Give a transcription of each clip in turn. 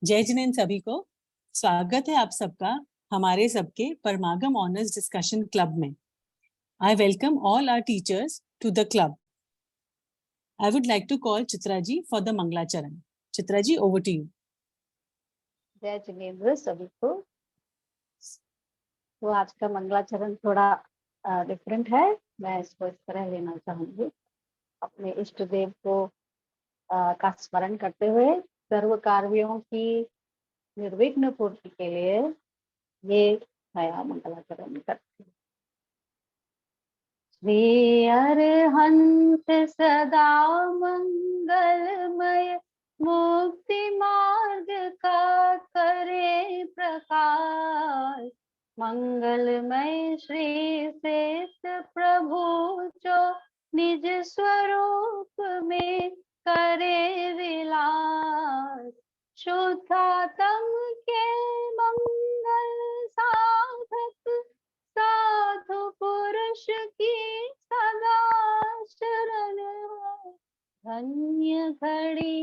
जय जिनेंद्र सभी को। स्वागत है आप सबका हमारे सबके परमागम ऑनर्स डिस्कशन क्लब में। I welcome all our teachers to the club. I would like to call Chitra ji for the मंगलाचरण। Chitra ji, over to you. जय जिनेंद्र सभी को। तो आज का मंगलाचरण थोड़ा डिफरेंट है। मैं इसको इस तरह लेना चाहूंगी। अपने इष्ट देव को का स्मरण करते हुए सर्व कार्यों की निर्विघ्न पूर्ति के लिए ये नया मंगलाचरण करते हैं। श्री अरहंत सदा मंगलमय, मुक्ति मार्ग का करे प्रकाश। मंगलमय श्री शेष प्रभु जो निज स्वरूप में करे विलास। शुद्धात्म के मंगल साधक, साधु पुरुष की सदा शरण हो। धन्य घड़ी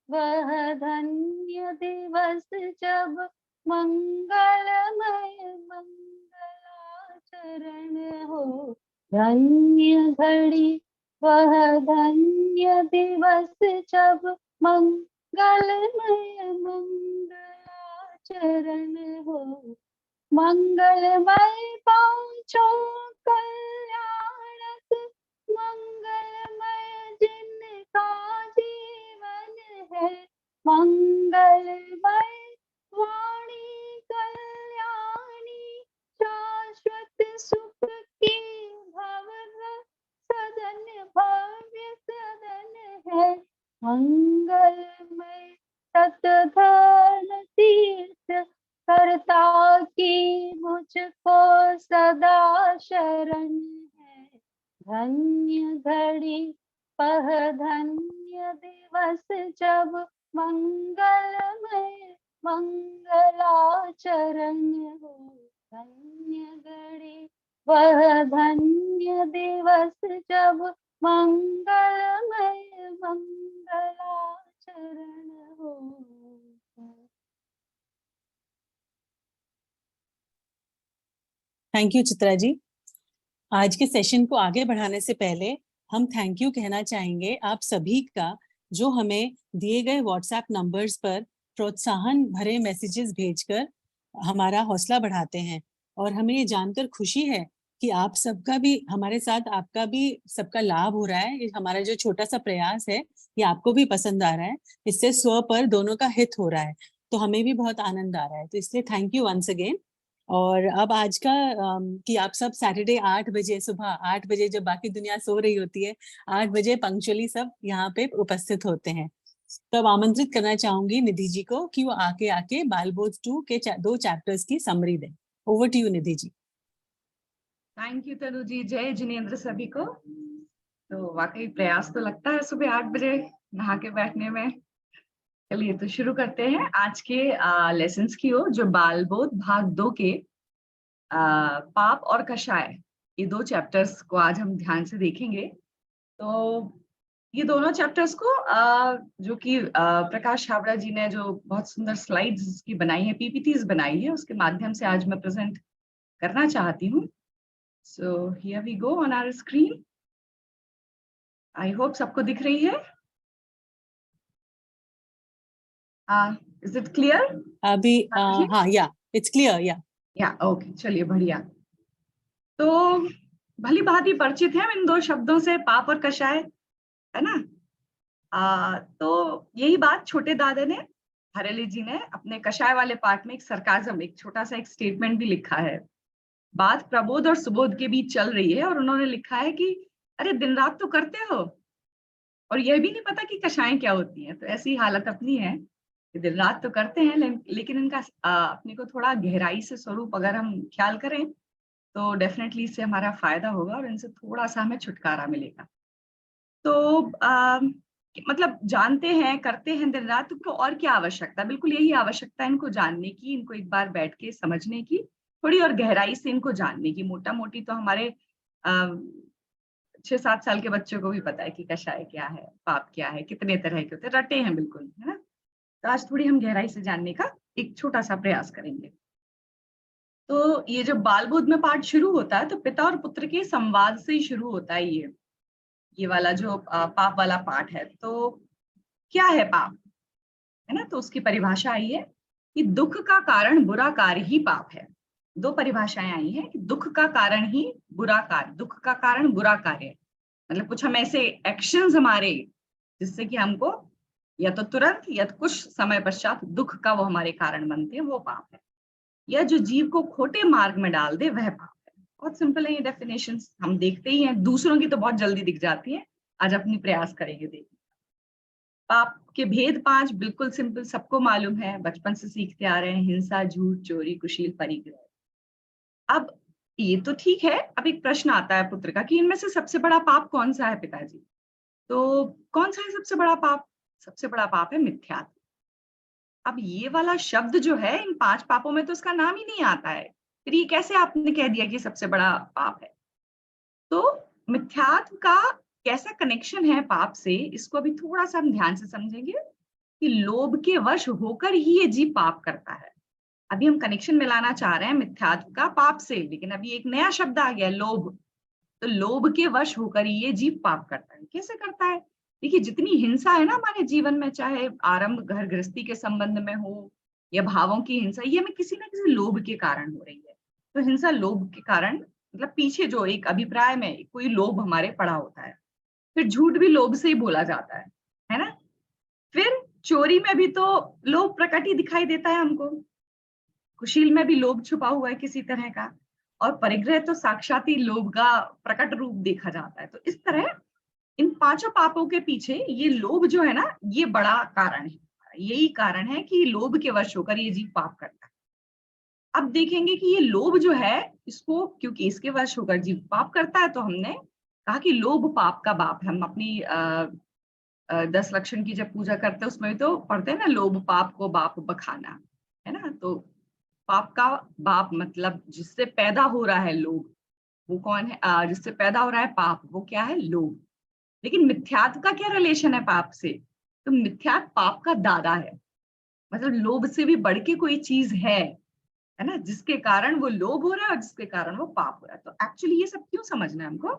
वह धन्य दिवस, जब मंगलमय मंगलाचरण हो। धन्य घड़ी वह धन्य दिवस, जब मंगलमय मंगलाचरण हो। मंगलमय पांचों कल्याणक, मंगलमय जिनका जीवन है। मंगलमय वाणी कल्याणी, शाश्वत सुख की भव सदन भव्य सदन है। मंगलमय सतधर्म तीर्थ करता की मुझको सदा शरण है। धन्य घड़ी वह धन्य दिवस, जब मंगलमय मंगलाचरण हो। धन्य घड़ी वह धन्य दिवस, जब मंगलमय मंगलाचरण हो। Thank you Chitra ji. आज के सेशन को आगे बढ़ाने से पहले हम थैंक यू कहना चाहेंगे आप सभी का, जो हमें दिए गए व्हाट्सएप नंबर्स पर प्रोत्साहन भरे मैसेजेस भेजकर हमारा हौसला बढ़ाते हैं। और हमें ये जानकर खुशी है कि आप सबका भी हमारे साथ, आपका भी सबका लाभ हो रहा है। ये हमारा जो छोटा सा प्रयास है ये आपको भी पसंद आ रहा है। इससे स्व पर दोनों का हित हो रहा है, तो हमें भी बहुत आनंद आ रहा है। तो इसलिए थैंक यू वंस अगेन। और अब आज का कि आप सब सैटरडे 8 बजे, सुबह 8 बजे जब बाकी दुनिया सो रही होती है, 8 बजे पंक्चुअली सब यहाँ पे उपस्थित होते हैं। तो अब आमंत्रित करना चाहूंगी निधि जी को कि वो आके बालबोध 2 के 2 चैप्टर्स की समरी दें। Over to you Nidhi ji. Thank you Tanu ji. जय जिनेंद्र सभी को। तो वाकई प्रयास तो लगता है सुबह 8 बजे नहा के बैठने में। चलिए तो शुरू करते हैं आज के लेसन्स की ओर, जो बालबोध भाग 2 के पाप और कषाय, ये 2 चैप्टर्स को आज हम ध्यान से देखेंगे। तो ये दोनों चैप्टर्स को जो कि प्रकाश छाबड़ा जी ने जो बहुत सुंदर स्लाइड्स की बनाई है, पीपीटीज बनाई है, उसके माध्यम से आज मैं प्रेजेंट करना चाहती हूँ। So here we go on our screen. I hope सबको दिख रही है। Is it clear? अभी हाँ, या इट्स क्लियर, या ओके, चलिए बढ़िया। तो भली भांति परिचित है इन 2 शब्दों से, पाप और कषाय, है ना। तो यही बात छोटे दादा ने, हरेली जी ने अपने कषाय वाले पार्ट में एक सरकाजम, एक छोटा सा एक स्टेटमेंट भी लिखा है। बात प्रबोध और सुबोध के बीच चल रही है और उन्होंने लिखा है कि अरे दिन रात तो करते हो और यह भी नहीं पता कि कषायें क्या होती हैं। तो ऐसी हालत अपनी है कि दिन रात तो करते हैं, लेकिन इनका अपने को थोड़ा गहराई से स्वरूप अगर हम ख्याल करें तो डेफिनेटली इससे हमारा फायदा होगा और इनसे थोड़ा सा हमें छुटकारा मिलेगा। तो मतलब जानते हैं, करते हैं दिन रात, तो और क्या आवश्यकता, बिल्कुल यही आवश्यकता है इनको जानने की, इनको एक बार बैठ के समझने की, थोड़ी और गहराई से इनको जानने की। मोटा मोटी तो हमारे 6-7 साल के बच्चों को भी पता है कि कषाय क्या है, पाप क्या है, कितने तरह के होते हैं, रटे हैं बिल्कुल, है ना। तो आज थोड़ी हम गहराई से जानने का एक छोटा सा प्रयास करेंगे। तो ये जब बाल बोध में पाठ शुरू होता है तो पिता और पुत्र के संवाद से ही शुरू होता है ये वाला जो पाप वाला पाठ है। तो क्या है पाप, है ना? तो उसकी परिभाषा आई है कि दुख का कारण बुरा कार्य ही पाप है। दो परिभाषाएं आई हैं कि दुख का कारण ही बुरा कार्य, दुख का कारण बुरा कार्य, मतलब कुछ हम ऐसे एक्शंस हमारे जिससे कि हमको या तो तुरंत या तो कुछ समय पश्चात दुख का वो हमारे कारण बनते हैं, वो पाप है। या जो जीव को खोटे मार्ग में डाल दे वह पाप है। बहुत सिंपल है ये डेफिनेशंस, हम देखते ही हैं, दूसरों की तो बहुत जल्दी दिख जाती है, आज अपनी प्रयास करेंगे देखने। पाप के भेद 5 बिल्कुल सिंपल, सबको मालूम है, बचपन से सीखते आ रहे हैं, हिंसा, झूठ, चोरी, कुशील, परिग्रह। अब ये तो ठीक है, अब एक प्रश्न आता है पुत्र का कि इनमें से सबसे बड़ा पाप कौन सा है पिताजी? तो कौन सा है सबसे बड़ा पाप? सबसे बड़ा पाप है मिथ्यात्व। अब ये वाला शब्द जो है इन 5 पापों में तो इसका नाम ही नहीं आता है, फिर ये कैसे आपने कह दिया कि सबसे बड़ा पाप है? तो मिथ्यात्व का कैसा कनेक्शन है पाप से, इसको अभी थोड़ा सा हम ध्यान से समझेंगे कि लोभ के वश होकर ही ये जीव पाप करता है। अभी हम कनेक्शन मिलाना चाह रहे हैं मिथ्यात्व का पाप से, लेकिन अभी एक नया शब्द आ गया, लोभ। तो लोभ के वश होकर ही ये जीव पाप करता है। कैसे करता है? देखिए, जितनी हिंसा है ना हमारे जीवन में, चाहे आरंभ घर गृहस्थी के संबंध में हो या भावों की हिंसा, ये हमें किसी ना किसी लोभ के कारण हो रही है। तो हिंसा लोभ के कारण, मतलब पीछे जो एक अभिप्राय में कोई लोभ हमारे पड़ा होता है। फिर झूठ भी लोभ से ही बोला जाता है ना? फिर चोरी में भी तो लोभ प्रकट ही दिखाई देता है हमको। कुशील में भी लोभ छुपा हुआ है किसी तरह का, और परिग्रह तो साक्षात ही लोभ का प्रकट रूप देखा जाता है। तो इस तरह इन 5 पापों के पीछे ये लोभ जो है ना, ये बड़ा कारण है। यही कारण है कि लोभ के वश होकर ये जीव पाप करता है। अब देखेंगे कि ये लोभ जो है, इसको क्योंकि इसके वश होकर जीव पाप करता है, तो हमने कहा कि लोभ पाप का बाप है। हम अपनी 10 लक्षण की जब पूजा करते हैं उसमें भी तो पढ़ते हैं ना, लोभ पाप को बाप बखाना, है ना? तो पाप का बाप मतलब जिससे पैदा हो रहा है लोभ, वो कौन है? जिससे पैदा हो रहा है पाप, वो क्या है? लोभ। लेकिन मिथ्यात्व का क्या रिलेशन है पाप से? तो मिथ्यात्व पाप का दादा है, मतलब लोभ से भी बढ़ के कोई चीज है ना, जिसके कारण वो लोभ हो रहा है और जिसके कारण वो पाप हो रहा है। तो एक्चुअली ये सब क्यों समझना है हमको?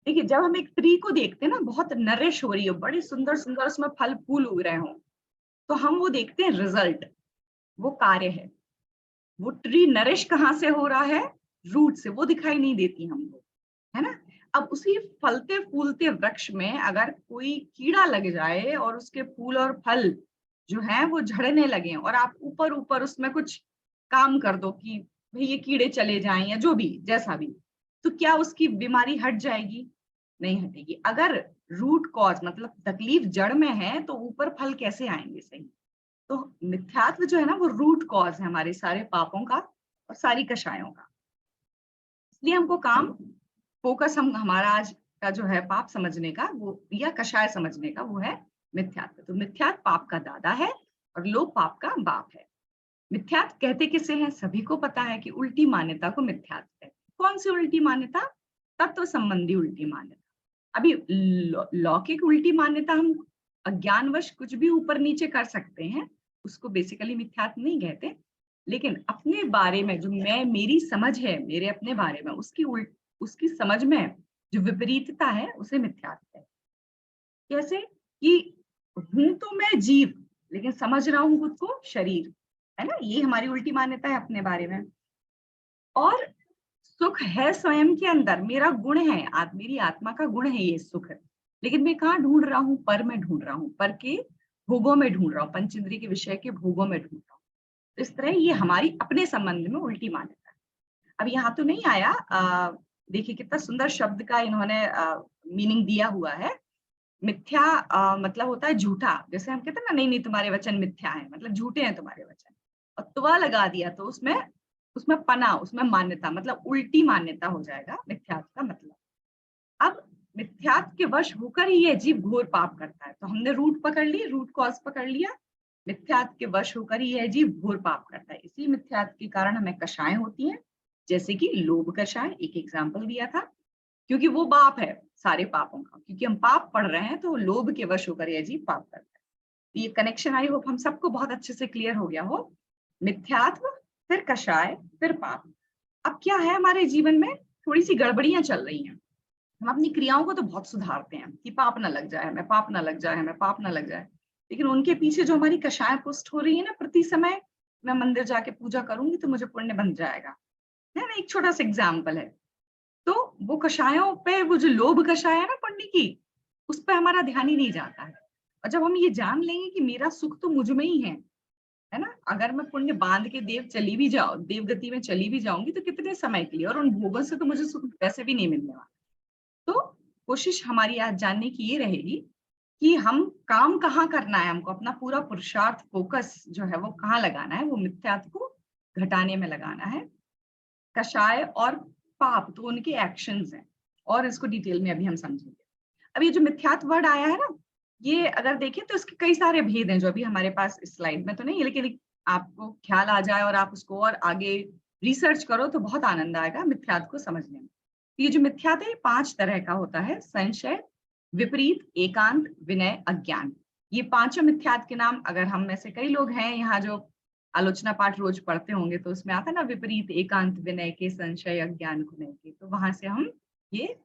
देखिए, जब हम एक ट्री को देखते हैं ना, बहुत नरिश हो रही हो, बड़ी सुंदर सुंदर उसमें फल फूल उग रहे हो, तो हम वो देखते हैं रिजल्ट, वो कार्य है। वो ट्री नरिश कहाँ से हो रहा है? रूट से, वो दिखाई नहीं देती हमको, है ना? अब उसी फलते फूलते वृक्ष में अगर कोई कीड़ा लग जाए और उसके फूल और फल जो है वो झड़ने लगे, और आप ऊपर ऊपर उसमें कुछ काम कर दो कि भाई ये कीड़े चले जाएं या जो भी जैसा भी, तो क्या उसकी बीमारी हट जाएगी? नहीं हटेगी। अगर रूट कॉज मतलब तकलीफ जड़ में है तो ऊपर फल कैसे आएंगे? सही। तो मिथ्यात्व जो है ना, वो रूट कॉज है हमारे सारे पापों का और सारी कषायों का। इसलिए हमको काम फोकस हम हमारा आज का जो है पाप समझने का वो या कषाय समझने का, वो है मिथ्यात्व। तो मिथ्यात्व पाप का दादा है और लोभ पाप का बाप है। मिथ्यात्व कहते किसे हैं? सभी को पता है कि उल्टी मान्यता को मिथ्यात्व कहते हैं। कौन सी उल्टी मान्यता? तत्व संबंधी उल्टी मान्यता। अभी लौकिक उल्टी मान्यता हम अज्ञानवश कुछ भी ऊपर नीचे कर सकते हैं, उसको बेसिकली मिथ्यात्व नहीं कहते। लेकिन अपने बारे में जो मेरी समझ है, मेरे अपने बारे में उसकी समझ में जो विपरीतता है, उसे मिथ्यात्व है। कैसे? कि हूं तो मैं जीव, लेकिन समझ रहा हूं खुद को शरीर, है ना? ये हमारी उल्टी मान्यता है अपने बारे में। और सुख है स्वयं के अंदर, मेरा गुण है, मेरी आत्मा का गुण है ये सुख, लेकिन मैं कहाँ ढूंढ रहा हूँ? पर में ढूंढ रहा हूँ, पर के भोगों में ढूंढ रहा हूँ, पंचेंद्रिय के विषय के भोगों में ढूंढ रहा हूँ। इस तरह ये हमारी अपने संबंध में उल्टी मान्यता है। अब यहाँ तो नहीं आया, देखिए कितना सुंदर शब्द का इन्होंने मीनिंग दिया हुआ है। मिथ्या मतलब होता है झूठा। जैसे हम कहते हैं ना, नहीं नहीं तुम्हारे वचन मिथ्या है, मतलब झूठे हैं तुम्हारे वचन, और तुवा लगा दिया तो उसमें उसमें पना, उसमें मान्यता, मतलब उल्टी मान्यता हो जाएगा मिथ्यात्व का मतलब। अब मिथ्यात्व के वश होकर ही यह जीव घोर पाप करता है। तो हमने रूट पकड़ ली, रूट कॉज पकड़ लिया, मिथ्यात्व के वश होकर ही यह जीव घोर पाप करता है। इसी मिथ्यात्व के कारण हमें कषाय होती हैं, जैसे कि लोभ कषाय, एक एग्जाम्पल दिया था, क्योंकि वो बाप है सारे पापों का। क्योंकि हम पाप पढ़ रहे हैं तो लोभ के वश होकर यह जीव पाप करता है। ये कनेक्शन आई होप हम सबको बहुत अच्छे से क्लियर हो गया हो। मिथ्यात्व, फिर कषाय, फिर पाप। अब क्या है, हमारे जीवन में थोड़ी सी गड़बड़ियां चल रही हैं। हम अपनी क्रियाओं को तो बहुत सुधारते हैं कि पाप ना लग जाए हमें, पाप ना लग जाए हमें, पाप ना लग जाए, लेकिन उनके पीछे जो हमारी कषाय पुष्ट हो रही है ना, प्रति समय मैं मंदिर जाके पूजा करूंगी तो मुझे पुण्य बन जाएगा, है ना। एक छोटा सा एग्जाम्पल है। तो वो कषायों पे, वो जो लोभ कषाय है ना पुण्य की, उस पर हमारा ध्यान ही नहीं जाता है। और जब हम ये जान लेंगे कि मेरा सुख तो मुझ में ही है ना, अगर मैं पुण्य बांध के देव गति में चली भी जाऊंगी तो कितने समय के लिए, और उन भोगों से तो मुझे सुख वैसे भी नहीं मिलने वाला। तो कोशिश हमारी आज जानने की ये रहेगी कि हम काम कहाँ करना है, हमको अपना पूरा पुरुषार्थ, फोकस जो है वो कहाँ लगाना है। वो मिथ्यात्व को घटाने में लगाना है। कषाय और पाप तो उनके एक्शंस हैं, और इसको डिटेल में अभी हम समझेंगे। अब ये जो मिथ्यात्व वर्ड आया है ना, ये अगर देखें तो इसके कई सारे भेद हैं जो अभी हमारे पास इस स्लाइड में तो नहीं है, लेकिन आपको ख्याल आ जाए और आप उसको और आगे रिसर्च करो तो बहुत आनंद आएगा मिथ्यात्व को समझने में। ये जो मिथ्यात्व है 5 तरह का होता है: संशय, विपरीत, एकांत, विनय, अज्ञान। ये पांचों मिथ्यात्व के नाम, अगर हम में से कई लोग हैं यहाँ जो आलोचना पाठ रोज पढ़ते होंगे तो उसमें आता है ना, विपरीत, एकांत, विनय के, संशय, अज्ञान, कुनय के, तो वहां से हम ये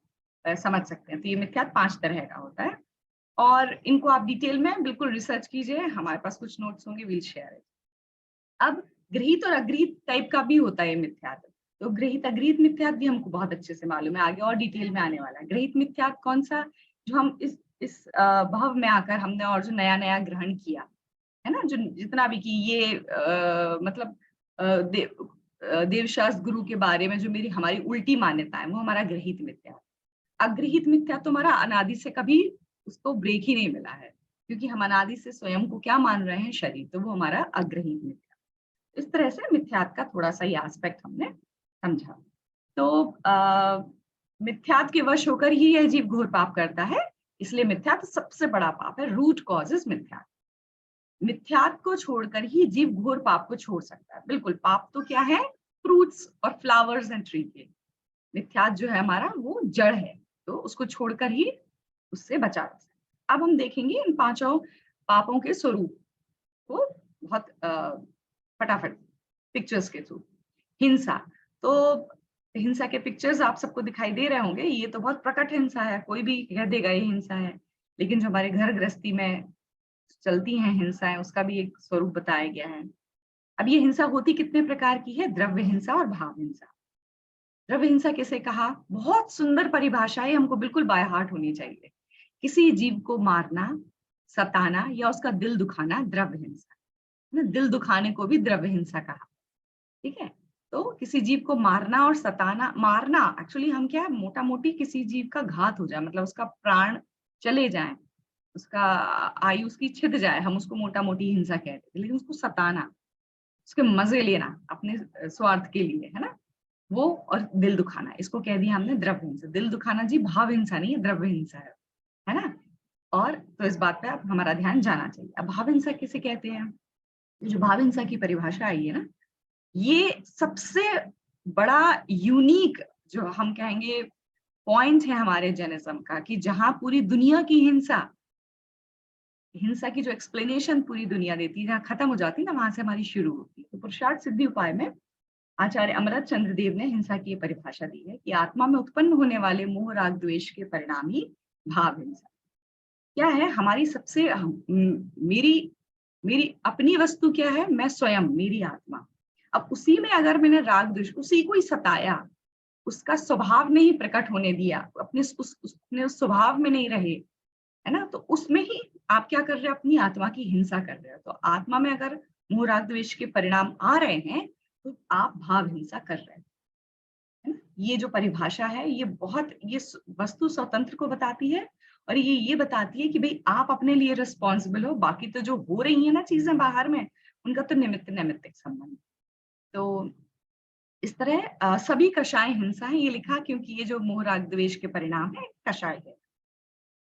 समझ सकते हैं। तो ये मिथ्यात्व 5 तरह का होता है, और इनको आप डिटेल में बिल्कुल रिसर्च कीजिए। हमारे पास कुछ नोट्स होंगे, विल शेयर इट। अब गृहीत और अगृहीत टाइप का भी होता है मिथ्यात्व। तो गृहीत अगृहीत मिथ्यात्व भी हमको बहुत अच्छे से मालूम है, आगे और डिटेल में आने वाला है। गृहीत मिथ्यात्व कौन सा, जो हम इस भाव में आकर हमने और जो नया नया ग्रहण किया है ना, जो जितना भी कि ये मतलब देवशास्त्र गुरु के बारे में जो हमारी उल्टी मान्यता है, वो हमारा गृहीत मिथ्यात्व। अगृहीत मिथ्यात्व तो हमारा अनादि से कभी उसको ब्रेक ही नहीं मिला है, क्योंकि हम अनादि से स्वयं को क्या मान रहे हैं, शरीर, तो वो हमारा अग्रहीत मिथ्यात्व। इस तरह से मिथ्यात्व का थोड़ा सा ये एस्पेक्ट हमने समझा। तो मिथ्यात्व के वश होकर ही यह जीव घोर पाप करता है, इसलिए मिथ्यात्व सबसे बड़ा पाप है। रूट कॉज इज मिथ्यात्व। मिथ्यात्व को छोड़कर ही जीव घोर पाप को छोड़ सकता है। बिल्कुल, पाप तो क्या है, फ्रूट्स और फ्लावर्स एंड ट्री के। मिथ्यात्व जो है हमारा वो जड़ है, तो उसको छोड़कर ही उससे बचा जा सकता है। अब हम देखेंगे इन 5 पापों के स्वरूप को बहुत फटाफट पिक्चर्स के थ्रू। हिंसा, तो हिंसा के पिक्चर्स आप सबको दिखाई दे रहे होंगे। ये तो बहुत प्रकट हिंसा है, कोई भी कह देगा ये हिंसा है, लेकिन जो हमारे घर गृहस्थी में चलती हैं हिंसाएं, उसका भी एक स्वरूप बताया गया है। अब ये हिंसा होती कितने प्रकार की है, द्रव्य हिंसा और भाव हिंसा। द्रव्य हिंसा किसे कहा, बहुत सुंदर परिभाषा है, हमको बिल्कुल बाय हार्ट होनी चाहिए। किसी जीव को मारना, सताना या उसका दिल दुखाना द्रव्य हिंसा, दिल दुखाने को भी द्रव्य हिंसा कहा, ठीक है। तो किसी जीव को मारना और सताना, मारना एक्चुअली हम क्या है, मोटा मोटी किसी जीव का घात हो जाए, मतलब उसका प्राण चले जाए, उसका आयु उसकी छिद जाए, हम उसको मोटा मोटी हिंसा कहते हैं। लेकिन उसको सताना, उसके मजे लेना अपने स्वार्थ के लिए, है ना, वो, और दिल दुखाना, इसको कह दिया हमने द्रव्य हिंसा। दिल दुखाना जी भाव हिंसा नहीं है, द्रव्य हिंसा है ना। और तो इस बात पे आप हमारा ध्यान जाना चाहिए। अब भाव हिंसा किसे कहते हैं, जो भाव हिंसा की परिभाषा आई है ना, ये सबसे बड़ा यूनिक जो हम कहेंगे पॉइंट है हमारे जैनिज्म का, कि जहां पूरी दुनिया की हिंसा की जो एक्सप्लेनेशन पूरी दुनिया देती है, जहाँ खत्म हो जाती है ना, वहां से हमारी शुरू होती है। तो पुरुषार्थ सिद्धि उपाय में आचार्य अमृत चंद्र देव ने हिंसा की परिभाषा दी है कि आत्मा में उत्पन्न होने वाले मोह राग द्वेष के परिणाम ही भाव हिंसा। क्या है, हमारी सबसे मेरी अपनी वस्तु क्या है, मैं स्वयं, मेरी आत्मा। अब उसी में अगर मैंने राग द्वेष, उसी को ही सताया, उसका स्वभाव नहीं प्रकट होने दिया, अपने उस स्वभाव में नहीं रहे, है ना, तो उसमें ही आप क्या कर रहे हैं, अपनी आत्मा की हिंसा कर रहे हो। तो आत्मा में अगर मोह राग द्वेष के परिणाम आ रहे हैं तो आप भाव हिंसा कर रहे हैं, है ना? ये जो परिभाषा है ये वस्तु स्वतंत्र को बताती है, और ये बताती है कि भाई आप अपने लिए रिस्पॉन्सिबल हो, बाकी तो जो हो रही है ना चीजें बाहर में, उनका तो नैमित्तिक संबंध। तो इस तरह सभी कषाय हिंसा है, ये लिखा क्योंकि ये जो मोह राग द्वेष के परिणाम है कषाय है।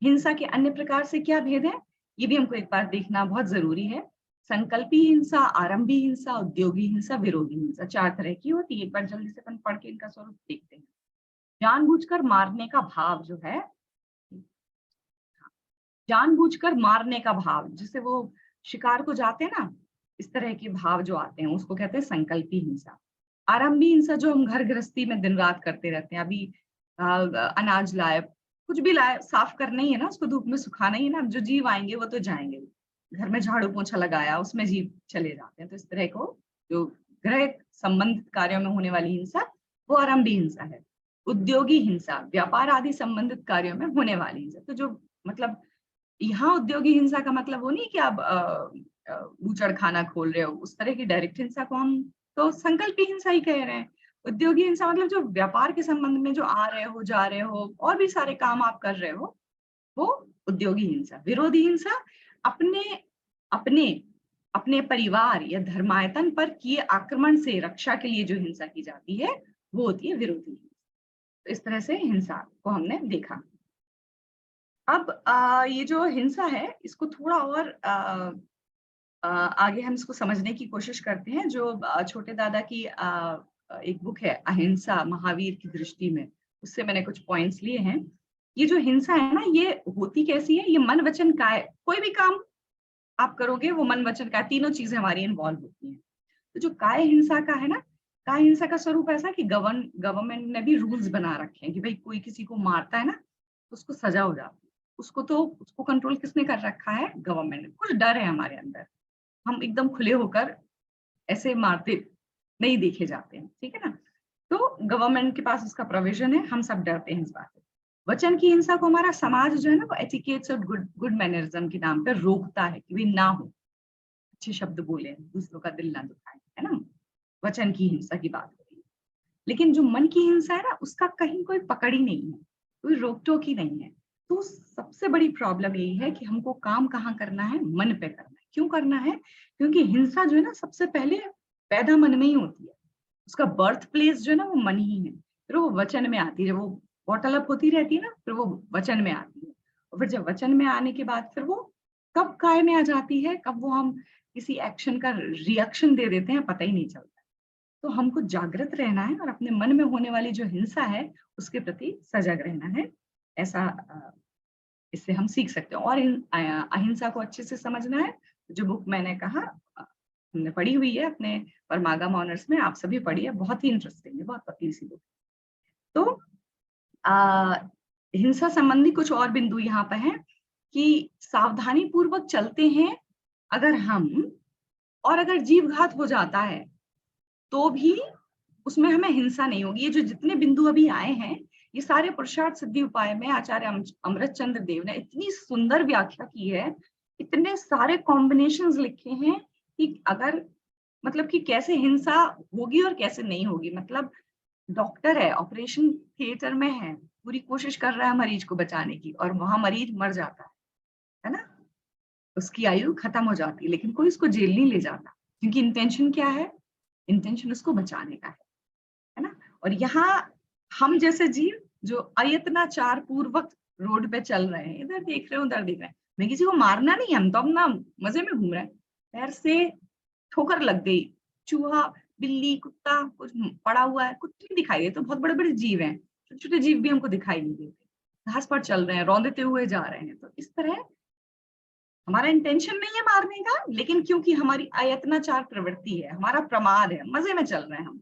हिंसा के अन्य प्रकार से क्या भेद है, ये भी हमको एक बार देखना बहुत जरूरी है। संकल्पी हिंसा, आरंभी हिंसा, उद्योगी हिंसा, विरोधी हिंसा, 4 तरह की होती है। एक बार जल्दी से अपन पढ़ के इनका स्वरूप देखते हैं। जानबूझकर मारने का भाव जो है, जानबूझकर मारने का भाव, जिसे वो शिकार को जाते हैं ना, इस तरह के भाव जो आते हैं उसको कहते हैं संकल्पी हिंसा। आरंभी हिंसा जो हम घर गृहस्थी में दिन रात करते रहते हैं, अभी अनाज लाए, कुछ भी लाए, साफ करना ही है ना, उसको धूप में सुखाना ही है ना, जो जीव आएंगे वो तो जाएंगे। घर में झाड़ू पोछा लगाया, उसमें जीव चले जाते हैं। तो इस तरह को जो गृह संबंधित कार्यों में होने वाली हिंसा, वो आरंभी हिंसा है। उद्योगी हिंसा, व्यापार आदि संबंधित कार्यों में होने वाली हिंसा। तो जो मतलब यहाँ उद्योगी हिंसा का मतलब वो नहीं कि आप बूचड़ खाना खोल रहे हो, उस तरह की डायरेक्ट हिंसा को हम तो संकल्पी हिंसा ही कह रहे हैं। उद्योगी हिंसा मतलब जो व्यापार के संबंध में जो आ रहे हो, जा रहे हो, और भी सारे काम आप कर रहे हो, वो उद्योगी हिंसा। विरोधी हिंसा अपने अपने अपने परिवार या धर्मायतन पर किए आक्रमण से रक्षा के लिए जो हिंसा की जाती है, वो होती है विरोधी हिंसा। तो इस तरह से हिंसा को हमने देखा। अब ये जो हिंसा है, इसको थोड़ा और आगे हम इसको समझने की कोशिश करते हैं। जो छोटे दादा की एक बुक है अहिंसा महावीर की दृष्टि में, उससे मैंने कुछ पॉइंट्स लिए हैं। ये जो हिंसा है ना, ये होती कैसी है? ये मन वचन काय, कोई भी काम आप करोगे वो मन वचन काय, तीनों चीजें हमारी इन्वॉल्व होती हैं। तो जो काय हिंसा का है ना, काय हिंसा का स्वरूप ऐसा कि गवर्नमेंट ने भी रूल्स बना रखे हैं कि भाई कोई किसी को मारता है ना, तो उसको सजा हो जाती है। उसको कंट्रोल किसने कर रखा है? गवर्नमेंट ने। कुछ डर है हमारे अंदर, हम एकदम खुले होकर ऐसे मारते नहीं देखे जाते हैं, ठीक है ना। तो गवर्नमेंट के पास उसका प्रोविजन है, हम सब डरते हैं इस बात से। वचन की हिंसा को हमारा समाज जो है ना, वो एटिकेट्स और गुड मैनरिज्म के नाम पे रोकता है कि भी ना हो, अच्छे शब्द बोले, दूसरों का दिल ना दुखाए, है ना। वचन की हिंसा की बात हो रही है। लेकिन जो मन की हिंसा है ना, उसका कहीं कोई पकड़ ही नहीं है, कोई रोक टोक ही नहीं है। तो सबसे बड़ी प्रॉब्लम यही है कि हमको काम कहाँ करना है? मन पे करना है। क्यों करना है? क्योंकि हिंसा जो है ना, सबसे पहले पैदा मन में ही होती है। उसका बर्थ प्लेस जो है ना, वो मन ही है। फिर वो वचन में आती है, वो बॉटल अप होती रहती है ना, फिर वो वचन में आती है। और फिर जब वचन में आने के बाद फिर वो कब काय में आ जाती है, कब वो हम किसी एक्शन का रिएक्शन दे देते हैं, पता ही नहीं चलता। तो हमको जागृत रहना है और अपने मन में होने वाली जो हिंसा है उसके प्रति सजग रहना है। ऐसा इससे हम सीख सकते हैं। और अहिंसा को अच्छे से समझना है, जो बुक मैंने कहा हमने पढ़ी हुई है अपने परमागम ऑनर्स में, आप सभी पढ़िए, बहुत ही इंटरेस्टिंग है, बहुत पतली सी बुक। तो हिंसा संबंधी कुछ और बिंदु यहाँ पर हैं कि सावधानी पूर्वक चलते हैं अगर हम, और अगर जीवघात हो जाता है तो भी उसमें हमें हिंसा नहीं होगी। ये जो जितने बिंदु अभी आए हैं, ये सारे पुरुषार्थ सिद्धि उपाय में आचार्य अमृत चंद्र देव ने इतनी सुंदर व्याख्या की है, इतने सारे कॉम्बिनेशंस लिखे हैं कि अगर मतलब कि कैसे हिंसा होगी और कैसे नहीं होगी। मतलब डॉक्टर है, ऑपरेशन थिएटर में है, पूरी कोशिश कर रहा है मरीज को बचाने की, और वहां मरीज मर जाता है ना, उसकी आयु खत्म हो जाती है, लेकिन कोई उसको जेल नहीं ले जाता, क्योंकि इंटेंशन क्या है? इंटेंशन उसको बचाने का है ना। और यहाँ हम जैसे जीव जो अयत्नाचार पूर्वक रोड पे चल रहे हैं, इधर देख रहे हो उधर देख रहे हैं, मैं किसी को मारना नहीं, हम तो अपना मजे में घूम रहे हैं, पैर से ठोकर लग गई, चूहा, बिल्ली, कुत्ता कुछ पड़ा हुआ है, कुछ नहीं दिखाई दे। तो बहुत बड़े बड़े जीव हैं, छोटे छोटे जीव भी हमको दिखाई नहीं देते, घास पर चल रहे हैं, रौंदते हुए जा रहे हैं। तो इस तरह हमारा इंटेंशन नहीं है मारने का, लेकिन क्योंकि हमारी अयत्नाचार प्रवृत्ति है, हमारा प्रमाद है, मजे में चल रहे हैं हम,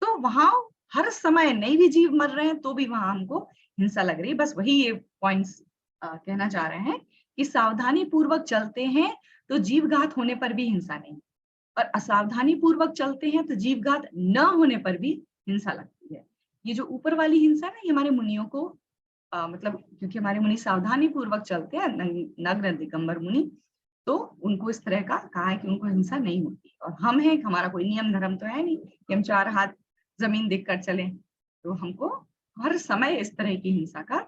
तो वहां हर समय नए भी जीव मर रहे हैं तो भी वहां हमको हिंसा लग रही है। बस वही ये पॉइंट्स कहना चाह रहे हैं कि सावधानी पूर्वक चलते हैं तो जीवघात होने पर भी हिंसा नहीं, और असावधानी पूर्वक चलते हैं तो जीवघात न होने पर भी हिंसा लगती है। ये जो ऊपर वाली हिंसा ना, ये हमारे मुनियों को मतलब क्योंकि हमारे मुनि सावधानी पूर्वक चलते हैं, नग्न दिगंबर मुनि, तो उनको इस तरह का कहा है कि उनको हिंसा नहीं होती। और हम हैं, हमारा कोई नियम धर्म तो है नहीं कि हम चार हाथ जमीन देखकर चलें, तो हमको हर समय इस तरह की हिंसा का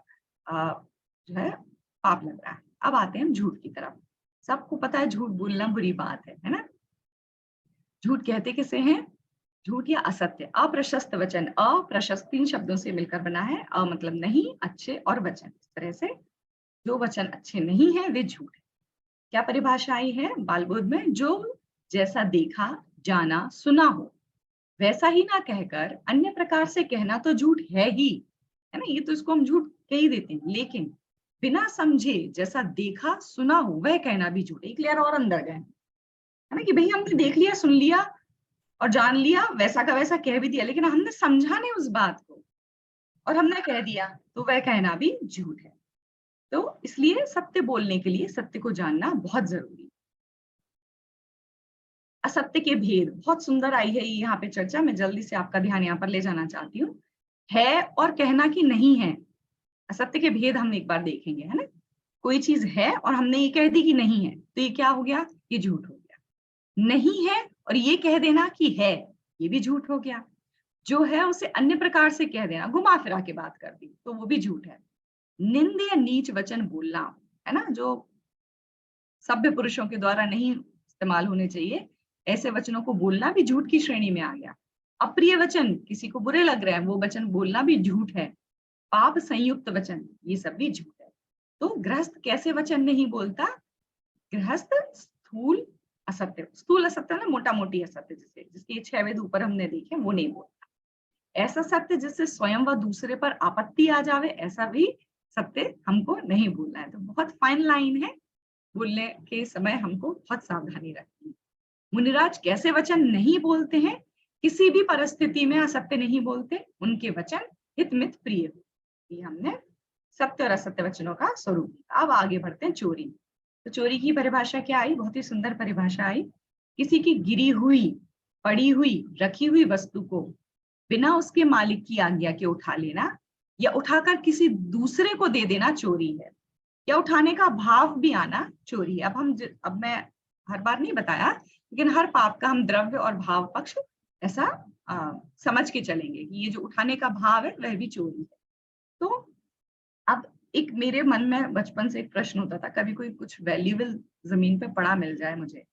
जो है पाप लग रहा है। अब आते हैं हम झूठ की तरफ। सबको पता है झूठ बोलना बुरी बात है ना। झूठ कहते किसे हैं? झूठ या असत्य, अप्रशस्त वचन, अप्रशस्त 3 शब्दों से मिलकर बना है। अ मतलब नहीं, अच्छे, और वचन। इस तरह से जो वचन अच्छे नहीं है वे झूठ है। क्या परिभाषा आई है बालबोध में? जो जैसा देखा, जाना, सुना हो वैसा ही ना कहकर अन्य प्रकार से कहना तो झूठ है ही, है ना। ये तो इसको हम झूठ कह ही देते हैं। लेकिन बिना समझे जैसा देखा सुना हो वह कहना भी झूठ। एक लेयर और अंदर गए, है ना, कि भाई हमने देख लिया, सुन लिया और जान लिया, वैसा का वैसा कह भी दिया, लेकिन हमने समझा नहीं उस बात को और हमने कह दिया, तो वह कहना भी झूठ है। तो इसलिए सत्य बोलने के लिए सत्य को जानना बहुत जरूरी है। असत्य के भेद, बहुत सुंदर आई है यहाँ पे चर्चा, मैं जल्दी से आपका ध्यान यहाँ पर ले जाना चाहती हूँ। है और कहना कि नहीं है, असत्य के भेद हम एक बार देखेंगे, है ना। कोई चीज है और हमने ये कह दी कि नहीं है, तो ये क्या हो गया, ये झूठ हो गया। नहीं है और ये कह देना कि है, ये भी झूठ हो गया। जो है उसे अन्य प्रकार से कह देना, घुमा फिरा के बात कर दी, तो वो भी झूठ है। निंद या नीच वचन बोलना, है ना, जो सभ्य पुरुषों के द्वारा नहीं इस्तेमाल होने चाहिए, ऐसे वचनों को बोलना भी झूठ की श्रेणी में आ गया। अप्रिय वचन, किसी को बुरे लग रहे हैं वो वचन बोलना भी झूठ है। पाप संयुक्त वचन, ये सब भी झूठ है। तो गृहस्थ कैसे वचन नहीं बोलता, गृहस्थ स्थूल असत्य, स्थूल असत्य ना मोटा मोटी असत्य, जिसके 6 वेद ऊपर हमने देखे, वो नहीं बोलता। ऐसा सत्य जिससे स्वयं व दूसरे पर आपत्ति आ जावे, ऐसा भी सत्य हमको नहीं बोलना है। तो बहुत फाइन लाइन है, बोलने के समय हमको बहुत सावधानी रखनी है। मुनिराज कैसे वचन नहीं बोलते हैं, किसी भी परिस्थिति में असत्य नहीं बोलते, उनके वचन हितमित प्रिय हो। ये हमने सत्य और असत्य वचनों का स्वरूप। अब आगे बढ़ते हैं चोरी। तो चोरी की परिभाषा क्या आई, बहुत ही सुंदर परिभाषा आई। किसी की गिरी हुई, पड़ी हुई, रखी हुई वस्तु को बिना उसके मालिक की आज्ञा के उठा लेना या उठाकर किसी दूसरे को दे देना चोरी है, या उठाने का भाव भी आना चोरी है। अब मैं हर बार नहीं बताया, लेकिन हर पाप का हम द्रव्य और भाव पक्ष ऐसा समझ के चलेंगे कि ये जो उठाने का भाव है वह भी चोरी है। तो अब एक मेरे मन में बचपन से एक प्रश्न होता था, कभी कोई कुछ वैल्यूएबल जमीन पे पड़ा मिल जाए, मुझे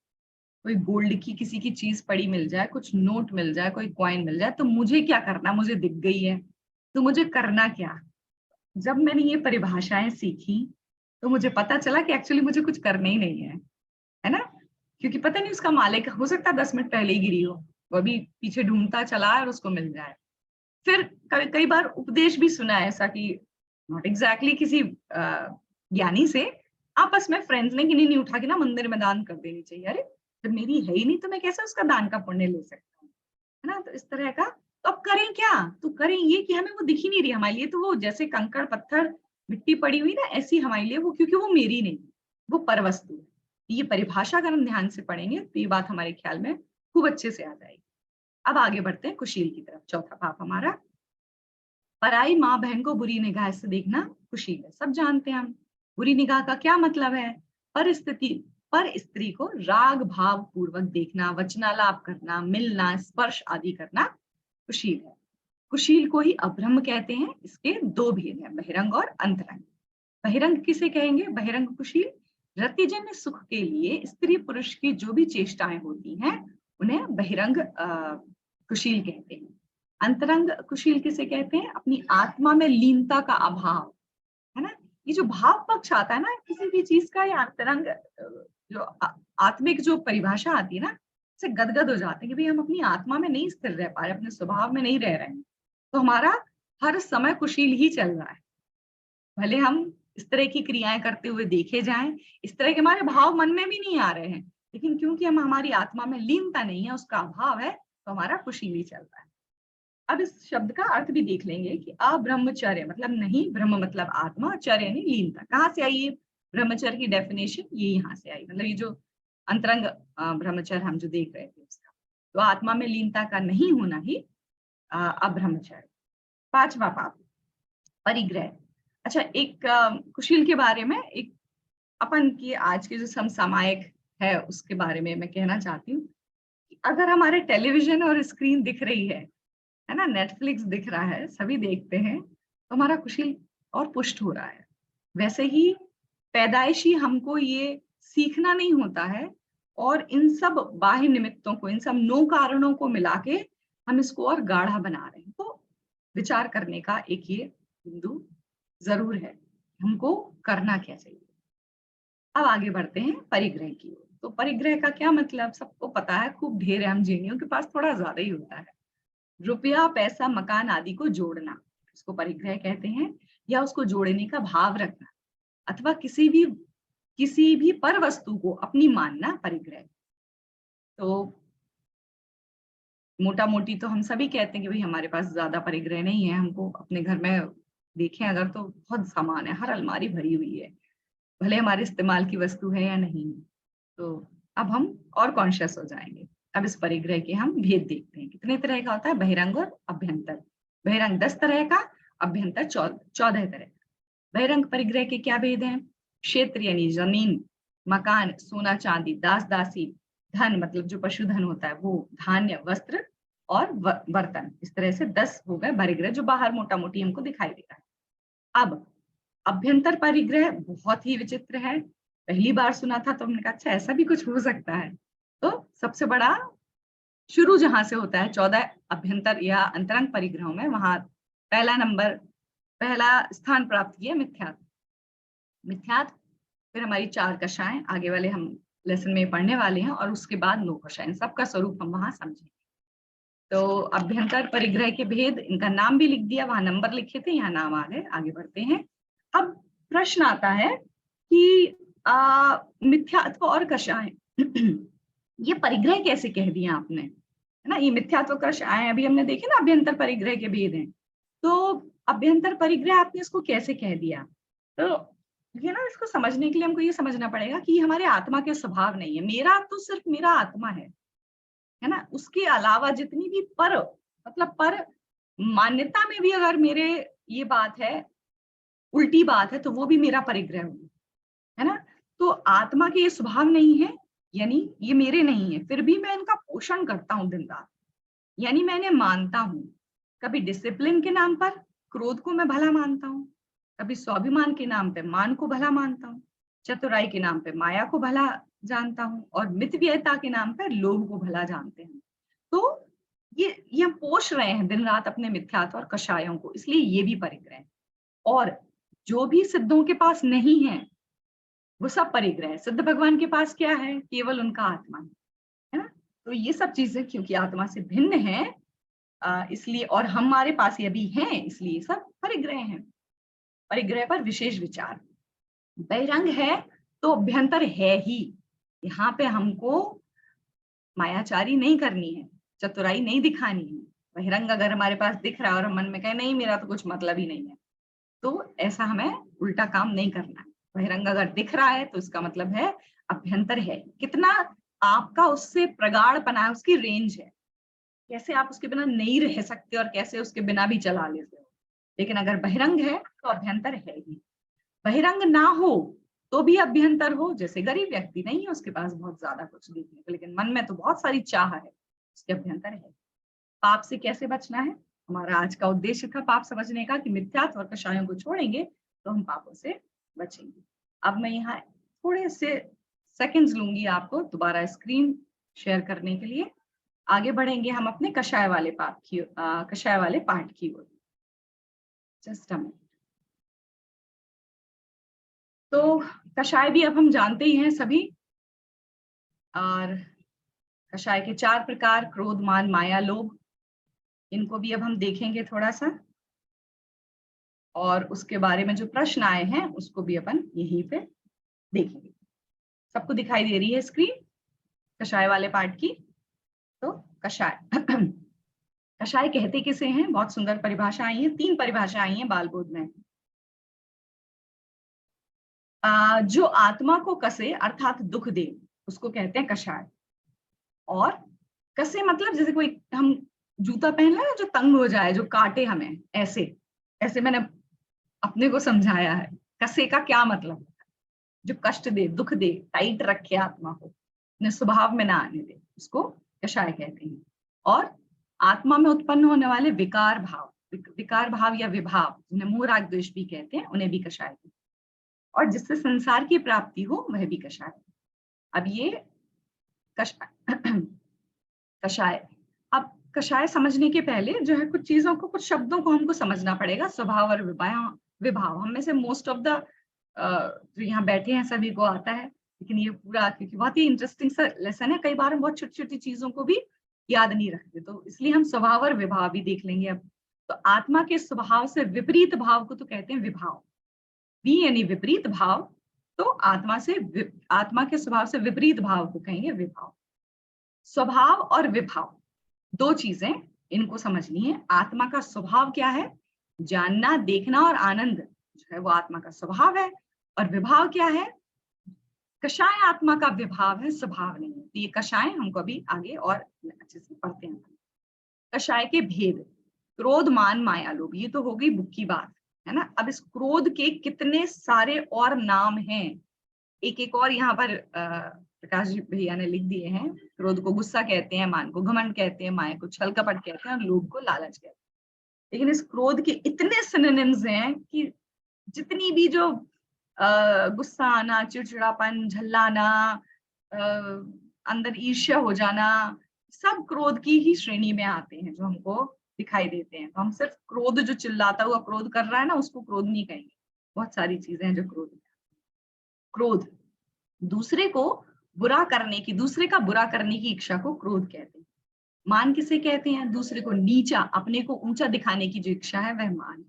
कोई गोल्ड की किसी की चीज पड़ी मिल जाए, कुछ नोट मिल जाए, कोई कॉइन मिल जाए, तो मुझे क्या करना, मुझे दिख गई है तो मुझे करना क्या। जब मैंने ये परिभाषाएं सीखी तो मुझे पता चला कि एक्चुअली मुझे कुछ करना ही नहीं है ना, क्योंकि पता नहीं उसका मालिक, हो सकता है 10 मिनट पहले ही गिरी हो, वो भी पीछे ढूंढता चला है और उसको मिल जाए। फिर कई बार उपदेश भी सुना है ऐसा कि नॉट एग्जैक्टली किसी ज्ञानी से, आपस में फ्रेंड्स ने, कि नहीं उठा के ना मंदिर में दान कर देनी चाहिए। अरे जब मेरी है ही नहीं तो मैं कैसे उसका दान का पुण्य ले सकता हूँ, है ना। तो इस तरह का, तो अब करें क्या, तो करें ये कि हमें वो दिख ही नहीं रही हमारे लिए, तो वो जैसे कंकड़ पत्थर मिट्टी पड़ी हुई ना, ऐसी हमारे लिए वो, क्योंकि वो मेरी नहीं, वो परवस्तु है। ये परिभाषा अगर हम ध्यान से पढ़ेंगे तो ये बात हमारे ख्याल में खूब अच्छे से आ जाएगी। अब आगे बढ़ते हैं कुशील की तरफ। चौथा पाप हमारा, पराई माँ बहन को बुरी निगाह से देखना कुशील है। सब जानते हैं हम बुरी निगाह का क्या मतलब है, परिस्थिति पर स्त्री को राग भाव पूर्वक देखना, वचनालाप करना, मिलना, स्पर्श आदि करना कुशील है। कुशील को ही अब्रह्म कहते हैं। इसके 2 भेद हैं, बहिरंग और अंतरंग। बहिरंग किसे कहेंगे, बहिरंग कुशील, रतिजन्य सुख के लिए स्त्री पुरुष की जो भी चेष्टाएं होती हैं उन्हें बहिरंग कुशील कहते हैं। अंतरंग कुशील किसे कहते हैं, अपनी आत्मा में लीनता का अभाव, है ना। ये जो भाव पक्ष आता है ना किसी भी चीज का, या अंतरंग जो आत्मिक जो परिभाषा आती है ना, से गदगद हो जाते हैं कि भाई हम अपनी आत्मा में नहीं स्थिर रह पा रहे, अपने स्वभाव में नहीं रह रहे हैं, तो हमारा हर समय कुशील ही चल रहा है। भले हम इस तरह की क्रियाएं करते हुए देखे जाएं, इस तरह के हमारे भाव मन में भी नहीं आ रहे हैं, लेकिन क्योंकि हम हमारी आत्मा में लीनता नहीं है, उसका अभाव है, तो हमारा कुशील ही चल रहा है। अब इस शब्द का अर्थ भी देख लेंगे कि अब्रह्मचर्य मतलब नहीं, ब्रह्म मतलब आत्मा, चर्य नहीं लीनता। कहाँ से आई ये ब्रह्मचर्य की डेफिनेशन, ये यहाँ से आई, मतलब ये जो अंतरंग ब्रह्मचर्य हम जो देख रहे थे उसका, तो आत्मा में लीनता का नहीं होना ही अब्रह्मचर्य। 5वां पाप परिग्रह। अच्छा, एक कुशील के बारे में, एक अपन की आज के जो समसामयिक है उसके बारे में मैं कहना चाहती हूँ। अगर हमारे टेलीविजन और स्क्रीन दिख रही है ना, नेटफ्लिक्स दिख रहा है, सभी देखते हैं, तो हमारा कुशील और पुष्ट हो रहा है। वैसे ही पैदाइशी हमको ये सीखना नहीं होता है, और इन सब बाह्य निमित्तों को, इन सब 9 कारणों को मिला के हम इसको और गाढ़ा बना रहे हैं। तो विचार करने का एक ये बिंदु जरूर है, हमको करना क्या चाहिए। अब आगे बढ़ते हैं परिग्रह की ओर। तो परिग्रह का क्या मतलब, सबको पता है, खूब ढेर है, हम जीनियों के पास थोड़ा ज्यादा ही होता है। रुपया, पैसा, मकान आदि को जोड़ना, इसको परिग्रह कहते हैं, या उसको जोड़ने का भाव रखना। अथवा किसी भी पर वस्तु को अपनी मानना परिग्रह। तो मोटा मोटी तो हम सभी कहते हैं कि भाई हमारे पास ज्यादा परिग्रह नहीं है, हमको अपने घर में देखें अगर तो बहुत सामान है, हर अलमारी भरी हुई है, भले हमारे इस्तेमाल की वस्तु है या नहीं। तो अब हम और कॉन्शियस हो जाएंगे। अब इस परिग्रह के हम भेद देखते हैं। कितने तरह का होता है? बहिरंग और अभ्यंतर। बहिरंग 10 तरह का, अभ्यंतर 14 तरह का। बहिरंग परिग्रह के क्या भेद हैं? क्षेत्र यानी जमीन, मकान, सोना चांदी, दास दासी, धन मतलब जो पशुधन होता है वो, धान्य, वस्त्र और बर्तन। इस तरह से 10 हो गए परिग्रह जो बाहर मोटा मोटी हमको दिखाई दे रहा है। अब अभ्यंतर परिग्रह बहुत ही विचित्र है। पहली बार सुना था तो हमने कहा अच्छा ऐसा भी कुछ हो सकता है। तो सबसे बड़ा शुरू जहां से होता है 14 अभ्यंतर या अंतरंग परिग्रहों में, वहां पहला स्थान प्राप्त किया मिथ्यात्व। फिर हमारी 4 कषाएं आगे वाले हम लेसन में पढ़ने वाले हैं, और उसके बाद 9 कषाएं। सबका स्वरूप हम वहां समझेंगे। तो अभ्यंतर परिग्रह के भेद, इनका नाम भी लिख दिया, वहां नंबर लिखे थे, यहाँ नाम आ गए। आगे बढ़ते हैं। अब प्रश्न आता है कि मिथ्यात्व और कषाएं ये परिग्रह कैसे कह दिया आपने, है ना? ये मिथ्यात्व कषाएं अभी हमने देखे ना, अभ्यंतर परिग्रह के भेद हैं। तो अभ्यंतर परिग्रह आपने इसको कैसे कह दिया? तो ये ना, इसको समझने के लिए हमको ये समझना पड़ेगा कि हमारे आत्मा के स्वभाव नहीं है। मेरा तो सिर्फ मेरा आत्मा है ना? उसके अलावा जितनी भी पर मान्यता में भी अगर मेरे ये बात है, उल्टी बात है, तो वो भी मेरा परिग्रह होगी, है ना? तो आत्मा के ये स्वभाव नहीं है, यानी ये मेरे नहीं है, फिर भी मैं इनका पोषण करता हूँ दिन रात, यानी मैं इन्हें मानता हूँ। कभी डिसिप्लिन के नाम पर क्रोध को मैं भला मानता हूँ, कभी स्वाभिमान के नाम पे मान को भला मानता हूँ, चतुराई के नाम पे माया को भला जानता हूँ, और मितव्ययिता के नाम पर लोभ को भला जानते हैं। तो ये हम पोष रहे हैं दिन रात अपने मिथ्यात्व और कषायों को, इसलिए ये भी परिग्रह है। और जो भी सिद्धों के पास नहीं है वो सब परिग्रह है। सिद्ध भगवान के पास क्या है? केवल उनका आत्मा है ना? तो ये सब चीजें क्योंकि आत्मा से भिन्न है, इसलिए, और हमारे पास ये भी हैं, इसलिए सब परिग्रह हैं। परिग्रह पर विशेष विचार। बहिरंग है तो अभ्यंतर है ही। यहाँ पे हमको मायाचारी नहीं करनी है, चतुराई नहीं दिखानी है। बहिरंग अगर हमारे पास दिख रहा है और हम मन में कहे नहीं मेरा तो कुछ मतलब ही नहीं है, तो ऐसा हमें उल्टा काम नहीं करना है। बहिरंग अगर दिख रहा है तो इसका मतलब है अभ्यंतर है। कितना आपका उससे प्रगाढ़पना है, उसकी रेंज है, कैसे आप उसके बिना नहीं रह सकते और कैसे उसके बिना भी चला लेते हो। लेकिन अगर बहिरंग है तो अभ्यंतर है ही। बहिरंग ना हो तो भी अभ्यंतर हो, जैसे गरीब व्यक्ति नहीं है उसके पास बहुत ज्यादा कुछ देखने को, लेकिन मन में तो बहुत सारी चाह है, उसके अभ्यंतर है। पाप से कैसे बचना है? हमारा आज का उद्देश्य था पाप समझने का, कि मिथ्यात्व और कषायों को छोड़ेंगे तो हम पापों से बचेंगे। अब मैं यहाँ थोड़े से सेकंड्स लूंगी आपको दोबारा स्क्रीन शेयर करने के लिए। आगे बढ़ेंगे हम अपने कषाय वाले पाठ की ओर। Just a minute. तो कषाय भी अब हम जानते ही हैं सभी, और कषाय के 4 प्रकार, क्रोध, मान, माया, लोभ, इनको भी अब हम देखेंगे थोड़ा सा, और उसके बारे में जो प्रश्न आए हैं उसको भी अपन यहीं पे देखेंगे। सबको दिखाई दे रही है स्क्रीन कषाय वाले पाठ की? तो कषाय कषाय कहते किसे हैं? बहुत सुंदर परिभाषा आई है, 3 परिभाषा आई है बालबोध में। जो आत्मा को कसे अर्थात दुख दे उसको कहते हैं कषाय। और कसे मतलब जैसे कोई हम जूता पहन ले जो तंग हो जाए, जो काटे हमें, ऐसे ऐसे मैंने अपने को समझाया है। कसे का क्या मतलब? जो कष्ट दे, दुख दे, टाइट रखे आत्मा को, अपने स्वभाव में ना आने दे, उसको कषाय कहते हैं। और आत्मा में उत्पन्न होने वाले विकार भाव या विभाव, जिन्हें मोह राग द्वेष भी कहते हैं, उन्हें भी कषाय कहते हैं। और जिससे संसार की प्राप्ति हो वह भी कषाय। अब ये कषाय, अब कषाय समझने के पहले जो है कुछ चीजों को, कुछ शब्दों को हमको समझना पड़ेगा। स्वभाव और विभाव हम में से मोस्ट ऑफ द जो यहाँ बैठे हैं सभी को आता है, लेकिन ये पूरा क्योंकि बहुत ही इंटरेस्टिंग सा लेसन है, कई बार हम बहुत छोटी छोटी चीजों को भी याद नहीं रखते, तो इसलिए हम स्वभाव और विभाव भी देख लेंगे अब। तो आत्मा के स्वभाव से विपरीत भाव को तो कहते हैं विभाव। वि यानी विपरीत भाव, तो आत्मा के स्वभाव से विपरीत भाव को कहेंगे विभाव। स्वभाव और विभाव दो चीजें, इनको समझनी है। आत्मा का स्वभाव क्या है? जानना, देखना और आनंद जो है वो आत्मा का स्वभाव है। और विभाव क्या है? कषाय आत्मा का विभाव है, स्वभाव नहीं है। तो ये कषाय हमको अभी आगे और अच्छे से पढ़ते हैं। कषाय के भेद, क्रोध, मान, माया, लोभ, ये तो हो गई बुक की बात, है ना। अब इस क्रोध के कितने सारे और नाम हैं, एक एक और यहाँ पर प्रकाश जी भैया ने लिख दिए हैं। क्रोध को गुस्सा कहते हैं, मान को घमंड कहते हैं, माया को छल कपट कहते हैं और लोभ को लालच कहते हैं। लेकिन इस क्रोध के इतने सिनोनिम्स हैं कि जितनी भी जो गुस्सा आना, चिड़चिड़ापन, झल्लाना, अंदर ईर्ष्या हो जाना, सब क्रोध की ही श्रेणी में आते हैं जो हमको दिखाई देते हैं। तो हम सिर्फ क्रोध, जो चिल्लाता हुआ क्रोध कर रहा है ना, उसको क्रोध नहीं कहेंगे। बहुत सारी चीजें हैं जो क्रोध दूसरे को बुरा करने की, दूसरे का बुरा करने की इच्छा को क्रोध कहते हैं। मान किसे कहते हैं? दूसरे को नीचा, अपने को ऊंचा दिखाने की जो इच्छा है वह मान।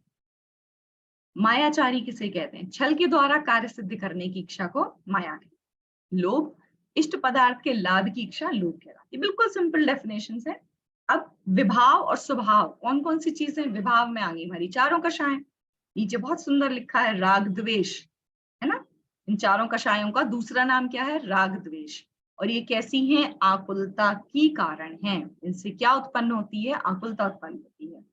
मायाचारी किसे कहते हैं? छल के द्वारा कार्य सिद्ध करने की इच्छा को माया कहते हैं। लोभ, इष्ट पदार्थ के लाभ की इच्छा लोभ कहलाती है। बिल्कुल सिंपल डेफिनेशन है। अब विभाव और स्वभाव कौन कौन सी चीजें विभाव में आ गई? हमारी चारों कषाएं। नीचे बहुत सुंदर लिखा है राग द्वेष, है ना। इन चारों कषायों का दूसरा नाम क्या है? राग द्वेष। और ये कैसी हैं? आकुलता की कारण हैं। इनसे क्या उत्पन्न होती है? आकुलता उत्पन्न होती है।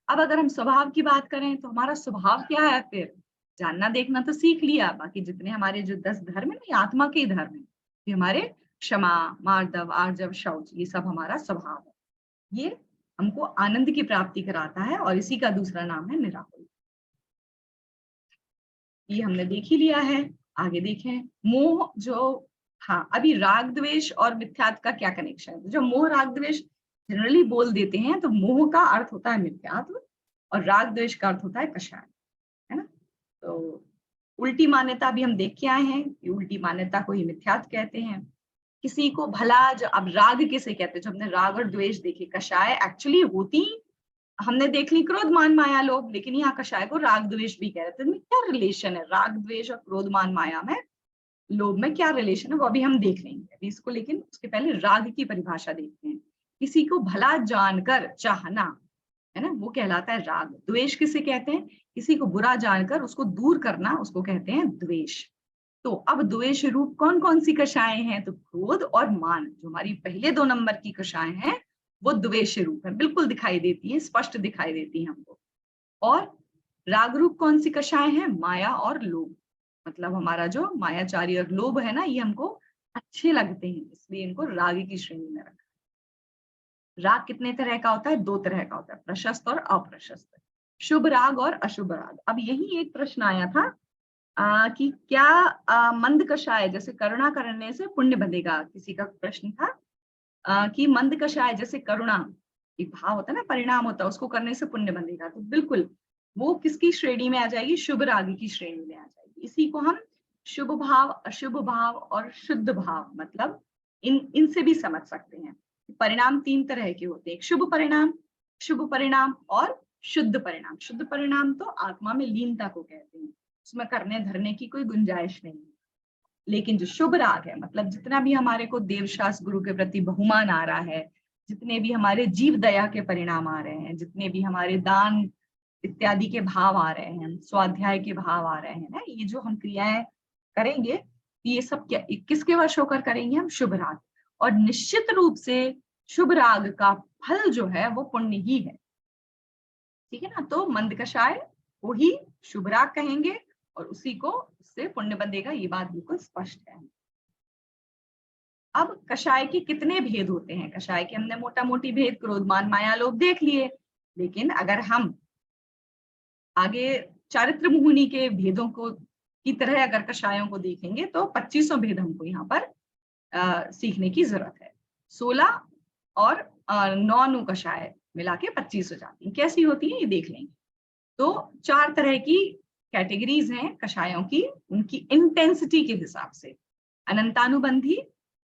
अब अगर हम स्वभाव की बात करें तो हमारा स्वभाव क्या है? फिर जानना देखना तो सीख लिया, बाकी जितने हमारे जो 10 धर्म है, ये आत्मा के धर्म है। ये हमारे क्षमा, मार्दव, आर्जव, शौच, ये सब हमारा स्वभाव है। ये हमको आनंद की प्राप्ति कराता है और इसी का दूसरा नाम है निराकुल। ये हमने देख ही लिया है। आगे देखें, मोह जो, हाँ, अभी राग द्वेष और मिथ्यात्व का क्या कनेक्शन है? जो मोह राग द्वेष जनरली बोल देते हैं, तो मोह का अर्थ होता है मिथ्यात्व और राग द्वेष का अर्थ होता है कषाय, है ना। तो उल्टी मान्यता भी हम देख के आए हैं कि उल्टी मान्यता को ही मिथ्यात्व कहते हैं। किसी को भला, जो अब राग किसे कहते हैं? जो हमने राग और द्वेष देखे, कषाय एक्चुअली होती हमने देख ली क्रोध, मान, माया, लोभ, लेकिन यहाँ कषाय को राग द्वेष भी कह रहे थे। तो क्या रिलेशन है राग द्वेष और क्रोध, मान, माया में, लोभ में क्या रिलेशन है वो अभी हम देख लेंगे अभी इसको। लेकिन उसके पहले राग की परिभाषा देखते हैं। किसी को भला जानकर चाहना, है ना, वो कहलाता है राग। द्वेष किसे कहते हैं? किसी को बुरा जानकर उसको दूर करना, उसको कहते हैं द्वेष। तो अब द्वेष रूप कौन कौन सी कषाएं हैं? तो क्रोध और मान, जो हमारी पहले 2 नंबर की कषाएं हैं, वो द्वेष रूप है। बिल्कुल दिखाई देती है, स्पष्ट दिखाई देती है हमको। और राग रूप कौन सी कषाएं हैं? माया और लोभ। मतलब हमारा जो मायाचारी और लोभ है ना, ये हमको अच्छे लगते हैं, इसलिए इनको राग की श्रेणी में रखा। राग कितने तरह का होता है? 2 तरह का होता है, प्रशस्त और अप्रशस्त, शुभ राग और अशुभ राग। अब यही एक प्रश्न आया था कि क्या मंद कषाय जैसे करुणा करने से पुण्य बंधेगा? किसी का प्रश्न था कि मंद कषाय जैसे करुणा, एक भाव होता है ना, परिणाम होता है, उसको करने से पुण्य बंधेगा। तो बिल्कुल वो किसकी श्रेणी में आ जाएगी? शुभ राग की श्रेणी में आ जाएगी। इसी को हम शुभ भाव, अशुभ भाव और शुद्ध भाव, मतलब इनसे भी समझ सकते हैं। परिणाम 3 तरह के होते हैं, एक शुभ परिणाम और शुद्ध परिणाम। शुद्ध परिणाम तो आत्मा में लीनता को कहते हैं, उसमें करने धरने की कोई गुंजाइश नहीं। लेकिन जो शुभ राग है, मतलब जितना भी हमारे को देवशास्त्र गुरु के प्रति बहुमान आ रहा है, जितने भी हमारे जीव दया के परिणाम आ रहे हैं, जितने भी हमारे दान इत्यादि के भाव आ रहे हैं, स्वाध्याय के भाव आ रहे हैं ना, ये जो हम क्रियाएं करेंगे, ये सब क्या किसके वश होकर करेंगे? हम शुभ राग। और निश्चित रूप से शुभ राग का फल जो है वो पुण्य ही है, ठीक है ना। तो मंद कषाय को ही शुभ राग कहेंगे और उसी को उससे पुण्य बंधेगा, ये बात बिल्कुल स्पष्ट है। अब कषाय के कितने भेद होते हैं? कषाय के हमने मोटा मोटी भेद क्रोध, मान, माया, लोभ देख लिए। लेकिन अगर हम आगे चारित्र मुहुनी के भेदों को की तरह अगर कषायों को देखेंगे तो 2500 भेद हमको यहाँ पर सीखने की जरूरत है। 16 और 9 कषाय मिला के 25 हो जाती हैं। कैसी होती है ये देख लेंगे। तो 4 तरह की कैटेगरीज हैं कषायों की, उनकी इंटेंसिटी के हिसाब से। अनंतानुबंधी,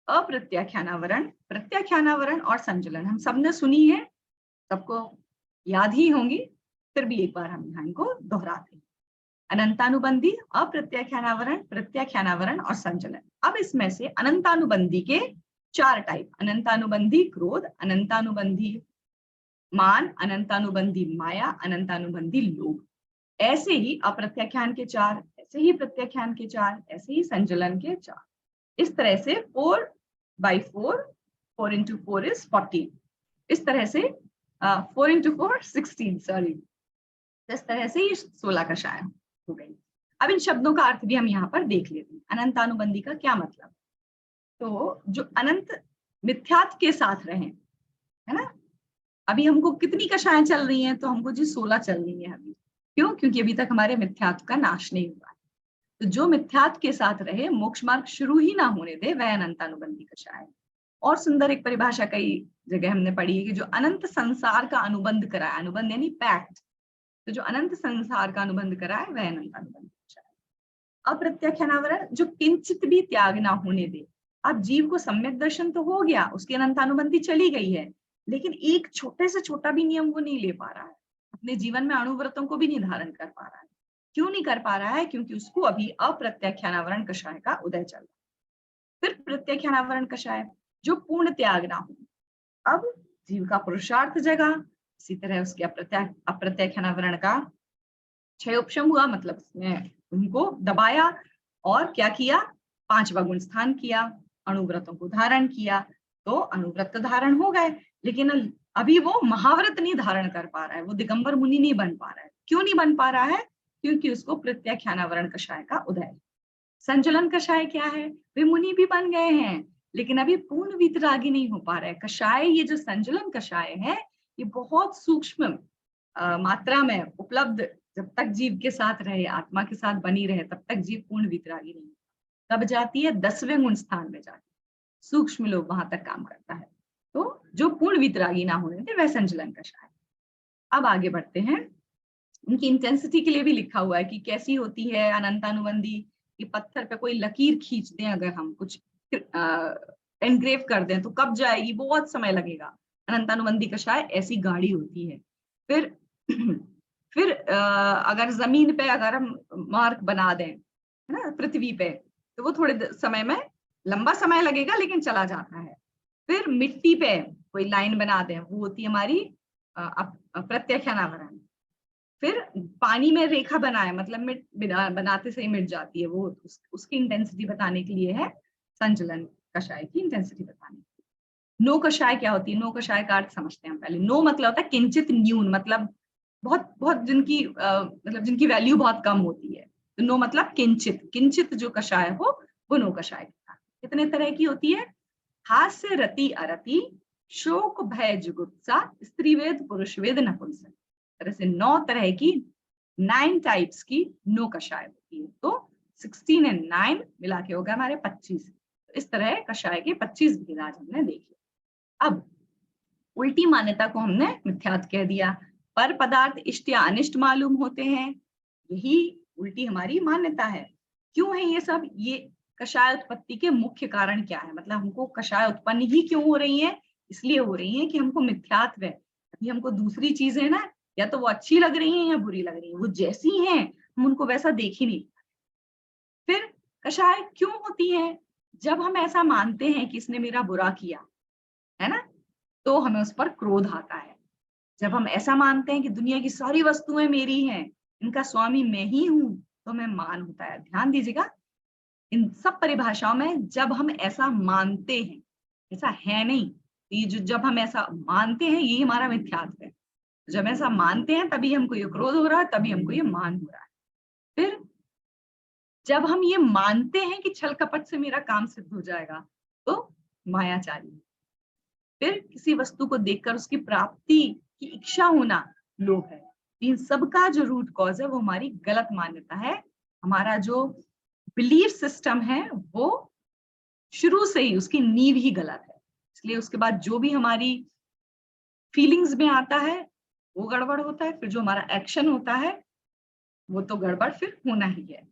अप्रत्याख्यानावरण, प्रत्याख्यानावरण और संचलन। हम सबने सुनी है, सबको याद ही होंगी, फिर भी एक बार हम यहाँ इनको दोहराते हैं। अनंतानुबंधी, अप्रत्याख्यानावरण, प्रत्याख्यानावरण और संचलन। अब इसमें से अनंतानुबंधी के 4 टाइप, अनंतानुबंधी क्रोध, अनंतानुबंधी मान, अनंतानुबंधी माया, अनंतानुबंधी लोभ। ऐसे ही अप्रत्याख्यान के 4, ऐसे ही प्रत्याख्यान के 4, ऐसे ही संचलन के 4। इस तरह से 4 by 4, 4 into 4 is 40। इस तरह से 4 into 4 16, सॉरी। इस तरह से ये 16 कषाय हो गई। अब इन शब्दों का अर्थ भी हम यहाँ पर देख लेते हैं। अनंतानुबंधी का क्या मतलब? तो जो अनंत मिथ्यात्व के साथ रहे, है ना। अभी हमको कितनी कषाएं चल रही हैं? तो हमको जी 16 चल रही है अभी। क्यों? क्योंकि अभी तक हमारे मिथ्यात्व का नाश नहीं हुआ है। तो जो मिथ्यात्व के साथ रहे, मोक्ष मार्ग शुरू ही ना होने दे, वह अनंतानुबंधी कषाय। और सुंदर एक परिभाषा कई जगह हमने पढ़ी है कि जो अनंत संसार का अनुबंध कराए, अनुबंध यानी पैक्ट, तो जो अनंत संसार का अनुबंध कराए वह अनंतानुबंधी कषाय। अप्रत्याख्यानावरण, जो किंचित भी त्याग ना होने दे। अब जीव को सम्यक दर्शन तो हो गया, उसकी अनंतानुबंधी चली गई है, लेकिन एक छोटे से छोटा भी नियम वो नहीं ले पा रहा है, अपने जीवन में अणुव्रतों को भी नहीं धारण कर पा रहा है। क्यों नहीं कर पा रहा है? क्योंकि उसको अभी अप्रत्याख्यानावरण कषाय का उदय चल रहा है। फिर प्रत्याख्यानावरण कषाय, जो पूर्ण त्याग ना हो। अब जीव का पुरुषार्थ जगा, इसी तरह उसके अप्रत्याख्यानावरण का क्षयोपशम हुआ, मतलब उसने उनको दबाया और क्या किया? 5वां गुण स्थान किया, अणुव्रतों को धारण किया, तो अणुव्रत धारण हो गए। लेकिन अभी वो महाव्रत नहीं धारण कर पा रहा है, वो दिगंबर मुनि नहीं बन पा रहा है। क्यों नहीं बन पा रहा है? क्योंकि उसको प्रत्याख्यानावरण कषाय का उदय। संचलन कषाय क्या है? वे मुनि भी बन गए हैं, लेकिन अभी पूर्ण वीतरागी नहीं हो पा रहा है। कषाय, ये जो संचलन कषाय है, ये बहुत सूक्ष्म मात्रा में उपलब्ध, जब तक जीव के साथ रहे, आत्मा के साथ बनी रहे, तब तक जीव पूर्ण वीतरागी नहीं। कब जाती है? 10वें गुण स्थान में जाती है, सूक्ष्म लोग वहां तक काम करता है। तो जो पूर्ण वीतरागी ना होने थे, वह संचलन कषाय। अब आगे बढ़ते हैं। उनकी इंटेंसिटी के लिए भी लिखा हुआ है कि कैसी होती है अनंतानुबंधी। कि पत्थर पे कोई लकीर खींच दें, अगर हम कुछ एनग्रेव कर दें, तो कब जाएगी? बहुत समय लगेगा। अनंतानुबंधी कषाय ऐसी गाड़ी होती है। फिर अगर जमीन पे अगर हम मार्क बना दें, है ना, पृथ्वी पे, तो वो थोड़े समय में, लंबा समय लगेगा लेकिन चला जाता है। फिर मिट्टी पे कोई लाइन बना दें, वो होती है हमारी प्रत्याख्यानावरण। फिर पानी में रेखा बनाए, मतलब बनाते से ही मिट जाती है, वो उसकी इंटेंसिटी बताने के लिए है। संचलन कषाय की इंटेंसिटी बताने के लिए। नो कषाय क्या होती है? नो कषाय का अर्थ समझते हैं हम पहले। नो मतलब होता है किंचित न्यून, मतलब बहुत बहुत जिनकी मतलब जिनकी वैल्यू बहुत कम होती है। तो नो मतलब किंचित, किंचित जो कषाय हो वो नो कषाय। कितने तरह की होती है? हास्य, रति, अरति, शोक, भय, जुगुप्सा, स्त्रीवेद, पुरुषवेद, नपुंसक। तरह से 9 तरह की, 9 टाइप्स की नो कषाय होती है। तो 16 और 9 मिला के होगा हमारे 25। तो इस तरह कषाय के 25 भेद आज हमने देखे। अब उल्टी मान्यता को हमने मिथ्यात्व कह दिया। पर पदार्थ इष्ट या अनिष्ट मालूम होते हैं, यही उल्टी हमारी मान्यता है। क्यों है ये सब? ये कषाय उत्पत्ति के मुख्य कारण क्या है? मतलब हमको कषाय उत्पन्न ही क्यों हो रही है? इसलिए हो रही है कि हमको मिथ्यात्व है। अभी हमको दूसरी चीजें ना, या तो वो अच्छी लग रही हैं या बुरी लग रही हैं, वो जैसी हैं हम उनको वैसा देख ही नहीं। फिर कषाय क्यों होती है? जब हम ऐसा मानते हैं कि इसने मेरा बुरा किया, है ना, तो हमें उस पर क्रोध आता है। जब हम ऐसा मानते हैं कि दुनिया की सारी वस्तुएं मेरी हैं, इनका स्वामी मैं ही हूं, तो हमें मान होता है। ध्यान दीजिएगा, इन सब परिभाषाओं में जब हम ऐसा मानते हैं, ऐसा है नहीं। ये जो जब हम ऐसा मानते हैं, ये हमारा मिथ्यात्व है। जब ऐसा मानते हैं तभी हमको ये क्रोध हो रहा है, तभी हमको ये मान हो रहा है। फिर जब हम ये मानते हैं कि छल कपट से मेरा काम सिद्ध हो जाएगा, तो मायाचारी। फिर किसी वस्तु को देखकर उसकी प्राप्ति की इच्छा होना, लोभ है। इन सबका जो रूट कॉज है वो हमारी गलत मान्यता है। हमारा जो बिलीफ सिस्टम है वो शुरू से ही, उसकी नींव ही गलत है। इसलिए उसके बाद जो भी हमारी फीलिंग्स में आता है वो गड़बड़ होता है। फिर जो हमारा एक्शन होता है वो तो गड़बड़ फिर होना ही है।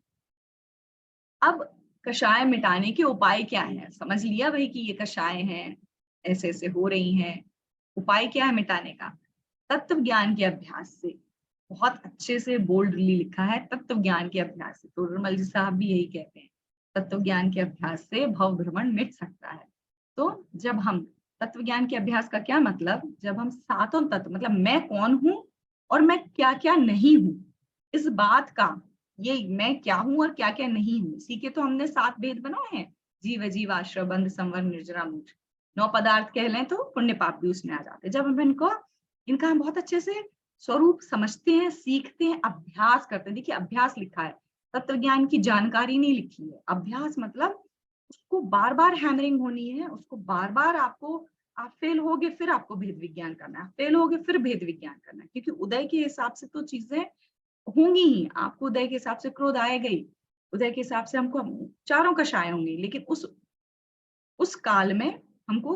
अब कषाय मिटाने के उपाय क्या है? समझ लिया भाई कि ये कषाय हैं, ऐसे ऐसे हो रही हैं। उपाय क्या है मिटाने का? तत्व ज्ञान के अभ्यास से। बहुत अच्छे से बोल्डली लिखा है, तत्व ज्ञान के अभ्यास से। तो निर्मल जी साहब भी यही कहते हैं, तत्व ज्ञान के अभ्यास से भव भ्रमण मिट सकता है। तो जब हम तत्व ज्ञान के अभ्यास का क्या मतलब, जब हम सातों तत्व, मतलब मैं कौन हूँ और मैं क्या क्या नहीं हूँ, इस बात का, ये मैं क्या हूँ और क्या क्या नहीं हूँ, इसी के तो हमने 7 भेद बनाए हैं, जीव अजीव आश्रय बंध संवर निर्जरा मूढ़। 9 पदार्थ कह लें तो पुण्य पाप भी उसमें आ जाते हैं। जब हम इनका हम बहुत अच्छे से स्वरूप समझते हैं, सीखते हैं, अभ्यास करते हैं। देखिए अभ्यास लिखा है, तत्व ज्ञान की जानकारी नहीं लिखी है। अभ्यास मतलब उसको बार बार हैमरिंग होनी है, उसको बार बार आपको, आप फेल होगे फिर आपको भेद विज्ञान करना है, फेल होगे फिर भेद विज्ञान करना है, क्योंकि उदय के हिसाब से तो चीजें होंगी ही। आपको उदय के हिसाब से क्रोध आएगा ही, उदय के हिसाब से हमको चारों कषाय होंगी, लेकिन उस काल में हमको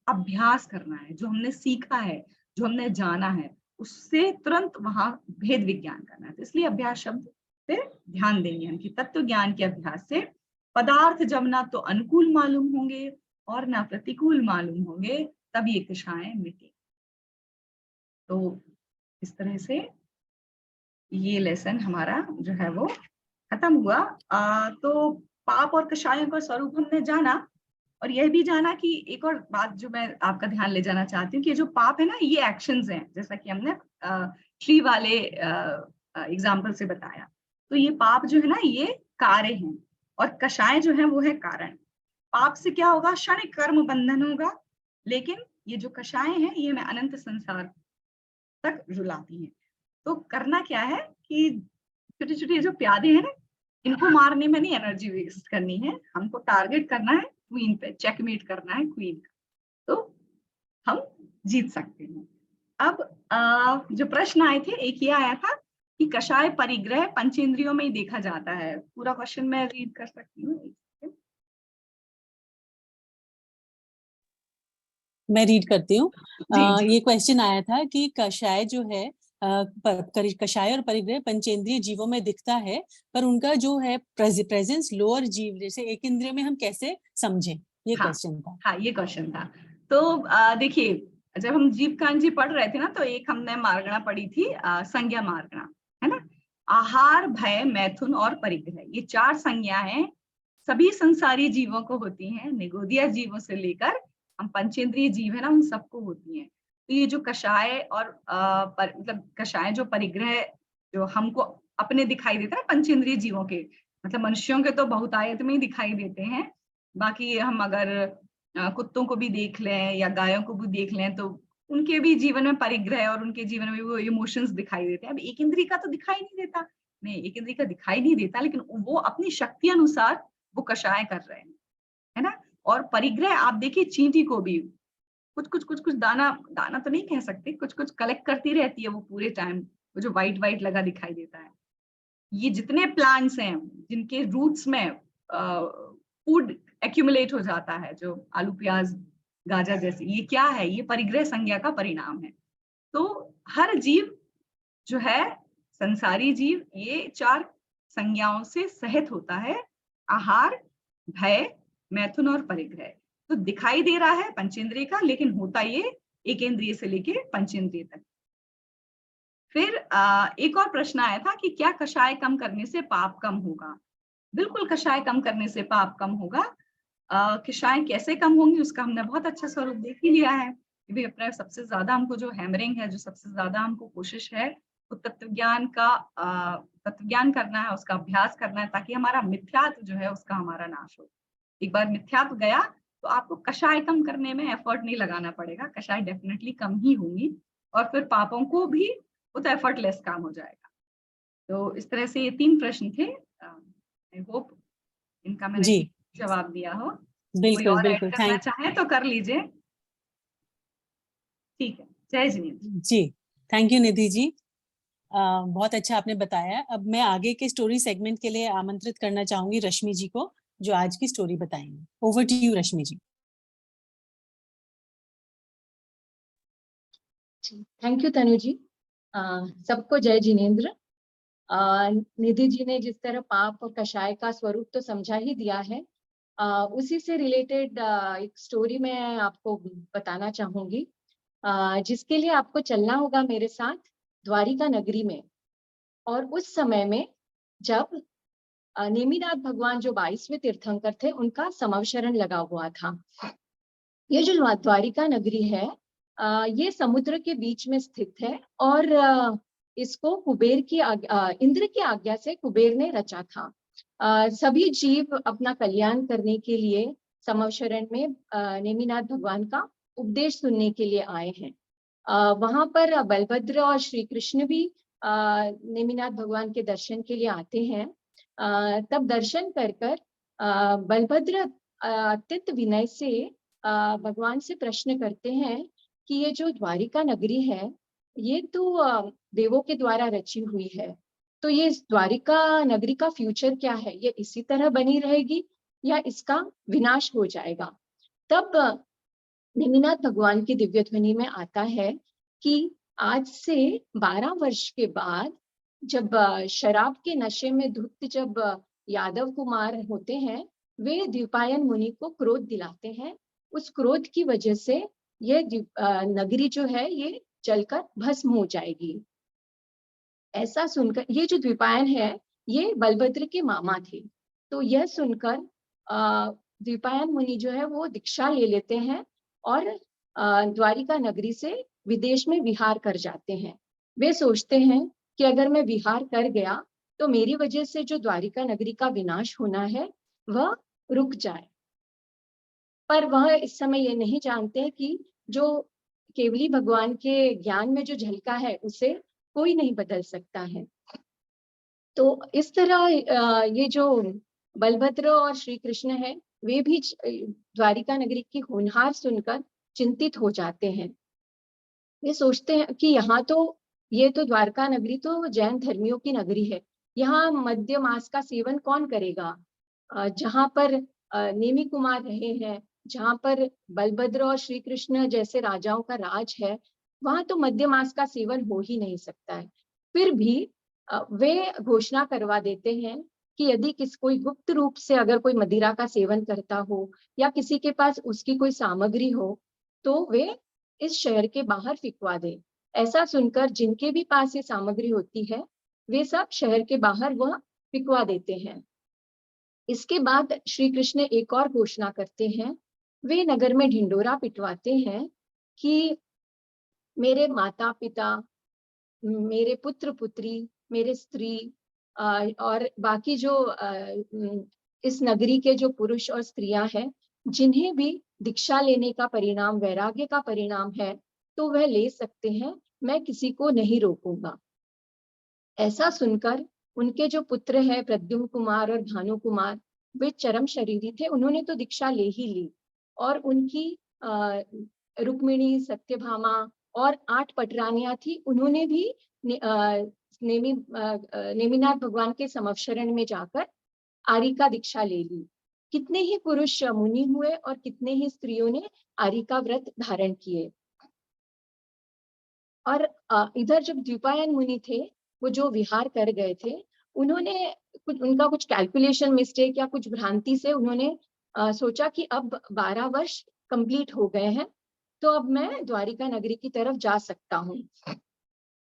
अभ्यास करना है, जो हमने सीखा है, जो हमने जाना है, उससे तुरंत वहां भेद विज्ञान करना है। तो इसलिए अभ्यास शब्द पे ध्यान देंगे हम कि तत्व ज्ञान के अभ्यास से पदार्थ जब ना तो अनुकूल मालूम होंगे और ना प्रतिकूल मालूम होंगे, तब ये कषाय मिटे। तो इस तरह से ये लेसन हमारा जो है वो खत्म हुआ। तो पाप और कषायों का स्वरूप हमने जाना, और यह भी जाना कि एक और बात जो मैं आपका ध्यान ले जाना चाहती हूँ कि जो पाप है ना, ये एक्शंस हैं, जैसा कि हमने ट्री वाले एग्जाम्पल से बताया। तो ये पाप जो है ना, ये कार्य हैं, और कषाय जो है वो है कारण। पाप से क्या होगा, क्षणिक कर्म बंधन होगा, लेकिन ये जो कषाय हैं ये हमें अनंत संसार तक रुलाती हैं। तो करना क्या है कि छोटे छोटे जो प्यादे हैं ना, इनको मारने में नहीं एनर्जी वेस्ट करनी है, हमको टारगेट करना है क्वीन पे, चेकमेट करना है क्वीन का, तो हम जीत सकते हैं। अब जो प्रश्न आए थे, एक ये आया था कि कषाय परिग्रह पंचेंद्रियों में ही देखा जाता है। पूरा क्वेश्चन मैं रीड कर सकती हूँ? मैं रीड करती हूँ। जी। ये क्वेश्चन आया था कि कषाय जो है, कषाय और परिग्रह पंचेंद्रिय जीवों में दिखता है, पर उनका जो है प्रेजेंस लोअर जीव जैसे एक इंद्रिय में हम कैसे समझें, ये क्वेश्चन था। हाँ, ये क्वेश्चन था। तो देखिए, जब हम जीव कांजी पढ़ रहे थे ना, तो एक हमने मार्गणा पढ़ी थी, संज्ञा मार्गणा, है ना। आहार, भय, मैथुन और परिग्रह, ये 4 संज्ञा हैं, सभी संसारी जीवों को होती हैं, निगोदिया जीवों से लेकर हम पंचेंद्रिय जीव है ना, उन सबको होती हैं। तो ये जो कषाय और मतलब कषाय जो परिग्रह जो हमको अपने दिखाई देता है पंचेंद्रिय जीवों के, मतलब मनुष्यों के तो बहुतायत में ही दिखाई देते हैं। बाकी हम अगर कुत्तों को भी देख लें या गायों को भी देख लें, तो उनके भी जीवन में परिग्रह और उनके जीवन में वो इमोशंस दिखाई देते हैं। अब एक इंद्रिय का तो दिखाई नहीं देता, नहीं, एक इंद्रिय का दिखाई नहीं देता, लेकिन वो अपनी शक्ति अनुसार वो कषाय कर रहे हैं, है ना। और परिग्रह आप देखिए, चींटी को भी कुछ दाना तो नहीं कह सकते, कुछ कलेक्ट करती रहती है वो पूरे टाइम, वो जो व्हाइट व्हाइट लगा दिखाई देता है। ये जितने प्लांट्स हैं जिनके रूट्स में फूड एक्यूमुलेट हो जाता है, जो आलू प्याज गाजर जैसे, ये क्या है, ये परिग्रह संज्ञा का परिणाम है। तो हर जीव जो है, संसारी जीव, ये 4 संज्ञाओं से सहित होता है, आहार, भय, मैथुन और परिग्रह। तो दिखाई दे रहा है पंचेंद्रिय का, लेकिन होता ये एकेंद्रिय से लेके पंचेंद्रिय तक। फिर एक और प्रश्न आया था कि क्या कषाय कम करने से पाप कम होगा। बिल्कुल, कषाय कम करने से पाप कम होगा। कषाय कैसे कम होंगी, उसका हमने बहुत अच्छा स्वरूप देख ही लिया है। भी अपना सबसे ज्यादा हमको जो हैमरिंग है, जो सबसे ज्यादा हमको कोशिश है, वो तत्व ज्ञान करना है, उसका अभ्यास करना है, ताकि हमारा मिथ्यात्व जो है उसका हमारा नाश हो। एक बार मिथ्यात्व गया तो आपको कषाय कम करने में एफर्ट नहीं लगाना पड़ेगा, कषाय डेफिनेटली कम ही होंगी, और फिर पापों को भी वो तो एफर्टलेस काम हो जाएगा। तो इस तरह से ये 3 प्रश्न थे। आई होप इनका मैंने ठीक जवाब दिया हो। कोई और ऐड करना चाहे तो कर लीजिए। ठीक है, जय जिनेंद्र जी। थैंक यू निधि जी, बहुत अच्छा आपने बताया। अब मैं आगे के स्टोरी सेगमेंट के लिए आमंत्रित करना चाहूंगी रश्मि जी को, जो आज की स्टोरी बताएंगे। Over to you Rashmi ji. Thank you Tanu ji. सबको जय जिनेंद्र। निधि जी ने जिस तरह पाप और कषाय का स्वरूप तो समझा ही दिया है, उसी से रिलेटेड एक स्टोरी मैं आपको बताना चाहूंगी, जिसके लिए आपको चलना होगा मेरे साथ द्वारिका नगरी में। और उस समय में जब नेमिनाथ भगवान जो 22वें तीर्थंकर थे, उनका समवशरण लगा हुआ था। ये जो द्वारिका नगरी है, ये समुद्र के बीच में स्थित है और इसको इंद्र की आज्ञा से कुबेर ने रचा था। सभी जीव अपना कल्याण करने के लिए समवशरण में नेमिनाथ भगवान का उपदेश सुनने के लिए आए हैं। वहां पर बलभद्र और श्री कृष्ण भी नेमिनाथ भगवान के दर्शन के लिए आते हैं। तब दर्शन कर बलभद्र अत्यंत विनय से भगवान से प्रश्न करते हैं कि ये जो द्वारिका नगरी है, ये तो देवों के द्वारा रची हुई है, तो ये द्वारिका नगरी का फ्यूचर क्या है? ये इसी तरह बनी रहेगी या इसका विनाश हो जाएगा? तब नेमिनाथ भगवान की दिव्य ध्वनि में आता है कि आज से 12 वर्ष के बाद जब शराब के नशे में धुत जब यादव कुमार होते हैं, वे द्विपायन मुनि को क्रोध दिलाते हैं। उस क्रोध की वजह से ये नगरी जो है ये जलकर भस्म हो जाएगी। ऐसा सुनकर, ये जो द्विपायन है ये बलभद्र के मामा थे, तो यह सुनकर द्विपायन मुनि जो है वो दीक्षा ले लेते हैं और द्वारिका नगरी से विदेश में विहार कर जाते हैं। वे सोचते हैं कि अगर मैं विहार कर गया तो मेरी वजह से जो द्वारिका नगरी का विनाश होना है वह रुक जाए। पर वह इस समय ये नहीं जानते कि जो केवली भगवान के ज्ञान में जो झलका है उसे कोई नहीं बदल सकता है। तो इस तरह ये जो बलभद्र और श्री कृष्ण है, वे भी द्वारिका नगरी की होनहार सुनकर चिंतित हो जाते हैं। वे सोचते हैं कि यहाँ तो ये तो द्वारका नगरी तो जैन धर्मियों की नगरी है, यहाँ मद्य मांस का सेवन कौन करेगा? जहाँ पर नेमि कुमार रहे हैं, जहाँ पर बलभद्र और श्री कृष्ण जैसे राजाओं का राज है, वहां तो मद्य मांस का सेवन हो ही नहीं सकता है। फिर भी वे घोषणा करवा देते हैं कि यदि कोई गुप्त रूप से अगर कोई मदिरा का सेवन करता हो या किसी के पास उसकी कोई सामग्री हो तो वे इस शहर के बाहर फिकवा दे। ऐसा सुनकर जिनके भी पास ये सामग्री होती है वे सब शहर के बाहर वह फिकवा देते हैं। इसके बाद श्री कृष्ण एक और घोषणा करते हैं। वे नगर में ढिंडोरा पिटवाते हैं कि मेरे माता पिता, मेरे पुत्र पुत्री, मेरे स्त्री और बाकी जो इस नगरी के जो पुरुष और स्त्रियां हैं, जिन्हें भी दीक्षा लेने का परिणाम वैराग्य का परिणाम है तो वह ले सकते हैं, मैं किसी को नहीं रोकूंगा। ऐसा सुनकर उनके जो पुत्र है प्रद्युम्न कुमार और भानु कुमार, वे चरम शरीरी थे, उन्होंने तो दीक्षा ले ही ली और उनकी रुक्मिणी, सत्यभामा और 8 पटरानियां थी, उन्होंने भी नेमिनाथ भगवान के समवशरण में जाकर आर्य का दीक्षा ले ली। कितने ही पुरुष मुनि हुए और कितने ही स्त्रियों ने आर्य का व्रत धारण किए। और इधर जब द्विपायन मुनि थे, वो जो विहार कर गए थे, उन्होंने उनका कुछ कैलकुलेशन मिस्टेक या कुछ भ्रांति से उन्होंने सोचा कि अब 12 वर्ष कंप्लीट हो गए हैं तो अब मैं द्वारिका नगरी की तरफ जा सकता हूँ।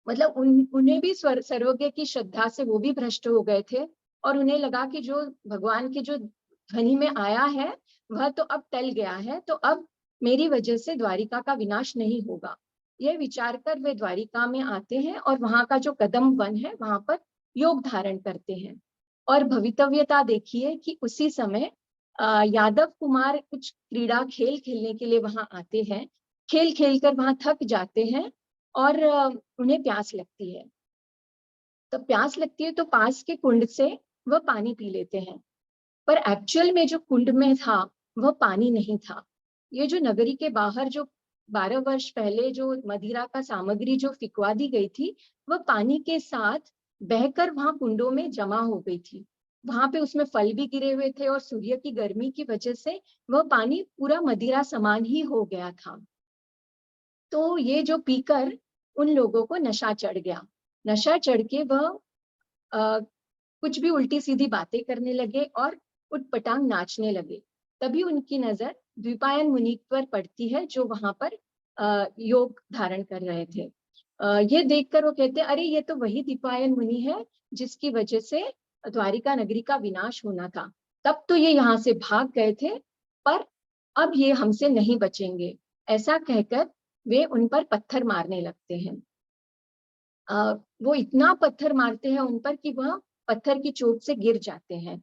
मतलब उन्हें भी सर्वज्ञ की श्रद्धा से वो भी भ्रष्ट हो गए थे और उन्हें लगा कि जो भगवान के जो ध्वनि में आया है वह तो अब टल गया है, तो अब मेरी वजह से द्वारिका का विनाश नहीं होगा। यह विचार कर वे द्वारिका में आते हैं और वहां का जो कदम वन है वहां पर योग धारण करते हैं। और भवितव्यता देखिए कि उसी समय यादव कुमार कुछ क्रीड़ा खेल खेलने के लिए वहां आते हैं, खेल खेल कर वहां थक जाते हैं और उन्हें प्यास लगती है। तो प्यास लगती है तो पास के कुंड से वह पानी पी लेते हैं, पर एक्चुअल में जो कुंड में था वह पानी नहीं था। ये जो नगरी के बाहर जो 12 वर्ष पहले जो मदिरा का सामग्री जो फिकवा दी गई थी, वह पानी के साथ बहकर वहां कुंडों में जमा हो गई थी। वहां पे उसमें फल भी गिरे हुए थे और सूर्य की गर्मी की वजह से वह पानी पूरा मदिरा समान ही हो गया था। तो ये जो पीकर उन लोगों को नशा चढ़ गया। नशा चढ़ के वह कुछ भी उल्टी सीधी बातें करने लगे और उटपटांग नाचने लगे। तभी उनकी नजर द्विपायन मुनि पर पड़ती है जो वहां पर योग धारण कर रहे थे। ये देखकर वो कहते हैं, अरे ये तो वही दीपायन मुनि है जिसकी वजह से द्वारिका नगरी का विनाश होना था। तब तो ये यहाँ से भाग गए थे, पर अब ये हमसे नहीं बचेंगे। ऐसा कहकर वे उन पर पत्थर मारने लगते हैं। वो इतना पत्थर मारते हैं उन पर कि वह पत्थर की चोट से गिर जाते हैं।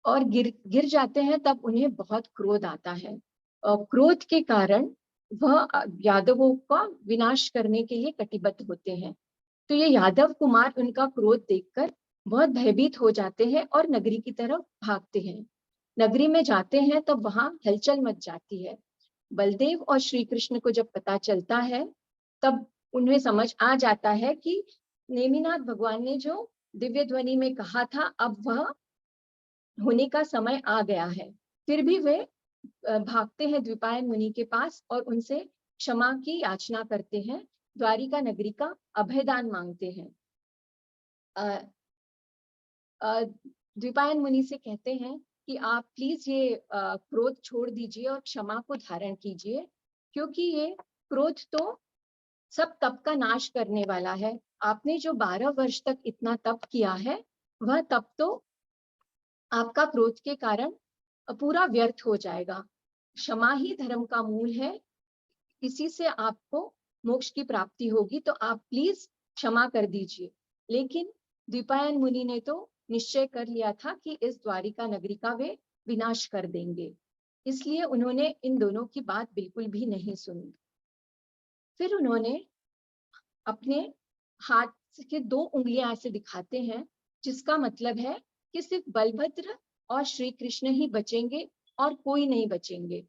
और गिर जाते हैं, तब उन्हें बहुत क्रोध आता है। क्रोध के कारण वह यादवों का विनाश करने के लिए कटिबद्ध होते हैं। तो ये यादव कुमार उनका क्रोध देखकर बहुत भयभीत हो जाते हैं और नगरी की तरफ भागते हैं। नगरी में जाते हैं तब वहां हलचल मच जाती है। बलदेव और श्री कृष्ण को जब पता चलता है, तब उन्हें समझ आ जाता है कि नेमिनाथ भगवान ने जो दिव्य ध्वनि में कहा था, अब वह होने का समय आ गया है। फिर भी वे भागते हैं द्विपायन मुनि के पास और उनसे क्षमा की याचना करते हैं, द्वारिका नगरी का अभयदान मांगते हैं। द्विपायन मुनि से कहते हैं कि आप प्लीज ये क्रोध छोड़ दीजिए और क्षमा को धारण कीजिए, क्योंकि ये क्रोध तो सब तप का नाश करने वाला है। आपने जो 12 वर्ष तक इतना तप किया है, वह तप तो आपका क्रोध के कारण पूरा व्यर्थ हो जाएगा। क्षमा ही धर्म का मूल है, इसी से आपको मोक्ष की प्राप्ति होगी, तो आप प्लीज क्षमा कर दीजिए। लेकिन द्विपायन मुनि ने तो निश्चय कर लिया था कि इस द्वारिका नगरी का वे विनाश कर देंगे, इसलिए उन्होंने इन दोनों की बात बिल्कुल भी नहीं सुनी। फिर उन्होंने अपने हाथ के 2 उंगलियां ऐसे दिखाते हैं, जिसका मतलब है कि सिर्फ बलभद्र और श्री कृष्ण ही बचेंगे और कोई नहीं बचेंगे।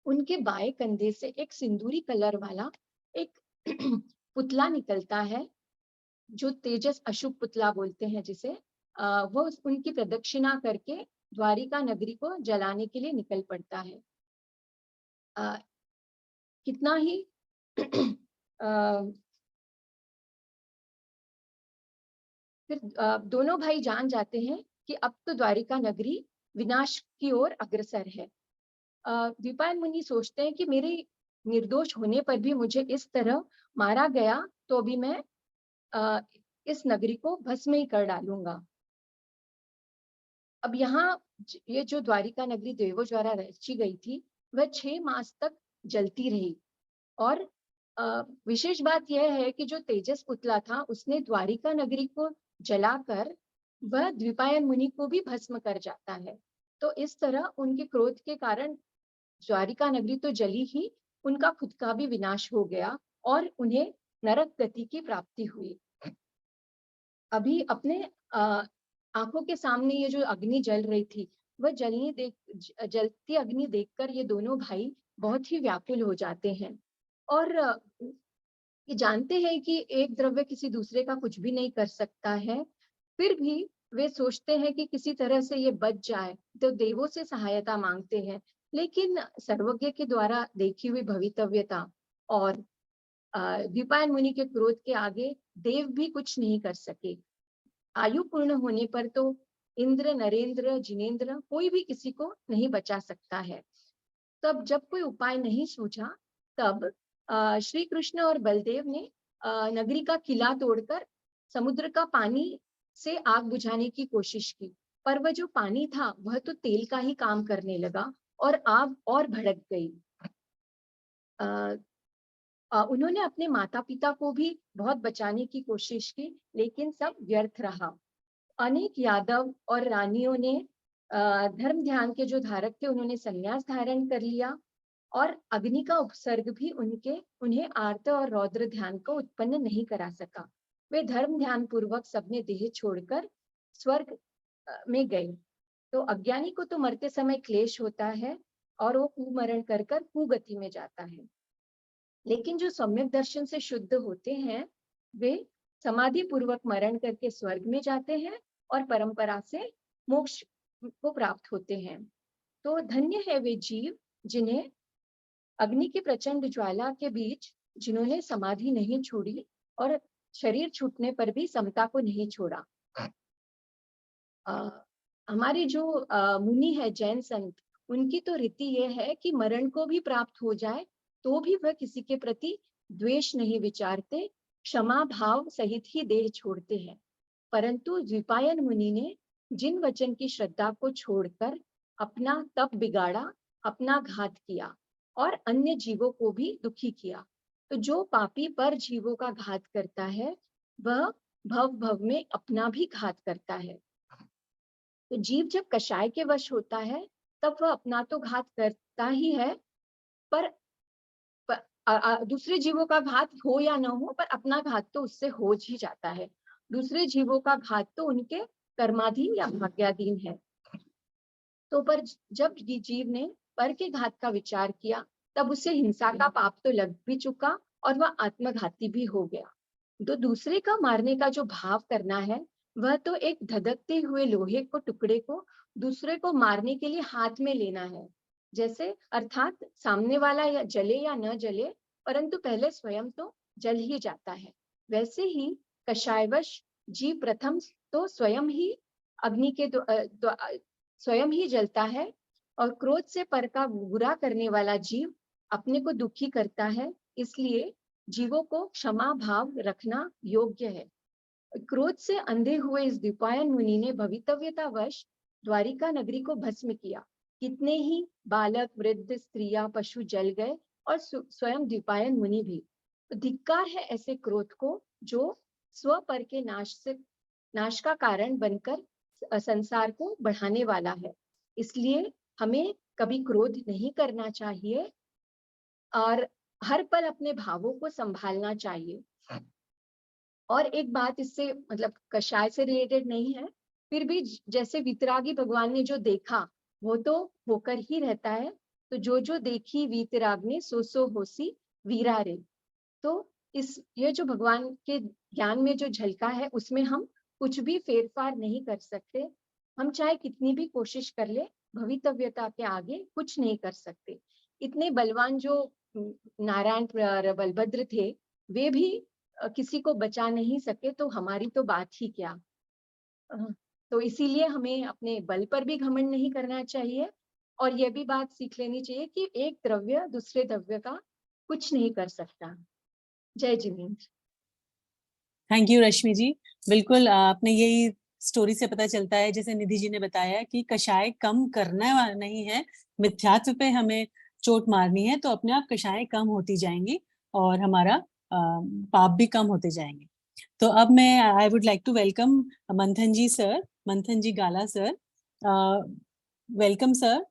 उनके बाएं कंधे से एक सिंदूरी कलर वाला एक पुतला निकलता है, जो तेजस अशुभ पुतला बोलते हैं जिसे। वो उनकी प्रदक्षिणा करके द्वारिका नगरी को जलाने के लिए निकल पड़ता है। कितना ही फिर दोनों भाई जान जाते हैं कि अब तो द्वारिका नगरी विनाश की ओर अग्रसर है। द्विपायन मुनि सोचते हैं कि मेरे निर्दोष होने पर भी मुझे इस तरह मारा गया, तो अभी मैं इस नगरी को भस्म ही कर डालूंगा। अब यहाँ ये जो द्वारिका नगरी देवों द्वारा रची गई थी, वह 6 मास तक जलती रही। और विशेष बात यह है कि जो तेजस पुतला था, उसने द्वारिका नगरी को जलाकर वह द्विपायन मुनि को भी भस्म कर जाता है। तो इस तरह उनके क्रोध के कारण द्वारिका नगरी तो जली ही, उनका खुद का भी विनाश हो गया और उन्हें नरक गति की प्राप्ति हुई। अभी अपने आंखों के सामने ये जो अग्नि जल रही थी, वह जलती अग्नि देखकर ये दोनों भाई बहुत ही व्याकुल हो जाते हैं और ये जानते हैं कि एक द्रव्य किसी दूसरे का कुछ भी नहीं कर सकता है। फिर भी वे सोचते हैं कि किसी तरह से ये बच जाए, तो देवों से सहायता मांगते हैं। लेकिन सर्वज्ञ के द्वारा देखी हुई भवितव्यता और द्विपायन मुनि के क्रोध के आगे देव भी कुछ नहीं कर सके। आयु पूर्ण होने पर तो इंद्र, नरेंद्र, जिनेंद्र कोई भी किसी को नहीं बचा सकता है। तब जब कोई उपाय नहीं सूझा, तब श्री कृष्ण और बलदेव ने नगरी का किला तोड़कर समुद्र का पानी से आग बुझाने की कोशिश की, पर वह जो पानी था वह तो तेल का ही काम करने लगा और आग और भड़क गई। उन्होंने अपने माता पिता को भी बहुत बचाने की कोशिश की, लेकिन सब व्यर्थ रहा। अनेक यादव और रानियों ने धर्म ध्यान के जो धारक थे, उन्होंने संन्यास धारण कर लिया और अग्नि का उपसर्ग भी उन्हें आर्त और रौद्र ध्यान को उत्पन्न नहीं करा सका। वे धर्म ध्यान पूर्वक सबने देह छोड़कर स्वर्ग में गए। तो अज्ञानी को तो मरते समय क्लेश होता है और वो कुमरण कर कुगति में जाता है, लेकिन जो सम्यक दर्शन से शुद्ध होते हैं, वे समाधि पूर्वक मरण करके स्वर्ग में जाते हैं और परंपरा से मोक्ष को प्राप्त होते हैं। तो धन्य है वे जीव जिन्हें अग्नि की प्रचंड ज्वाला के बीच जिन्होंने समाधि नहीं छोड़ी और शरीर छूटने पर भी समता को नहीं छोड़ा। हमारे जो मुनि है जैन संत, उनकी तो रीति ये है कि मरण को भी प्राप्त हो जाए तो भी वह किसी के प्रति द्वेष नहीं विचारते, क्षमा भाव सहित ही देह छोड़ते हैं। परंतु द्विपायन मुनि ने जिन वचन की श्रद्धा को छोड़कर अपना तप बिगाड़ा, अपना घात किया और अन्य जीवों को भी दुखी किया, तो जो पापी पर जीवों का घात करता है वह भव भव में अपना भी घात करता है। तो जीव जब कषाय के वश होता है तब वह अपना तो घात करता ही है, पर दूसरे जीवों का घात हो या न हो, पर अपना घात तो उससे हो ही जाता है। दूसरे जीवों का घात तो उनके कर्माधीन या भाग्याधीन है। तो पर जब जीव ने पर के घात का विचार किया तब उसे हिंसा का पाप तो लग भी चुका और वह आत्मघाती भी हो गया। तो दूसरे का मारने का जो भाव करना है वह तो एक धधकते हुए लोहे को टुकड़े को दूसरे को मारने के लिए हाथ में लेना है, जैसे अर्थात सामने वाला या जले या न जले, परंतु पहले स्वयं तो जल ही जाता है। वैसे ही कषायवश जीव प्रथम तो स्वयं ही अग्नि के स्वयं ही जलता है और क्रोध से पर का बुरा करने वाला जीव अपने को दुखी करता है। इसलिए जीवों को क्षमा भाव रखना योग्य है। क्रोध से अंधे हुए इस द्विपायन मुनि ने भवितव्यतावश द्वारिका नगरी को भस्म किया। कितने ही बालक, वृद्ध, स्त्रियां, पशु जल गए और स्वयं द्विपायन मुनि भी। धिक्कार है ऐसे क्रोध को जो स्व पर के नाश का कारण बनकर संसार को बढ़ाने वाला है। इसलिए हमें कभी क्रोध नहीं करना चाहिए और हर पल अपने भावों को संभालना चाहिए। और एक बात इससे मतलब कषाय से रिलेटेड नहीं है, फिर भी जैसे वितरागी भगवान ने जो देखा वो तो होकर ही रहता है। तो जो देखी वीतराग ने सो होसी वीरा रे। तो ये जो भगवान के ज्ञान में जो झलका है उसमें हम कुछ भी फेरफार नहीं कर सकते। हम चाहे कितनी भी कोशिश कर ले, भवितव्यता के आगे कुछ नहीं कर सकते। इतने बलवान जो नारायण बलभद्र थे वे भी किसी को बचा नहीं सके, तो हमारी तो बात ही क्या। तो इसीलिए हमें अपने बल पर भी घमंड नहीं करना चाहिए और यह भी बात सीख लेनी चाहिए कि एक द्रव्य दूसरे द्रव्य का कुछ नहीं कर सकता। जय जिनेंद्र। थैंक यू रश्मि जी। बिल्कुल आपने यही स्टोरी से पता चलता है, जैसे निधि जी ने बताया कि कषाय कम करना नहीं है, मिथ्यात्व पे हमें चोट मारनी है, तो अपने आप कषाय कम होती जाएंगी और हमारा पाप भी कम होते जाएंगे। तो अब मैं I would like to welcome Manthan ji sir, Manthan ji Gala sir. Welcome sir.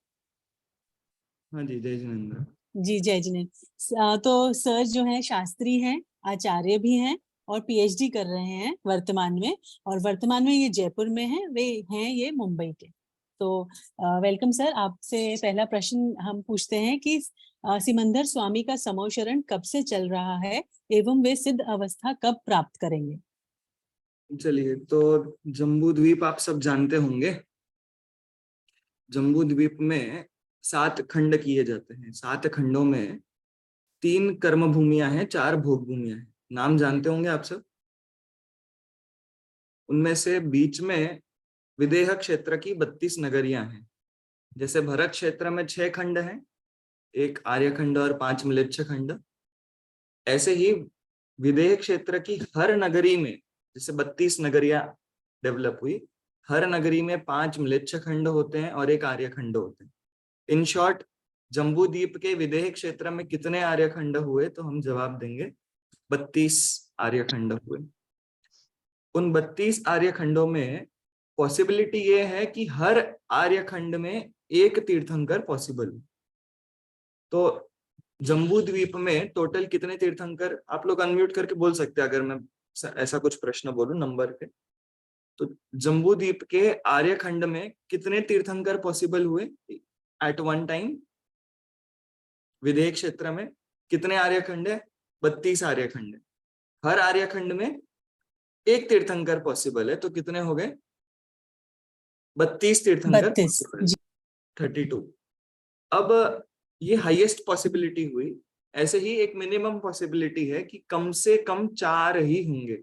हाँ जी, जय जिनेंद्र जी। जय जिनेंद्र। तो सर जो है शास्त्री हैं, आचार्य भी हैं और पीएचडी कर रहे हैं वर्तमान में, और वर्तमान में ये जयपुर में हैं, वे हैं ये मुंबई के। तो वेलकम सर। आपसे पहला प्रश्न हम पूछते हैं कि सिमंदर स्वामी का समोशरण कब से चल रहा है एवं वे सिद्ध अवस्था कब प्राप्त करेंगे? चलिए, तो जम्बू द्वीप आप सब जानते होंगे। जम्बू द्वीप में 7 खंड किए जाते हैं। 7 खंडों में 3 कर्म भूमियां हैं, 4 भोग भूमियां हैं। नाम जानते होंगे आप सब। उनमें से बीच में विदेह क्षेत्र की 32 नगरियां हैं। जैसे भरत क्षेत्र में 6 खंड हैं, 1 आर्य खंड और 5 म्लेच्छ खंड। ऐसे ही विदेह क्षेत्र की हर नगरी में, जैसे 32 नगरियां डेवलप हुई, हर नगरी में 5 म्लेच्छ खंड होते हैं और 1 आर्य खंड होते हैं। इन शॉर्ट, जम्बू द्वीप के विदेह क्षेत्र में कितने आर्य खंड हुए, तो हम जवाब देंगे 32 आर्य खंड हुए। उन 32 आर्य खंडों में पॉसिबिलिटी ये है कि हर आर्य खंड में 1 तीर्थंकर पॉसिबल। तो जम्बू द्वीप में टोटल कितने तीर्थंकर, आप लोग अनम्यूट करके बोल सकते हैं अगर मैं ऐसा कुछ प्रश्न बोलूं नंबर पे। तो जम्बू द्वीप के आर्य खंड में कितने तीर्थंकर पॉसिबल हुए एट वन टाइम? विदेह क्षेत्र में कितने आर्य खंड है? 32 आर्य खंड है। हर आर्य खंड में 1 तीर्थंकर पॉसिबल है, तो कितने हो गए? 32 तीर्थंकर पॉसिबल, 32। अब ये हाईएस्ट पॉसिबिलिटी हुई। ऐसे ही एक मिनिमम पॉसिबिलिटी है कि कम से कम 4 ही होंगे।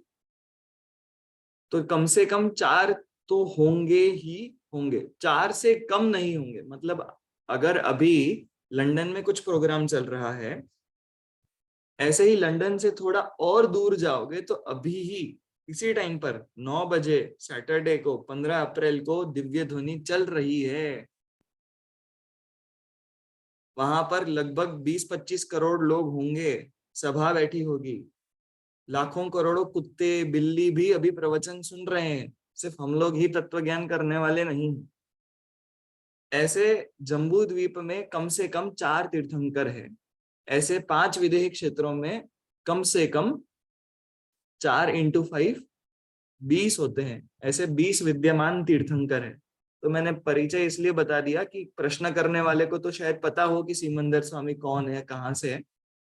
तो कम से कम 4 तो होंगे ही होंगे, 4 से कम नहीं होंगे। मतलब अगर अभी लंदन में कुछ प्रोग्राम चल रहा है ऐसे ही लंदन से थोड़ा और दूर जाओगे तो अभी ही इसी टाइम पर 9 बजे सैटरडे को 15 अप्रैल को दिव्य ध्वनि चल रही है। वहां पर लगभग 20-25 करोड़ लोग होंगे, सभा बैठी होगी, लाखों करोड़ों कुत्ते बिल्ली भी अभी प्रवचन सुन रहे हैं, सिर्फ हम लोग ही तत्व ज्ञान करने वाले नहीं। ऐसे जम्बू द्वीप में कम से कम 4 तीर्थंकर है, ऐसे 5 विदेही क्षेत्रों में कम से कम 4 × 5 20 होते हैं, ऐसे 20 विद्यमान तीर्थंकर है। तो मैंने परिचय इसलिए बता दिया कि प्रश्न करने वाले को तो शायद पता हो कि सिमंदर स्वामी कौन है, कहाँ से है,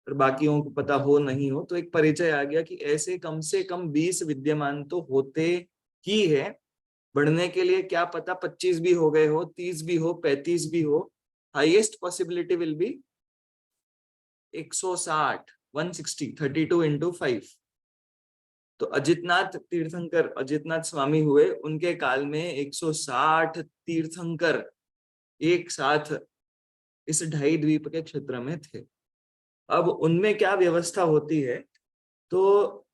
और बाकियों को पता हो नहीं हो, तो एक परिचय आ गया कि ऐसे कम से कम 20 विद्यमान तो होते ही है। बढ़ने के लिए क्या पता 25 भी हो गए हो, 30 भी हो, 35 भी हो, हाईएस्ट पॉसिबिलिटी विल बी 160, 160, 32 × 5। तो अजितनाथ तीर्थंकर, अजितनाथ स्वामी हुए, उनके काल में 160 तीर्थंकर एक साथ इस 2.5 द्वीप के क्षेत्र में थे। अब उनमें क्या व्यवस्था होती है, तो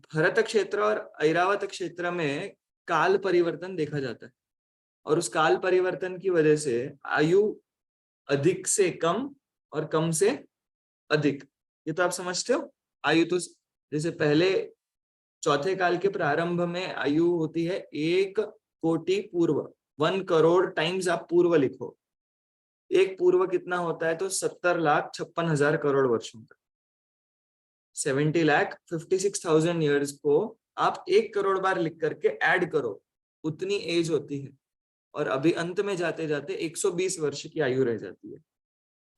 भरत क्षेत्र और ऐरावत क्षेत्र में काल परिवर्तन देखा जाता है, और उस काल परिवर्तन की वजह से आयु अधिक से कम और कम से अधिक, ये तो आप समझते हो। आयु तो जैसे पहले चौथे काल के प्रारंभ में आयु होती है 1 कोटि पूर्व, 1 करोड़ टाइम्स आप पूर्व लिखो, एक पूर्व कितना होता है, तो 70,56,000 करोड़ वर्षों का, 70,56,000 ईयर्स को आप 1 करोड़ बार लिख करके ऐड करो, उतनी एज होती है। और अभी अंत में जाते जाते 120 वर्ष की आयु रह जाती है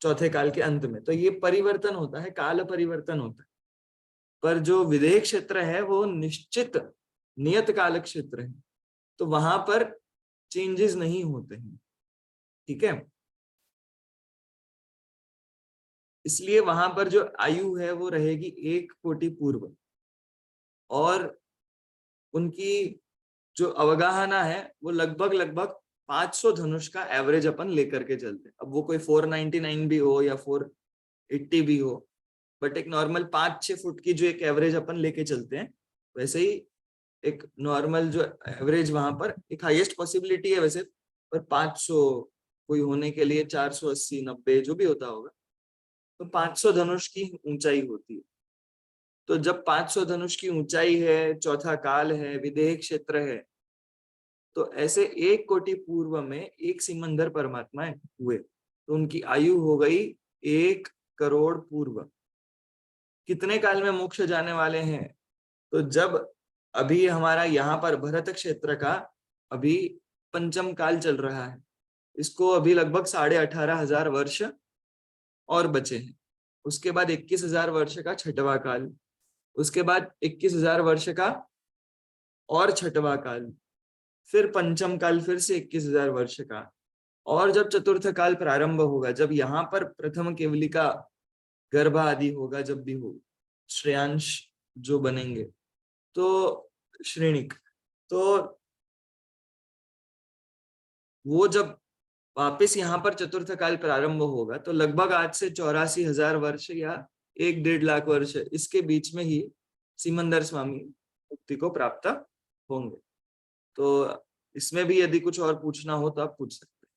चौथे काल के अंत में। तो ये परिवर्तन होता है, काल परिवर्तन होता है। पर जो विदेह क्षेत्र है वो निश्चित नियत काल क्षेत्र है, तो वहां पर चेंजेस नहीं होते हैं, ठीक है। इसलिए वहां पर जो आयु है वो रहेगी 1 कोटि पूर्व, और उनकी जो अवगाहना है वो लगभग 500 धनुष का एवरेज अपन लेकर के चलते हैं। अब वो कोई 499 भी हो या 480 भी हो, बट एक नॉर्मल 5-6 फुट की जो एक एवरेज अपन लेके चलते हैं, वैसे ही एक नॉर्मल जो एवरेज वहां पर एक हाईएस्ट पॉसिबिलिटी है वैसे, पर 500 कोई होने के लिए 480-90 जो भी होता होगा, तो 500 धनुष की ऊंचाई होती है। तो जब 500 धनुष की ऊंचाई है, चौथा काल है, विदेह क्षेत्र है, तो ऐसे 1 कोटि पूर्व में एक सिमंदर परमात्मा हुए, तो उनकी आयु हो गई 1 करोड़ पूर्व। कितने काल में मोक्ष जाने वाले हैं, तो जब अभी हमारा यहाँ पर भरत क्षेत्र का अभी पंचम काल चल रहा है, इसको अभी लगभग 18,500 वर्ष और बचे हैं। उसके बाद 21,000 वर्ष का छठवां काल, उसके बाद 21,000 वर्ष का और छठवां काल, फिर पंचम काल फिर से 21,000 वर्ष का, और जब चतुर्थ काल प्रारंभ होगा, जब यहाँ पर प्रथम केवली का गर्भ आदि होगा, जब भी हो श्रेयांश जो बनेंगे, तो श्रेणिक, तो वो जब वापस यहाँ पर चतुर्थ काल प्रारंभ होगा, तो लगभग आज से 84,000 वर्ष या 1-1.5 लाख वर्ष इसके बीच में ही सिमंदर स्वामी मुक्ति को प्राप्त होंगे। तो इसमें भी यदि कुछ और पूछना हो तो आप पूछ सकते हैं।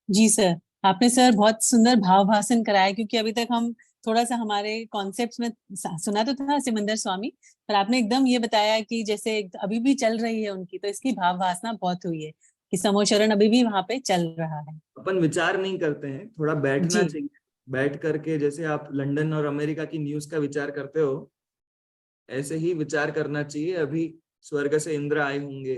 जी सर, आपने सर बहुत सुंदर भाव भाषण कराया, क्योंकि अभी तक हम थोड़ा सा हमारे कॉन्सेप्ट्स में सुना तो था सिमंदर स्वामी, पर आपने एकदम ये बताया कि जैसे अभी भी चल रही है उनकी, तो इसकी भाव भाषा बहुत हुई है कि समोचरण अभी भी वहां पे चल रहा है। अपन विचार नहीं करते हैं, थोड़ा बैठना चाहिए, बैठ करके जैसे आप लंदन और अमेरिका की न्यूज का विचार करते हो, ऐसे ही विचार करना चाहिए। अभी स्वर्ग से इंद्र आए होंगे,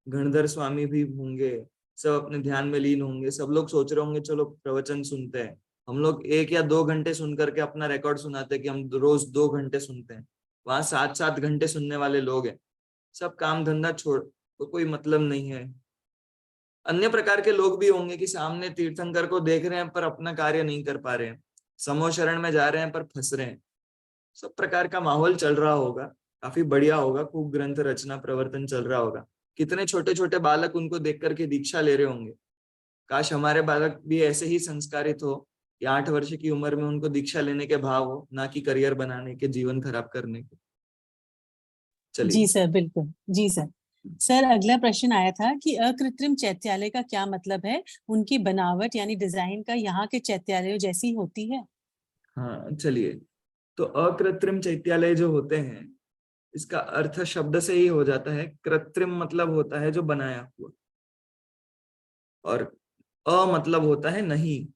गणधर स्वामी भी होंगे, सब अपने ध्यान में लीन होंगे, सब लोग सोच रहे होंगे चलो प्रवचन सुनते हैं। हम लोग 1 या 2 घंटे सुन करके अपना रिकॉर्ड सुनाते हैं कि हम रोज 2 घंटे सुनते हैं, वहां 7-7 घंटे सुनने वाले लोग हैं। सब काम धंधा छोड़, तो कोई मतलब नहीं है। अन्य प्रकार के लोग भी होंगे कि सामने तीर्थंकर को देख रहे हैं पर अपना कार्य नहीं कर पा रहे हैं, समूह शरण में जा रहे हैं पर फंस रहे हैं। सब प्रकार का माहौल चल रहा होगा, काफी बढ़िया होगा, खूब ग्रंथ रचना प्रवर्तन चल रहा होगा। कितने छोटे छोटे बालक उनको देख करके दीक्षा ले रहे होंगे। काश हमारे बालक भी ऐसे ही संस्कारित हो या 8 वर्ष की उम्र में उनको दीक्षा लेने के भाव हो, ना कि करियर बनाने के, जीवन खराब करने के। चलिए। जी सर, बिल्कुल। जी सर। सर, अगला प्रश्न आया था कि अकृत्रिम चैत्यालय का क्या मतलब है? उनकी बनावट यानी डिजाइन का यहाँ के चैत्यालयों जैसी होती है? हाँ, चलिए। तो अकृत्रिम चैत्यालय जो होते हैं, इसका अर्थ शब्द से ही हो जाता है। कृत्रिम मतलब होता है जो बनाया हुआ, और अ मतलब होता है नहीं।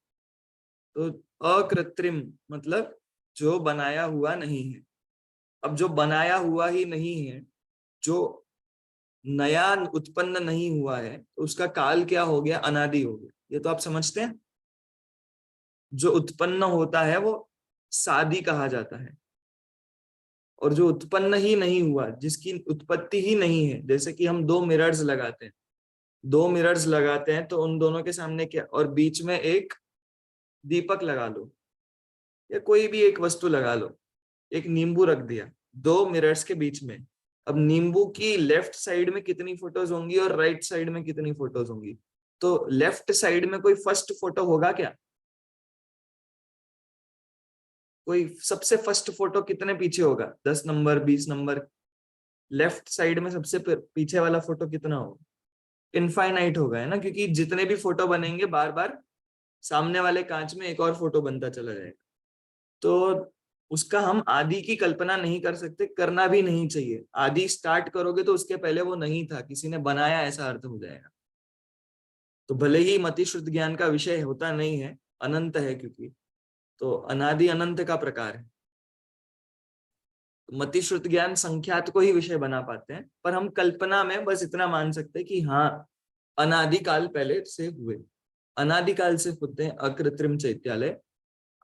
तो अकृत्रिम मतलब जो बनाया हुआ नहीं है। अब जो बनाया हुआ ही नहीं है, जो नया उत्पन्न नहीं हुआ है, तो उसका काल क्या हो गया? अनादि हो गया। ये तो आप समझते हैं। जो उत्पन्न होता है वो सादी कहा जाता है, और जो उत्पन्न ही नहीं हुआ, जिसकी उत्पत्ति ही नहीं है, जैसे कि हम 2 मिरर्स लगाते हैं, 2 मिरर्स लगाते हैं तो उन दोनों के सामने क्या, और बीच में एक दीपक लगा लो या कोई भी एक वस्तु लगा लो, एक नींबू रख दिया 2 मिरर्स के बीच में। अब नींबू की लेफ्ट साइड में कितनी फोटोज होंगी और राइट साइड में कितनी फोटोज होंगी? तो लेफ्ट साइड में कोई फर्स्ट फोटो होगा क्या? कोई सबसे फर्स्ट फोटो कितने पीछे होगा? 10 नंबर, 20 नंबर। लेफ्ट साइड में सबसे पीछे वाला फोटो कितना होगा? इनफाइनाइट होगा, है ना, क्योंकि जितने भी फोटो बनेंगे बार बार सामने वाले कांच में एक और फोटो बनता चला जाएगा। तो उसका हम आदि की कल्पना नहीं कर सकते, करना भी नहीं चाहिए। आदि स्टार्ट करोगे तो उसके पहले वो नहीं था, किसी ने बनाया, ऐसा अर्थ हो जाएगा। तो भले ही मति शुद्ध ज्ञान का विषय होता नहीं है, अनंत है, क्योंकि तो अनादि अनंत का प्रकार है। मति श्रुत ज्ञान संख्यात को ही विषय बना पाते हैं, पर हम कल्पना में बस इतना मान सकते हैं कि हाँ, अनादिकाल पहले से हुए, अनादिकाल से होते हैं अकृत्रिम चैत्यालय।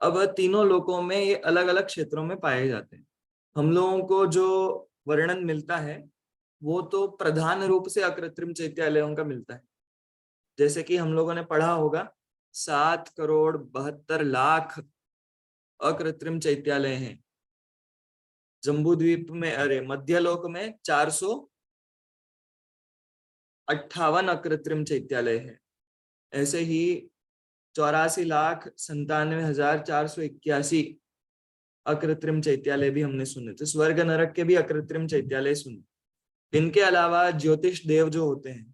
अब तीनों लोकों में ये अलग अलग क्षेत्रों में पाए जाते हैं। हम लोगों को जो वर्णन मिलता है वो तो प्रधान रूप से अकृत्रिम चैत्यालयों का मिलता है। जैसे कि हम लोगों ने पढ़ा होगा 7,72,00,000 अकृत्रिम चैत्यालय हैं। जम्बू द्वीप में, अरे मध्यलोक में 458 अकृत्रिम चैत्यालय है। ऐसे ही 84,97,481 अकृत्रिम चैत्यालय भी हमने सुने थे। स्वर्ग नरक के भी अकृत्रिम चैत्यालय सुने। इनके अलावा ज्योतिष देव जो होते हैं,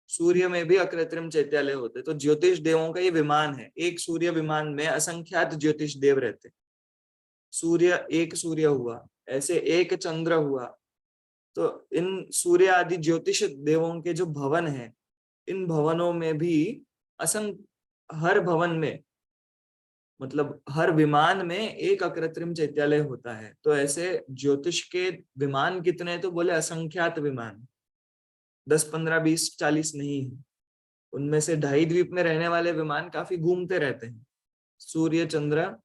सूर्य में भी अकृत्रिम चैत्यालय होते हैं। तो ज्योतिष देवों का ये विमान है। एक सूर्य विमान में असंख्यात ज्योतिष देव रहते हैं। एक सूर्य हुआ, ऐसे एक चंद्र हुआ। तो इन सूर्य आदि ज्योतिष देवों के जो भवन है, इन भवनों में भी हर भवन में, मतलब हर विमान में एक अकृत्रिम चैत्यालय होता है। तो ऐसे ज्योतिष के विमान कितने हैं? तो बोले असंख्यात विमान, 10, 15, 20, 40 नहीं है। उनमें से ढाई द्वीप में रहने वाले विमान काफी घूमते रहते हैं, सूर्य चंद्र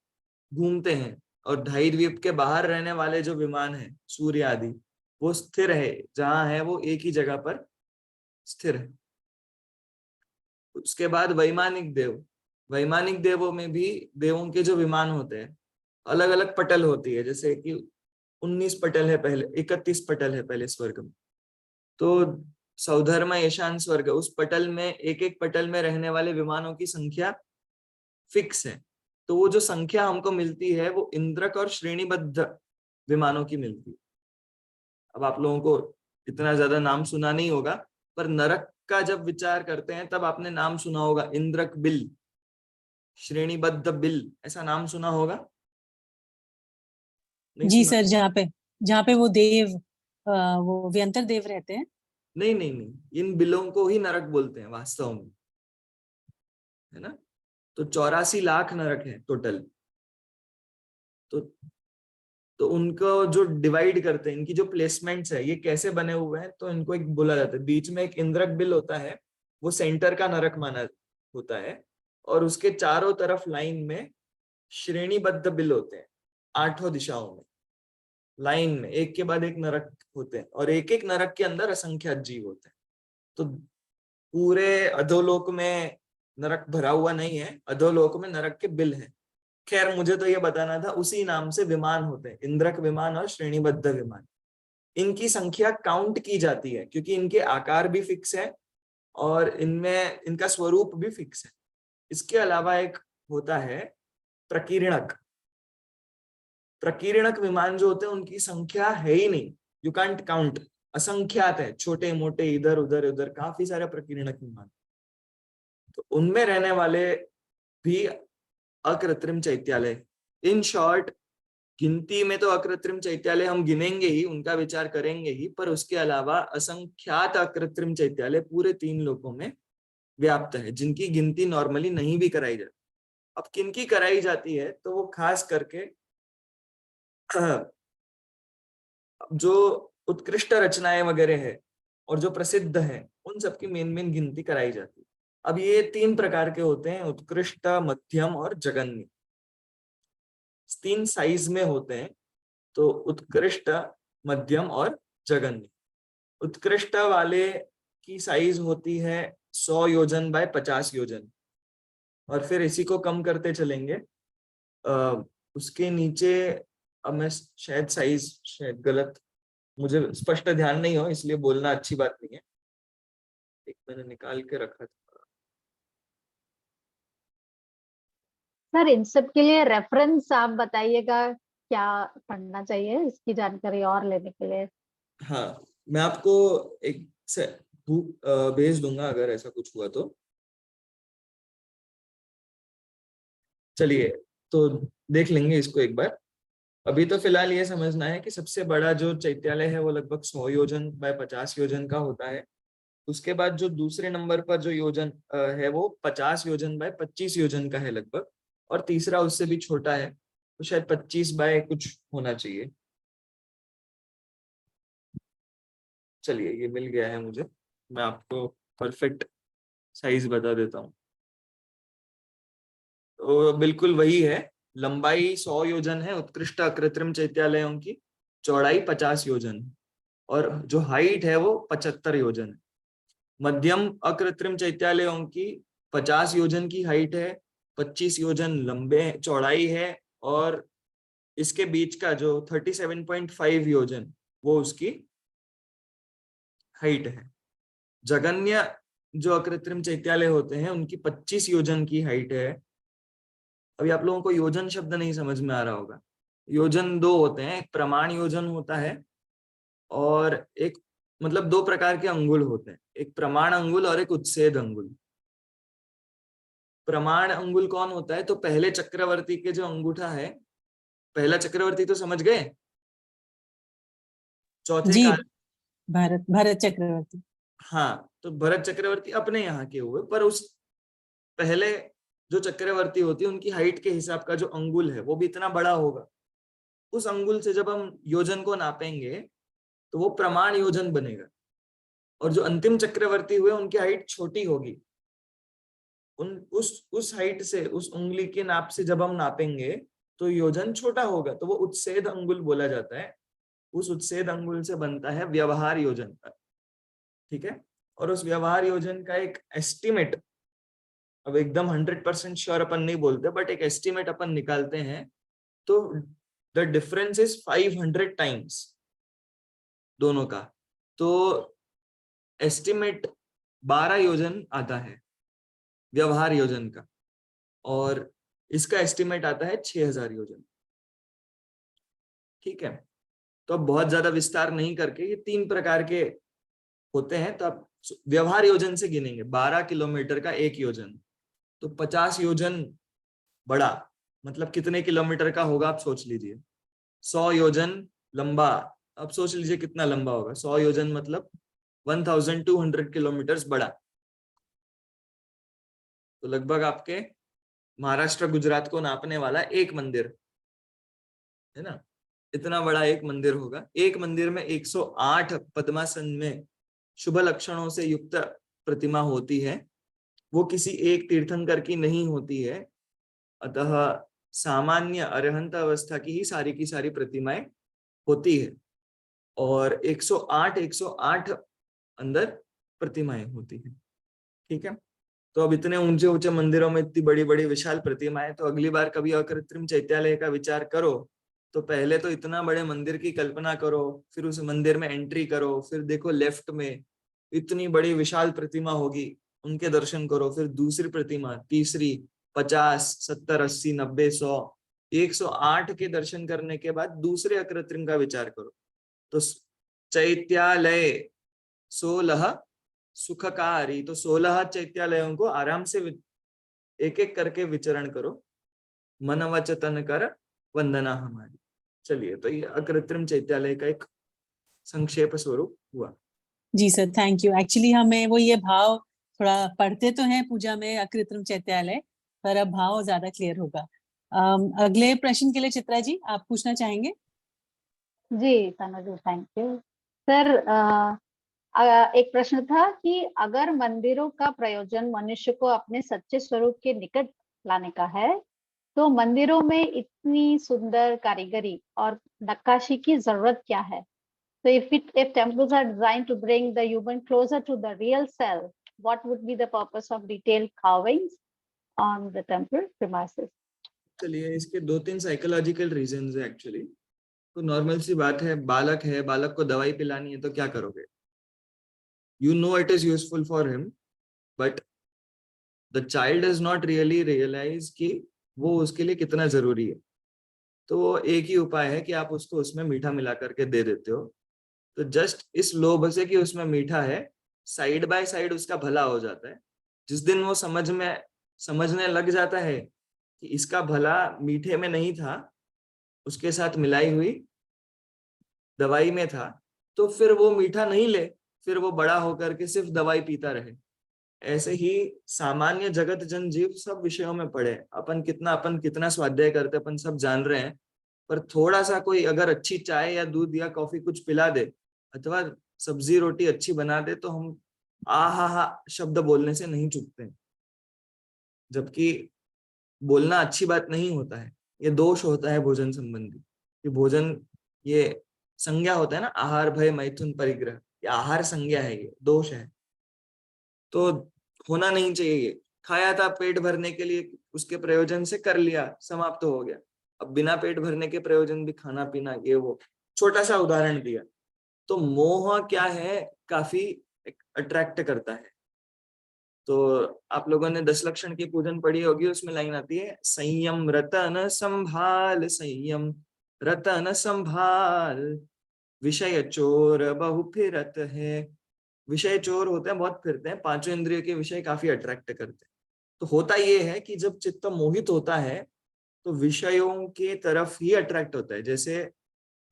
घूमते हैं, और ढाई द्वीप के बाहर रहने वाले जो विमान है सूर्य आदि, वो स्थिर है, जहां है वो एक ही जगह पर स्थिर है। उसके बाद वैमानिक देवों में भी देवों के जो विमान होते हैं, अलग अलग पटल होती है। जैसे कि 19 पटल है पहले, 31 पटल है पहले स्वर्ग में। तो सौधर्म ईशान स्वर्ग, उस पटल में एक एक पटल में रहने वाले विमानों की संख्या फिक्स है। तो वो जो संख्या हमको मिलती है वो इंद्रक और श्रेणीबद्ध विमानों की मिलती है। अब आप लोगों को इतना ज्यादा नाम सुना नहीं होगा, पर नरक का जब विचार करते हैं तब आपने नाम सुना होगा, इंद्रक बिल, श्रेणीबद्ध बिल, ऐसा नाम सुना होगा? नहीं जी सुना? सर, जहाँ पे वो वो व्यंतर देव रहते हैं। नहीं, इन बिलों को ही नरक बोलते हैं वास्तव में, है ना। तो 84 लाख नरक है टोटल। तो उनको जो डिवाइड करते हैं, इनकी जो प्लेसमेंट्स है, ये कैसे बने हुए हैं? तो इनको एक बोला जाता है, बीच में एक इंद्रक बिल होता है, वो सेंटर का नरक माना होता है, और उसके चारों तरफ लाइन में श्रेणीबद्ध बिल होते हैं, 8 दिशाओं में लाइन में एक के बाद एक नरक होते हैं, और एक एक नरक के अंदर असंख्यात जीव होते हैं। तो पूरे अधोलोक में नरक भरा हुआ नहीं है, अधोलोक में नरक के बिल है। खैर, मुझे तो ये बताना था, उसी नाम से विमान होते हैं, इंद्रक विमान और श्रेणीबद्ध विमान। इनकी संख्या काउंट की जाती है क्योंकि इनके आकार भी फिक्स है और इनमें इनका स्वरूप भी फिक्स है। इसके अलावा एक होता है प्रकीर्णक। प्रकीर्णक विमान जो होते हैं उनकी संख्या है ही नहीं, यू कांट काउंट, असंख्यात है, छोटे मोटे इधर उधर उधर काफी सारे प्रकीर्णक विमान। तो उनमें रहने वाले भी अकृत्रिम चैत्यालय, इन शॉर्ट गिनती में तो अकृत्रिम चैत्यालय हम गिनेंगे ही, उनका विचार करेंगे ही, पर उसके अलावा असंख्यात अकृत्रिम चैत्यालय पूरे 3 लोकों में व्याप्त है, जिनकी गिनती नॉर्मली नहीं भी कराई जाती। अब किनकी कराई जाती है तो वो खास करके जो उत्कृष्ट रचनाएं वगैरह है और जो प्रसिद्ध है उन सबकी मेन गिनती कराई जाती है। अब ये 3 प्रकार के होते हैं, उत्कृष्ट, मध्यम और जघन्य। 3 साइज में होते हैं, तो उत्कृष्ट, मध्यम और जघन्य। उत्कृष्ट वाले की साइज होती है 100 योजन बाय 50 योजन, और फिर इसी को कम करते चलेंगे। उसके नीचे, अब मैं शायद गलत, मुझे स्पष्ट ध्यान नहीं हो इसलिए बोलना अच्छी बात नहीं है, एक मैंने निकाल के रखा था। सर इन सब के लिए रेफरेंस आप बताइएगा, क्या पढ़ना चाहिए इसकी जानकारी और लेने के लिए? हाँ, मैं आपको एक से भेज दूंगा अगर ऐसा कुछ हुआ तो। चलिए तो देख लेंगे इसको एक बार। अभी तो फिलहाल ये समझना है कि सबसे बड़ा जो चैत्यालय है वो लगभग 100 योजन बाय 50 योजन का होता है। उसके बाद जो दूसरे नंबर पर जो योजन है वो 50 योजन बाय 25 योजन का है लगभग, और तीसरा उससे भी छोटा है, तो शायद 25 बाय कुछ होना चाहिए। चलिए ये मिल गया है मुझे, मैं आपको परफेक्ट साइज बता देता हूँ। तो बिल्कुल वही है, लंबाई 100 योजन है उत्कृष्ट अकृत्रिम चैत्यालयों की, चौड़ाई 50 योजन, और जो हाइट है वो 75 योजन है। मध्यम अकृत्रिम चैत्यालयों की 50 योजन की हाइट है, 25 योजन लंबे चौड़ाई है, और इसके बीच का जो 37.5 योजन वो उसकी हाइट है। जघन्य जो अकृत्रिम चैत्यालय होते हैं उनकी 25 योजन की हाइट है। अभी आप लोगों को योजन शब्द नहीं समझ में आ रहा होगा। योजन 2 होते हैं, एक प्रमाण योजन होता है और एक, मतलब 2 प्रकार के अंगुल होते हैं, एक प्रमाण अंगुल और एक उच्छेद अंगुल। प्रमाण अंगुल कौन होता है? तो पहले चक्रवर्ती के जो अंगूठा है, पहला चक्रवर्ती तो समझ गए, चौथे जी, काल, भरत चक्रवर्ती। हाँ, तो भरत चक्रवर्ती अपने यहाँ के हुए, पर उस पहले जो चक्रवर्ती होती है उनकी हाइट के हिसाब का जो अंगुल है वो भी इतना बड़ा होगा। उस अंगुल से जब हम योजन को नापेंगे तो वो प्रमाण योजन बनेगा, और जो अंतिम चक्रवर्ती हुए उनकी हाइट छोटी होगी। उस हाइट से, उस उंगली के नाप से जब हम नापेंगे तो योजन छोटा होगा, तो वो उच्छेद अंगुल बोला जाता है। उस उच्छेद अंगुल से बनता है व्यवहार योजन का, ठीक है। और उस व्यवहार योजन का एक एस्टिमेट, अब एकदम 100% श्योर अपन नहीं बोलते, बट एक एस्टिमेट अपन निकालते हैं, तो द डिफरेंस इज 500 टाइम्स दोनों का। तो एस्टिमेट 12 योजन आता है व्यवहार योजन का, और इसका एस्टिमेट आता है 6000 योजन, ठीक है। तो अब बहुत ज्यादा विस्तार नहीं करके, ये 3 प्रकार के होते हैं, तो आप व्यवहार योजन से गिनेंगे। 12 किलोमीटर का एक योजन, तो 50 योजन बड़ा, मतलब कितने किलोमीटर का होगा आप सोच लीजिए। 100 योजन लंबा, अब सोच लीजिए कितना लंबा होगा। 100 योजन मतलब 1200 किलोमीटर बड़ा, तो लगभग आपके महाराष्ट्र गुजरात को नापने वाला एक मंदिर है ना, इतना बड़ा एक मंदिर होगा। एक मंदिर में 108 पद्मासन में शुभ लक्षणों से युक्त प्रतिमा होती है, वो किसी एक तीर्थंकर की नहीं होती है, अतः सामान्य अरहंत अवस्था की ही सारी की सारी प्रतिमाएं होती है, और 108 अंदर प्रतिमाएं होती है, ठीक है। तो अब इतने ऊंचे ऊंचे मंदिरों में इतनी बड़ी बड़ी विशाल प्रतिमाएं, तो अगली बार कभी अकृत्रिम चैत्यालय का विचार करो तो पहले तो इतना बड़े मंदिर की कल्पना करो, फिर उस मंदिर में एंट्री करो, फिर देखो लेफ्ट में इतनी बड़ी विशाल प्रतिमा होगी, उनके दर्शन करो, फिर दूसरी प्रतिमा, तीसरी, 50, 70, 80, 90, 100, 108 के दर्शन करने के बाद दूसरे अकृत्रिम का विचार करो। तो चैत्यालय 16 सुखकारी, तो 16 चैत्यालयों को आराम से एक एक करके विचरण करो। मन वच तन कर वंदना हमारी। चलिए, तो ये अकृत्रिम चैत्यालय का एक संक्षेप स्वरूप हुआ। जी सर, थैंक यू। एक्चुअली हमें वो ये भाव थोड़ा पढ़ते तो हैं पूजा में अकृत्रिम चैत्यालय, पर अब भाव ज्यादा क्लियर होगा। अगले प्रश्न के लिए चित्रा जी आप पूछना चाहेंगे? जी तनु जी, थैंक यू सर। एक प्रश्न था कि अगर मंदिरों का प्रयोजन मनुष्य को अपने सच्चे स्वरूप के निकट लाने का है, तो मंदिरों में इतनी सुंदर कारीगरी और नक्काशी की जरूरत क्या है? So if temples are designed to bring the human closer to the real self, what would be the purpose of detailed carvings on the temple premises? चलिए, इसके 2-3 साइकोलॉजिकल रीजंस है एक्चुअली। तो नॉर्मल सी बात है, बालक को दवाई पिलानी है तो क्या करोगे? You know it is useful for him, but the child does not really realize कि वो उसके लिए कितना जरूरी है। तो एक ही उपाय है कि आप उसको उसमें मीठा मिला करके दे देते हो। तो जस्ट इस लोभ से कि उसमें मीठा है, साइड बाय साइड उसका भला हो जाता है। जिस दिन वो समझने लग जाता है कि इसका भला मीठे में नहीं था, उसके साथ मिलाई हुई दवाई में था, तो फिर वो मीठा नहीं ले, फिर वो बड़ा होकर के सिर्फ दवाई पीता रहे। ऐसे ही सामान्य जगत जन जीव सब विषयों में पड़े। अपन कितना स्वाध्याय करते, अपन सब जान रहे हैं, पर थोड़ा सा कोई अगर अच्छी चाय या दूध या कॉफी कुछ पिला दे अथवा सब्जी रोटी अच्छी बना दे, तो हम आहा हा शब्द बोलने से नहीं चूकते। जबकि बोलना अच्छी बात नहीं होता है, ये दोष होता है भोजन संबंधी। ये भोजन, ये संज्ञा होता है ना, आहार भय मैथुन परिग्रह, ये आहार संज्ञा है, ये दोष है। तो होना नहीं चाहिए। ये खाया था पेट भरने के लिए, उसके प्रयोजन से कर लिया, समाप्त हो गया। अब बिना पेट भरने के प्रयोजन भी खाना पीना, ये वो छोटा सा उदाहरण दिया। तो मोह क्या है, काफी अट्रैक्ट करता है। तो आप लोगों ने 10 लक्षण की पूजन पढ़ी होगी, उसमें लाइन आती है संयम रतन संभाल, संयम रतन संभाल, विषय चोर बहु फिरत है। विषय चोर होते हैं, बहुत फिरते हैं, पांचों इंद्रियों के विषय काफी अट्रैक्ट करते हैं। तो होता ये है कि जब चित्त मोहित होता है तो विषयों के तरफ ही अट्रैक्ट होता है। जैसे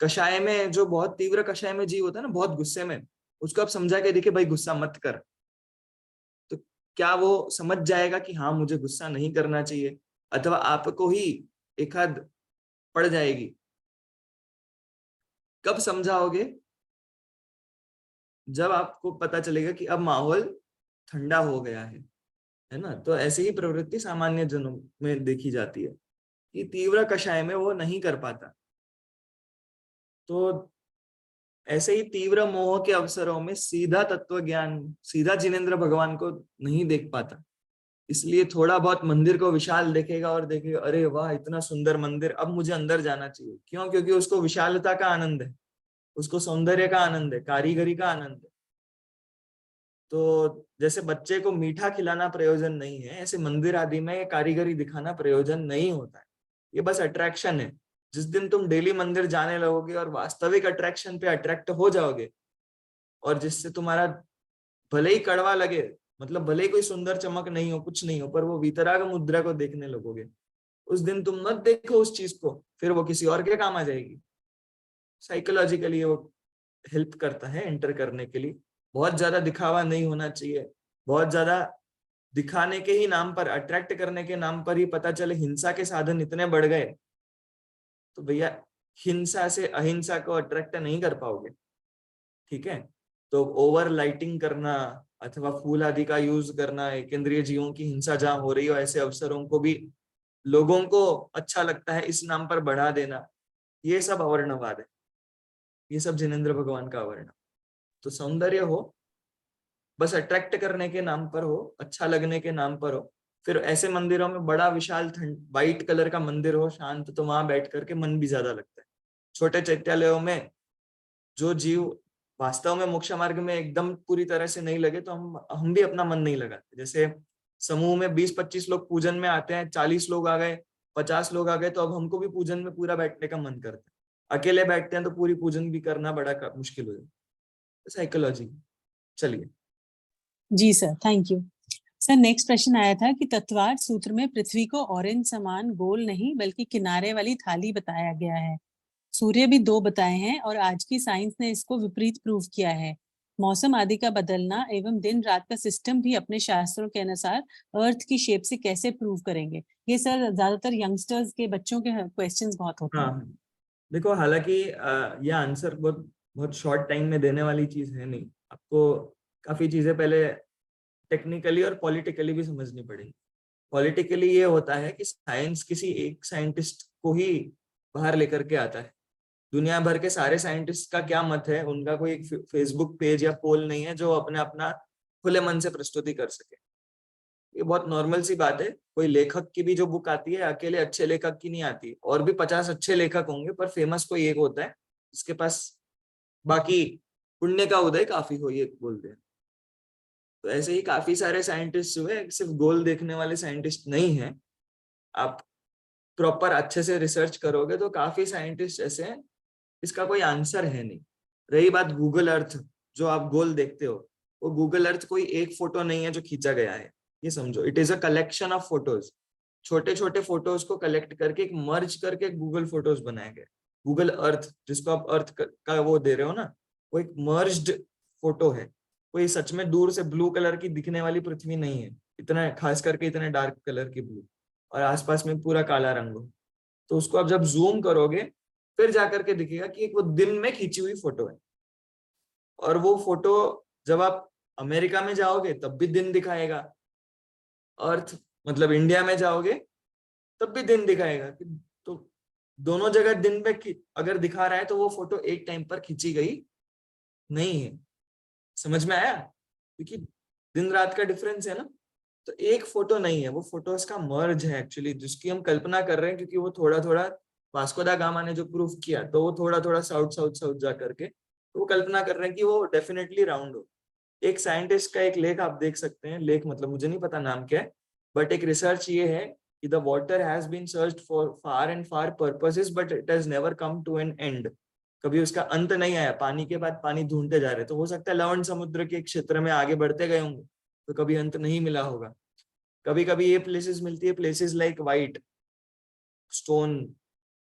कषाय में, जो बहुत तीव्र कषाय में जीव होता है ना, बहुत गुस्से में, उसको आप समझा के देखिए भाई गुस्सा मत कर, तो क्या वो समझ जाएगा कि हाँ मुझे गुस्सा नहीं करना चाहिए? अथवा आपको ही एक आध पड़ जाएगी। कब समझाओगे? जब आपको पता चलेगा कि अब माहौल ठंडा हो गया है ना। तो ऐसे ही प्रवृत्ति सामान्य जनों में देखी जाती है कि तीव्र कषाय में वो नहीं कर पाता। तो ऐसे ही तीव्र मोह के अवसरों में सीधा तत्व ज्ञान, सीधा जिनेंद्र भगवान को नहीं देख पाता। इसलिए थोड़ा बहुत मंदिर को विशाल देखेगा और देखेगा अरे वाह इतना सुंदर मंदिर, अब मुझे अंदर जाना चाहिए। क्यों? क्योंकि उसको विशालता का आनंद है, उसको सौंदर्य का आनंद है, कारीगरी का आनंद है। तो जैसे बच्चे को मीठा खिलाना प्रयोजन नहीं है, ऐसे मंदिर आदि में कारीगरी दिखाना प्रयोजन नहीं होता है। ये बस अट्रैक्शन है। जिस दिन तुम डेली मंदिर जाने लगोगे और वास्तविक अट्रैक्शन पे अट्रैक्ट हो जाओगे, और जिससे तुम्हारा भले ही कड़वा लगे, मतलब भले ही कोई सुंदर चमक नहीं हो, कुछ नहीं हो, पर वो वीतराग मुद्रा को देखने लगोगे, उस दिन तुम मत देखो उस चीज को, फिर वो किसी और के काम आ जाएगी। साइकोलॉजिकली वो हेल्प करता है एंटर करने के लिए। बहुत ज्यादा दिखावा नहीं होना चाहिए। बहुत ज्यादा दिखाने के ही नाम पर, अट्रैक्ट करने के नाम पर ही पता चले हिंसा के साधन इतने बढ़ गए, तो भैया हिंसा से अहिंसा को अट्रैक्ट नहीं कर पाओगे। ठीक है? तो ओवर लाइटिंग करना अथवा फूल आदि का यूज करना, एक इंद्रिय जीवों की हिंसा जहां हो रही हो, ऐसे अवसरों को भी लोगों को अच्छा लगता है इस नाम पर बढ़ा देना, ये सब अवर्णवाद है। ये सब जिनेंद्र भगवान का अवर्ण। तो सौंदर्य हो, बस अट्रैक्ट करने के नाम पर हो, अच्छा लगने के नाम पर हो। फिर ऐसे मंदिरों में बड़ा विशाल व्हाइट कलर का मंदिर हो शांत, तो वहां बैठ करके मन भी ज्यादा लगता है। छोटे चैत्यालयों में जो जीव वास्तव में मोक्ष मार्ग में एकदम पूरी तरह से नहीं लगे, तो हम भी अपना मन नहीं लगाते। जैसे समूह में 20-25 लोग पूजन में आते हैं, 40 लोग आ गए, 50 लोग आ गए, तो अब हमको भी पूजन में पूरा बैठने का मन करता है। अकेले बैठते हैं तो पूरी पूजन भी करना बड़ा मुश्किल हो जाता है। साइकोलॉजी। चलिए। जी sir, thank you sir. Next प्रश्न आया था कि तत्वार्थ सूत्र में पृथ्वी को ऑरेंज समान गोल नहीं बल्कि किनारे वाली थाली बताया गया है। सूर्य भी 2 बताए हैं और आज की साइंस ने इसको विपरीत प्रूव किया है। मौसम आदि का बदलना एवं दिन रात का सिस्टम भी अपने शास्त्रों के अनुसार अर्थ की शेप से कैसे प्रूव करेंगे? ये सर ज्यादातर यंगस्टर्स के बच्चों के क्वेश्चंस बहुत होते हैं। हाँ, देखो, हालांकि यह आंसर बहुत शॉर्ट टाइम में देने वाली चीज है नहीं। आपको काफी चीजें पहले टेक्निकली और पॉलिटिकली भी समझनी पड़ेगी। पॉलिटिकली ये होता है कि साइंस किसी एक साइंटिस्ट को ही बाहर लेकर के आता है। दुनिया भर के सारे साइंटिस्ट का क्या मत है, उनका कोई एक फेसबुक पेज या पोल नहीं है जो अपना खुले मन से प्रस्तुति कर सके। ये बहुत नॉर्मल सी बात है। कोई लेखक की भी जो बुक आती है, अकेले अच्छे लेखक की नहीं आती, और भी 50 अच्छे लेखक होंगे, पर फेमस कोई एक होता है जिसके पास बाकी पुण्य का उदय काफी हो, ये बोलते हैं। तो ऐसे ही काफी सारे साइंटिस्ट हुए, सिर्फ गोल देखने वाले साइंटिस्ट नहीं है। आप प्रॉपर अच्छे से रिसर्च करोगे तो काफी साइंटिस्ट ऐसे हैं, इसका कोई आंसर है नहीं। रही बात गूगल अर्थ, जो आप गोल देखते हो, वो गूगल अर्थ कोई एक फोटो नहीं है जो खींचा गया है, ये समझो। It is a collection of photos. छोटे छोटे फोटोज को कलेक्ट करके एक मर्ज करके गूगल फोटोज बनाए गए। गूगल अर्थ, जिसको आप अर्थ का वो दे रहे हो ना, वो एक मर्ज्ड फोटो है। कोई सच में दूर से ब्लू कलर की दिखने वाली पृथ्वी नहीं है, इतना खास करके इतने डार्क कलर की ब्लू, और आसपास में पूरा काला रंग हो। तो उसको आप जब जूम करोगे फिर जाकर के दिखेगा कि एक वो दिन में खींची हुई फोटो है। और वो फोटो जब आप अमेरिका में जाओगे तब भी दिन दिखाएगा, अर्थ मतलब इंडिया में जाओगे तब भी दिन दिखाएगा। तो दोनों जगह दिन में अगर दिखा रहा है तो वो फोटो एक टाइम पर खींची गई नहीं है। समझ में आया? क्योंकि दिन रात का डिफरेंस है ना। तो एक फोटो नहीं है, वो फोटोज का मर्ज है एक्चुअली, जिसकी हम कल्पना कर रहे हैं। क्योंकि वो थोड़ा थोड़ा वास्को दा गामा ने जो प्रूफ किया, तो वो थोड़ा थोड़ा साउथ साउथ साउथ जा करके, तो वो कल्पना कर रहे हैं कि वो डेफिनेटली राउंड हो। एक साइंटिस्ट का एक लेख आप देख सकते हैं, लेख मतलब मुझे नहीं पता नाम क्या है, बट एक रिसर्च ये है कि the water has been searched for far and far purposes but it has never come to an end. कभी उसका अंत नहीं आया, पानी के बाद पानी ढूंढते जा रहे। तो हो सकता है लवण समुद्र के क्षेत्र में आगे बढ़ते गए होंगे तो कभी अंत नहीं मिला होगा। कभी कभी ये प्लेसेस मिलती है, प्लेसेस लाइक व्हाइट स्टोन,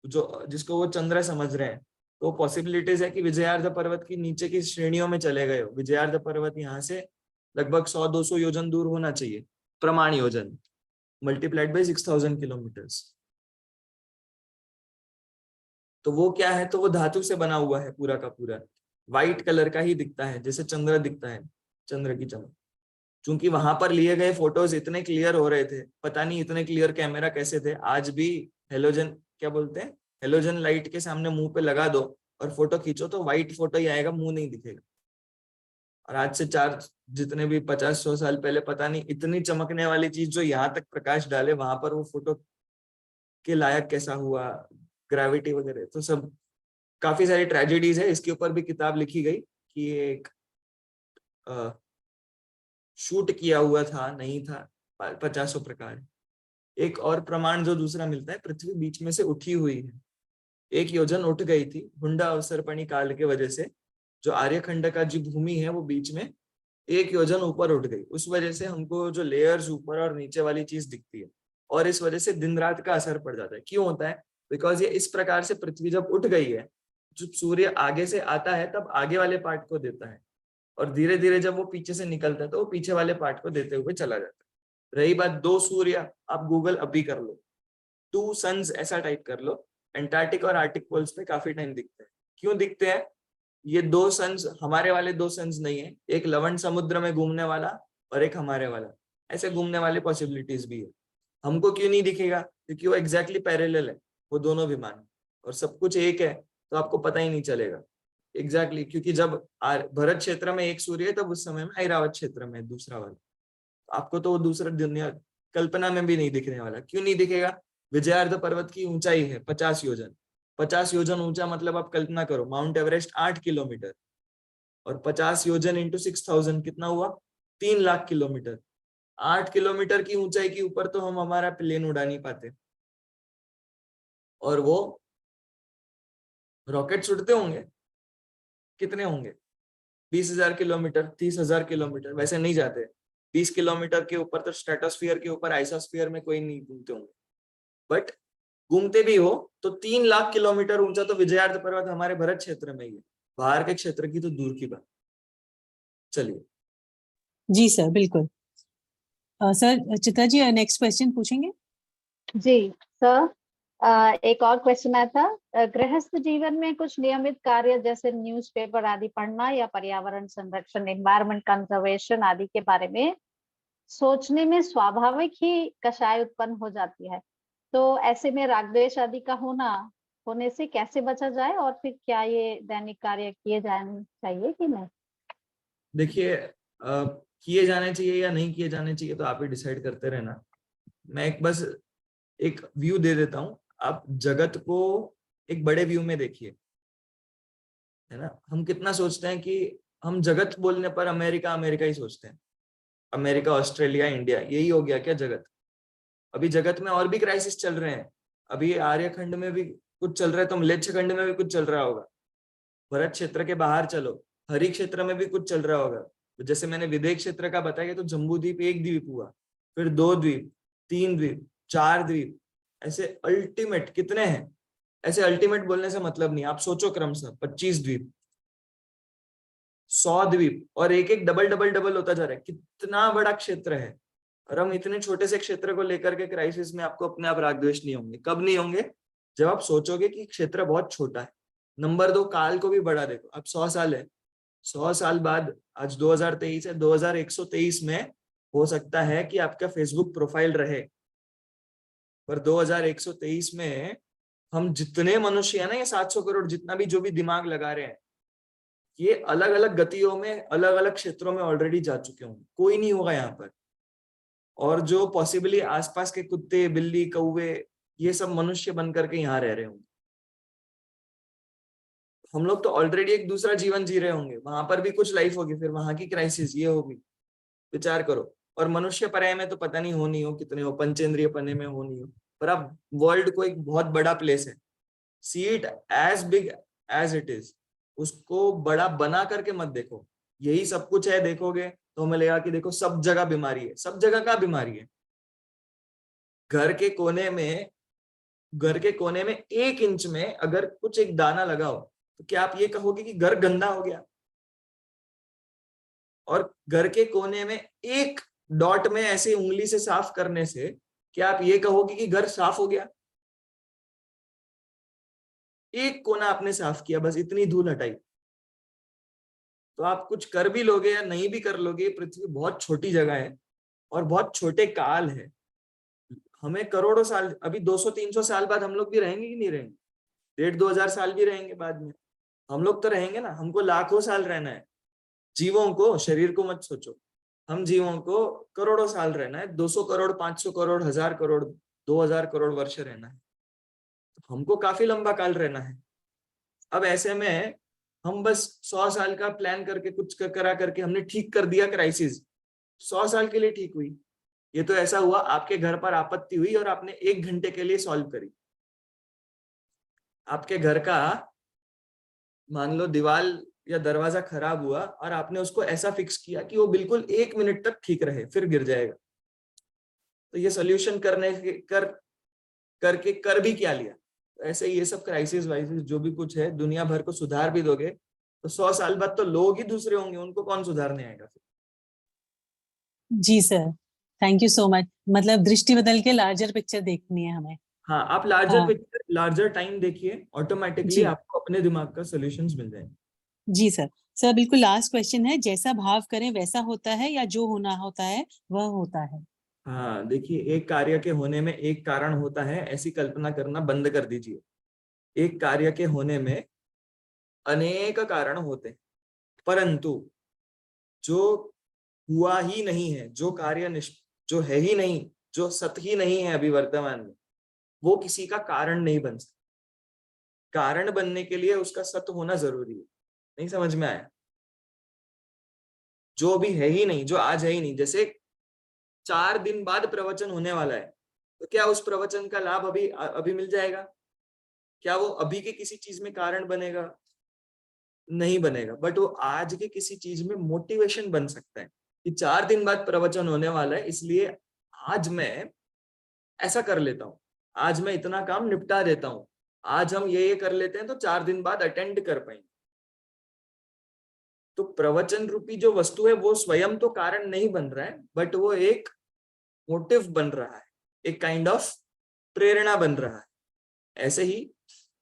जो जिसको वो चंद्र समझ रहे हैं। तो पॉसिबिलिटीज है कि विजयार्ध पर्वत की नीचे की श्रेणियों में चले गए हो। विजयार्ध पर्वत यहाँ से लगभग 100-200 योजन दूर होना चाहिए, प्रमाण योजन मल्टीप्लाइड बाई 6000 किलोमीटर्स। तो वो क्या है, तो वो धातु से बना हुआ है पूरा का पूरा, व्हाइट कलर का ही दिखता है, जैसे चंद्र दिखता है, चंद्र की चमक। चूंकि वहां पर लिए गए फोटोज इतने क्लियर हो रहे थे, पता नहीं इतने क्लियर कैमरा कैसे थे। आज भी हेलोजन, क्या बोलते हैं, हेलोजन लाइट के सामने मुंह पे लगा दो और फोटो खींचो तो व्हाइट फोटो ही आएगा, मुंह नहीं दिखेगा। और आज से जितने भी 50-100 साल पहले पता नहीं इतनी चमकने वाली चीज जो यहाँ तक प्रकाश डाले, वहां पर वो फोटो के लायक कैसा हुआ, ग्रेविटी वगैरह, तो सब काफी सारी ट्रेजेडीज है। इसके ऊपर भी किताब लिखी गई कि एक शूट किया हुआ था, नहीं था, 50 प्रकार। एक और प्रमाण जो दूसरा मिलता है, पृथ्वी बीच में से उठी हुई है, 1 योजन उठ गई थी हुंडा अवसर्पणी काल के वजह से। जो आर्यखंड का जो भूमि है वो बीच में 1 योजन ऊपर उठ गई। उस वजह से हमको जो लेयर्स ऊपर और नीचे वाली चीज दिखती है, और इस वजह से दिन रात का असर पड़ जाता है। क्यों होता है? बिकॉज ये इस प्रकार से पृथ्वी जब उठ गई है, जब सूर्य आगे से आता है तब आगे वाले पार्ट को देता है, और धीरे धीरे जब वो पीछे से निकलता है तो वो पीछे वाले पार्ट को देते हुए चला जाता है। रही बात 2 सूर्य, आप गूगल अभी कर लो, 2 सन्स ऐसा टाइप कर लो, एंटार्क्टिक और आर्टिक पोल्स पे काफी टाइम दिखते हैं। क्यों दिखते हैं? ये 2 सन्स हमारे वाले 2 सन्स नहीं है, एक लवण समुद्र में घूमने वाला और एक हमारे वाला, ऐसे घूमने वाली पॉसिबिलिटीज भी है। हमको क्यों नहीं दिखेगा? क्योंकि वो एग्जैक्टली पैरेलल है, वो दोनों विमान, और सब कुछ एक है, तो आपको पता ही नहीं चलेगा एग्जैक्टली। क्योंकि जब भरत क्षेत्र में एक सूर्य है, तब उस समय में ऐरावत क्षेत्र में दूसरा वाला, आपको तो वो दूसरा दुनिया कल्पना में भी नहीं दिखने वाला। क्यों नहीं दिखेगा? विजयार्ध पर्वत की ऊंचाई है 50 योजन। 50 योजन ऊंचा मतलब आप कल्पना करो, माउंट एवरेस्ट 8 किलोमीटर, और 50 योजन इंटू 6000 कितना हुआ? 3 लाख किलोमीटर। 8 किलोमीटर की ऊंचाई के ऊपर तो हम हमारा प्लेन उड़ा नहीं पाते, और वो रॉकेट उड़ते होंगे, कितने होंगे? 20,000 किलोमीटर, 30,000 किलोमीटर, वैसे नहीं जाते। 20 किलोमीटर के ऊपर तो स्ट्रेटोस्फीयर के ऊपर, आइसोस्फीयर में कोई नहीं घूमते होंगे, बट घूमते भी हो तो 3 लाख किलोमीटर ऊंचा तो विजयार्थ पर्वत हमारे भरत क्षेत्र में ही है, बाहर के क्षेत्र की तो दूर की बात। चलिए। जी सर, बिल्कुल। Sir Chitra ji next question पूछेंगे? जी सर, एक और क्वेश्चन आया था, गृहस्थ जीवन में कुछ नियमित कार्य जैसे न्यूज़पेपर आदि पढ़ना या पर्यावरण संरक्षण, एनवायरमेंट कंजर्वेशन आदि के बारे में सोचने में स्वाभाविक ही कषाय उत्पन्न हो जाती है, तो ऐसे में राग द्वेष आदि का होने से कैसे बचा जाए, और फिर क्या ये दैनिक कार्य किए जाने चाहिए कि नहीं? देखिए, किए जाने चाहिए या नहीं किए जाने चाहिए तो आप ही डिसाइड करते रहना। मैं एक व्यू दे देता हूँ, आप जगत को एक बड़े व्यू में देखिए, है ना। हम कितना सोचते हैं कि हम जगत बोलने पर अमेरिका अमेरिका ही सोचते हैं, अमेरिका, ऑस्ट्रेलिया, इंडिया, यही हो गया क्या जगत? अभी जगत में और भी क्राइसिस चल रहे हैं, अभी आर्यखंड में भी कुछ चल रहा है, तो मलेच्छ खंड में भी कुछ चल रहा होगा, भरत क्षेत्र के बाहर चलो, हरि क्षेत्र में भी कुछ चल रहा होगा। जैसे मैंने विदेश क्षेत्र का बताया तो जम्बू द्वीप 1 द्वीप हुआ, फिर 2 द्वीप, 3 द्वीप, 4 द्वीप, ऐसे अल्टीमेट कितने हैं? ऐसे अल्टीमेट बोलने से मतलब नहीं, आप सोचो क्रमशः 25 द्वीप, 100 द्वीप, और एक एक डबल डबल डबल होता जा रहा है। कितना बड़ा क्षेत्र है, और हम इतने छोटे से क्षेत्र को लेकर के क्राइसिस में आपको अपने आप राग द्वेष नहीं होंगे। कब नहीं होंगे? जब आप सोचोगे कि क्षेत्र बहुत छोटा है। नंबर 2, काल को भी बड़ा देखो। अब 100 साल है, 100 साल बाद, आज 2023 है, 2123 में हो सकता है कि आपका फेसबुक प्रोफाइल रहे, पर 2123 में हम जितने मनुष्य है ना, ये 700 करोड़ जितना भी जो भी दिमाग लगा रहे हैं, ये अलग अलग गतियों में अलग अलग क्षेत्रों में ऑलरेडी जा चुके होंगे, कोई नहीं होगा यहाँ पर। और जो पॉसिबली आसपास के कुत्ते, बिल्ली, कौवे, ये सब मनुष्य बन करके यहाँ रह रहे होंगे। हम लोग तो ऑलरेडी एक दूसरा जीवन जी रहे होंगे, वहां पर भी कुछ लाइफ होगी, फिर वहां की क्राइसिस ये होगी, विचार करो। और मनुष्य पर्याय में तो पता नहीं हो नहीं हो कितने हो, पंचेंद्रिय पने में हो नहीं हो, पर अब वर्ल्ड को एक बहुत बड़ा प्लेस है, see it as big as it is, उसको बड़ा बना करके मत देखो। यही सब कुछ है देखोगे तो हमें लगेगा कि देखो सब जगह बीमारी है। सब जगह का बीमारी है? घर के कोने में 1 इंच में अगर कुछ एक दाना लगाओ तो क्या आप ये कहोगे कि घर गंदा हो गया? और घर के कोने में 1 डॉट में ऐसे उंगली से साफ करने से क्या आप ये कहोगे कि घर साफ हो गया? एक कोना आपने साफ किया, बस इतनी धूल हटाई, तो आप कुछ कर भी लोगे या नहीं भी कर लोगे, पृथ्वी बहुत छोटी जगह है और बहुत छोटे काल है। हमें करोड़ों साल, अभी 200-300 साल बाद हम लोग भी रहेंगे कि नहीं रहेंगे? 1,500-2,000 साल भी रहेंगे बाद में, हम लोग तो रहेंगे ना। हमको लाखों साल रहना है, जीवों को, शरीर को मत सोचो, हम जीवों को करोड़ों साल रहना है, 200 करोड़, 500 करोड़, 1000 करोड़, 2000 करोड़ वर्ष रहना है, तो हमको काफी लंबा काल रहना है। अब ऐसे में हम बस 100 साल का प्लान करके कुछ करा करके हमने ठीक कर दिया क्राइसिस, 100 साल के लिए ठीक हुई। ये तो ऐसा हुआ आपके घर पर आपत्ति हुई और आपने 1 घंटे के लिए सॉल्व करी। आपके घर का मान लो दीवार या दरवाजा खराब हुआ और आपने उसको ऐसा फिक्स किया कि वो बिल्कुल 1 मिनट तक ठीक रहे, फिर गिर जाएगा। तो ये सोल्यूशन करके कर भी क्या लिया? ऐसे ये सब क्राइसिस वाइसिस जो भी कुछ है, दुनिया भर को सुधार भी दोगे तो 100 साल बाद तो लोग ही दूसरे होंगे, उनको कौन सुधारने आएगा फिर? जी sir, thank you so much. मतलब दृष्टि बदल के लार्जर पिक्चर देखनी है हमें। हाँ, आप लार्जर पिक्चर, लार्जर टाइम देखिए, ऑटोमेटिकली आपको अपने दिमाग का सॉल्यूशंस मिल जाएंगे। जी सर। सर बिल्कुल लास्ट क्वेश्चन है, जैसा भाव करें वैसा होता है या जो होना होता है वह होता है? हाँ, देखिए, एक कार्य के होने में एक कारण होता है, ऐसी कल्पना करना बंद कर दीजिए। एक कार्य के होने में अनेक कारण होते हैं, परंतु जो हुआ ही नहीं है, जो कार्य जो है ही नहीं, जो सत ही नहीं है अभी वर्तमान में, वो किसी का कारण नहीं बन सकता। कारण बनने के लिए उसका सत होना जरूरी है। नहीं समझ में आया? जो भी है ही नहीं, जो आज है ही नहीं, जैसे 4 दिन बाद प्रवचन होने वाला है, तो क्या उस प्रवचन का लाभ अभी मिल जाएगा? क्या वो अभी के किसी चीज में कारण बनेगा? नहीं बनेगा, बट वो आज के किसी चीज में मोटिवेशन बन सकता है कि 4 दिन बाद प्रवचन होने वाला है, इसलिए आज मैं ऐसा कर लेता हूँ, आज मैं इतना काम निपटा देता हूँ, आज हम ये कर लेते हैं तो 4 दिन बाद अटेंड कर पाएंगे। तो प्रवचन रूपी जो वस्तु है वो स्वयं तो कारण नहीं बन रहा है, बट वो एक मोटिव बन रहा है, एक काइंड ऑफ प्रेरणा बन रहा है। ऐसे ही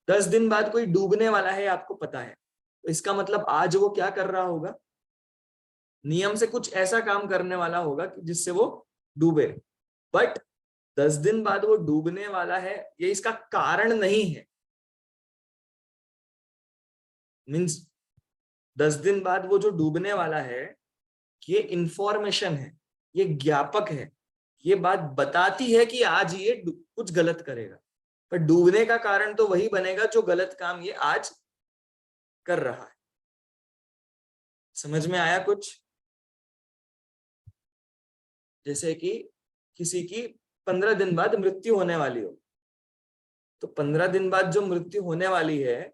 10 दिन बाद कोई डूबने वाला है, आपको पता है, तो इसका मतलब आज वो क्या कर रहा होगा? नियम से कुछ ऐसा काम करने वाला होगा कि जिससे वो डूबे। बट 10 दिन बाद वो डूबने वाला है, ये इसका कारण नहीं है। मीन्स 10 दिन बाद वो जो डूबने वाला है, ये इंफॉर्मेशन है, ये ज्ञापक है, ये बात बताती है कि आज ये कुछ गलत करेगा, पर डूबने का कारण तो वही बनेगा जो गलत काम ये आज कर रहा है। समझ में आया कुछ? जैसे कि किसी की 15 दिन बाद मृत्यु होने वाली हो, तो 15 दिन बाद जो मृत्यु होने वाली है,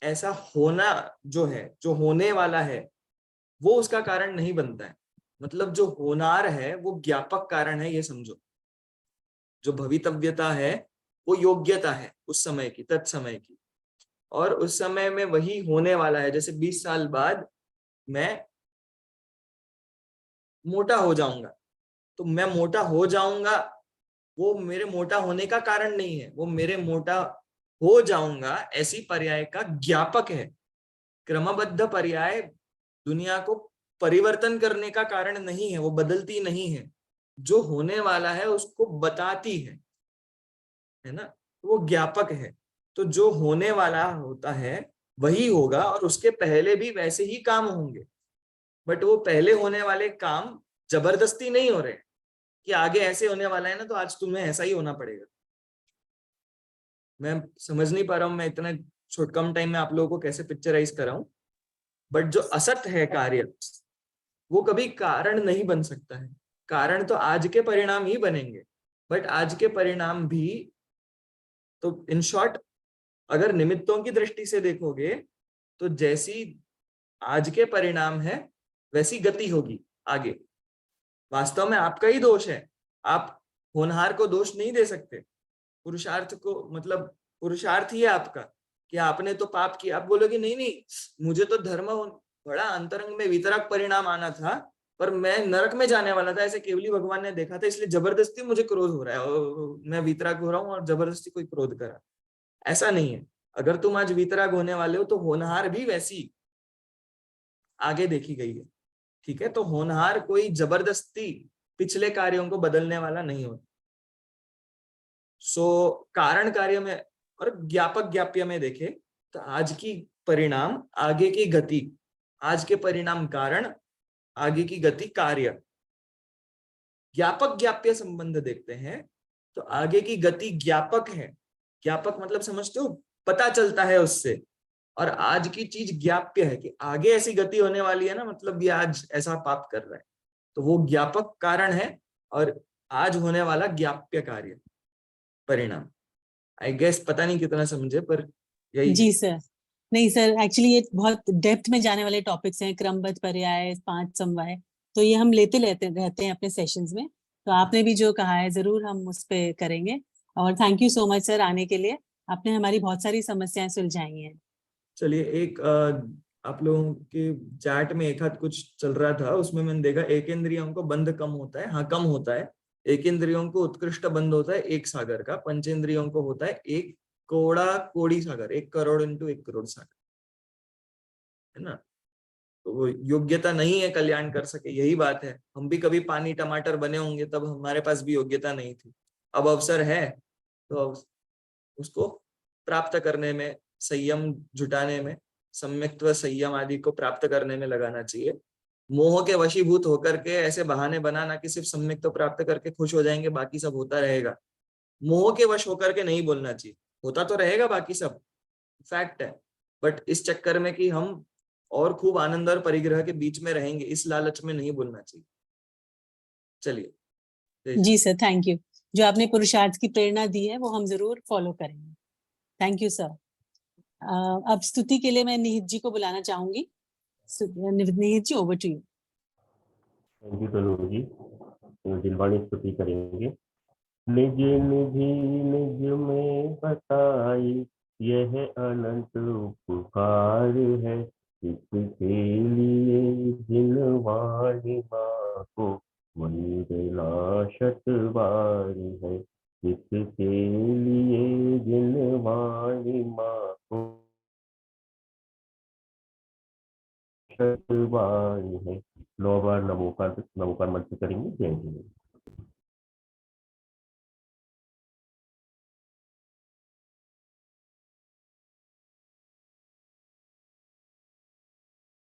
ऐसा होना जो है, जो होने वाला है, वो उसका कारण नहीं बनता है। मतलब जो होनार है वो ज्ञापक कारण है, ये समझो। जो भवितव्यता है वो योग्यता है उस समय की, तत्समय की, और उस समय में वही होने वाला है। जैसे 20 साल बाद मैं मोटा हो जाऊंगा, तो मैं मोटा हो जाऊंगा वो मेरे मोटा होने का कारण नहीं है, वो मेरे मोटा हो जाऊंगा ऐसी पर्याय का ज्ञापक है। क्रमबद्ध पर्याय दुनिया को परिवर्तन करने का कारण नहीं है, वो बदलती नहीं है, जो होने वाला है उसको बताती है ना, वो ज्ञापक है। तो जो होने वाला होता है वही होगा, और उसके पहले भी वैसे ही काम होंगे, बट वो पहले होने वाले काम जबरदस्ती नहीं हो रहे कि आगे ऐसे होने वाला है ना तो आज तुम्हें ऐसा ही होना पड़ेगा। मैं समझ नहीं पा रहा हूं मैं इतना कम टाइम में आप लोगों को कैसे पिक्चराइज कर रहा हूं, बट जो असत है कार्य, वो कभी कारण नहीं बन सकता है। कारण तो आज के परिणाम ही बनेंगे, बट आज के परिणाम भी, तो इन शॉर्ट अगर निमित्तों की दृष्टि से देखोगे तो जैसी आज के परिणाम है वैसी गति होगी आगे। वास्तव में आपका ही दोष है, आप होनहार को दोष नहीं दे सकते। पुरुषार्थ को, मतलब पुरुषार्थ ही है आपका कि आपने तो पाप किया। आप बोलोगे नहीं नहीं, मुझे तो धर्म बड़ा अंतरंग में वितरक परिणाम आना था, पर मैं नरक में जाने वाला था, ऐसे केवली भगवान ने देखा था, इसलिए जबरदस्ती मुझे क्रोध हो रहा है, मैं वितराग हो रहा हूँ और जबरदस्ती कोई क्रोध करा। ऐसा नहीं है। अगर तुम आज वितराग होने वाले हो तो होनहार भी वैसी आगे देखी गई है, ठीक है? तो होनहार कोई जबरदस्ती पिछले कार्यों को बदलने वाला नहीं होता। सो कारण कार्य में और ज्ञापक ज्ञाप्य में देखे तो आज की परिणाम आगे की गति, आज के परिणाम कारण, आगे की गति कार्य। ज्ञापक ज्ञाप्य संबंध देखते हैं तो आगे की गति ज्ञापक है। ज्ञापक मतलब समझते हो, पता चलता है उससे, और आज की चीज ज्ञाप्य है कि आगे ऐसी गति होने वाली है ना, मतलब ये आज ऐसा पाप कर रहा है, तो वो ज्ञापक कारण है और आज होने वाला ज्ञाप्य कार्य परिणाम। आई गेस पता नहीं कितना समझे, पर यही जी सर। नहीं सर, एक्चुअली ये बहुत डेप्थ में जाने वाले टॉपिक्स हैं, क्रमबद्ध पर्याय, 5 समवाय, तो ये हम लेते रहते हैं अपने सेशंस में। तो आपने भी जो कहा है जरूर हम उस पे करेंगे। और thank you so much sir आने के लिए, आपने हमारी बहुत सारी समस्याएं सुलझाई हैं। चलिए, एक आप लोगों के चैट में एक हाथ कुछ चल रहा था, उसमें मैंने देखा एक इंद्रियों को बंध कम होता है। हाँ, कम होता है। एक इंद्रियों को उत्कृष्ट बंध होता है 1 सागर का, पंचेंद्रियों को होता है 1 कोड़ी सागर, 1 करोड़ इंटू 1 करोड़ सागर, है ना? तो वो योग्यता नहीं है कल्याण कर सके, यही बात है। हम भी कभी पानी टमाटर बने होंगे तब हमारे पास भी योग्यता नहीं थी, अब अवसर है तो उसको प्राप्त करने में, संयम जुटाने में, सम्यक्त्व संयम आदि को प्राप्त करने में लगाना चाहिए। मोह के वशीभूत होकर के ऐसे बहाने बनाना कि सिर्फ सम्यक्त्व प्राप्त करके खुश हो जाएंगे, बाकी सब होता रहेगा, मोह के वश होकर के नहीं बोलना चाहिए। होता तो रहेगा बाकी सब, फैक्ट है, बट इस चक्कर में कि हम और खूब आनंद और परिग्रह के बीच में रहेंगे, इस लालच में नहीं बोलना चाहिए। चलिए जय जी। जी सर, थैंक यू। जो आपने पुरुषार्थ की प्रेरणा दी है वो हम जरूर फॉलो करेंगे। Thank you sir. अब स्तुति के लिए मैं निहित जी को बुलाना चाहूंगी। Nihit ji, over to you. Thank you Tanu ji. दिलवाणी स्तुति करेंगे। निज निधि निज में बताई यह अनंत उपकार है, इसके लिए जिन वाणी माँ को वंदना शत बार है, इसके लिए जिन वाणी माँ को शत बार है। 9 बार नमोकार मंत्र करेंगे। जय हिंद।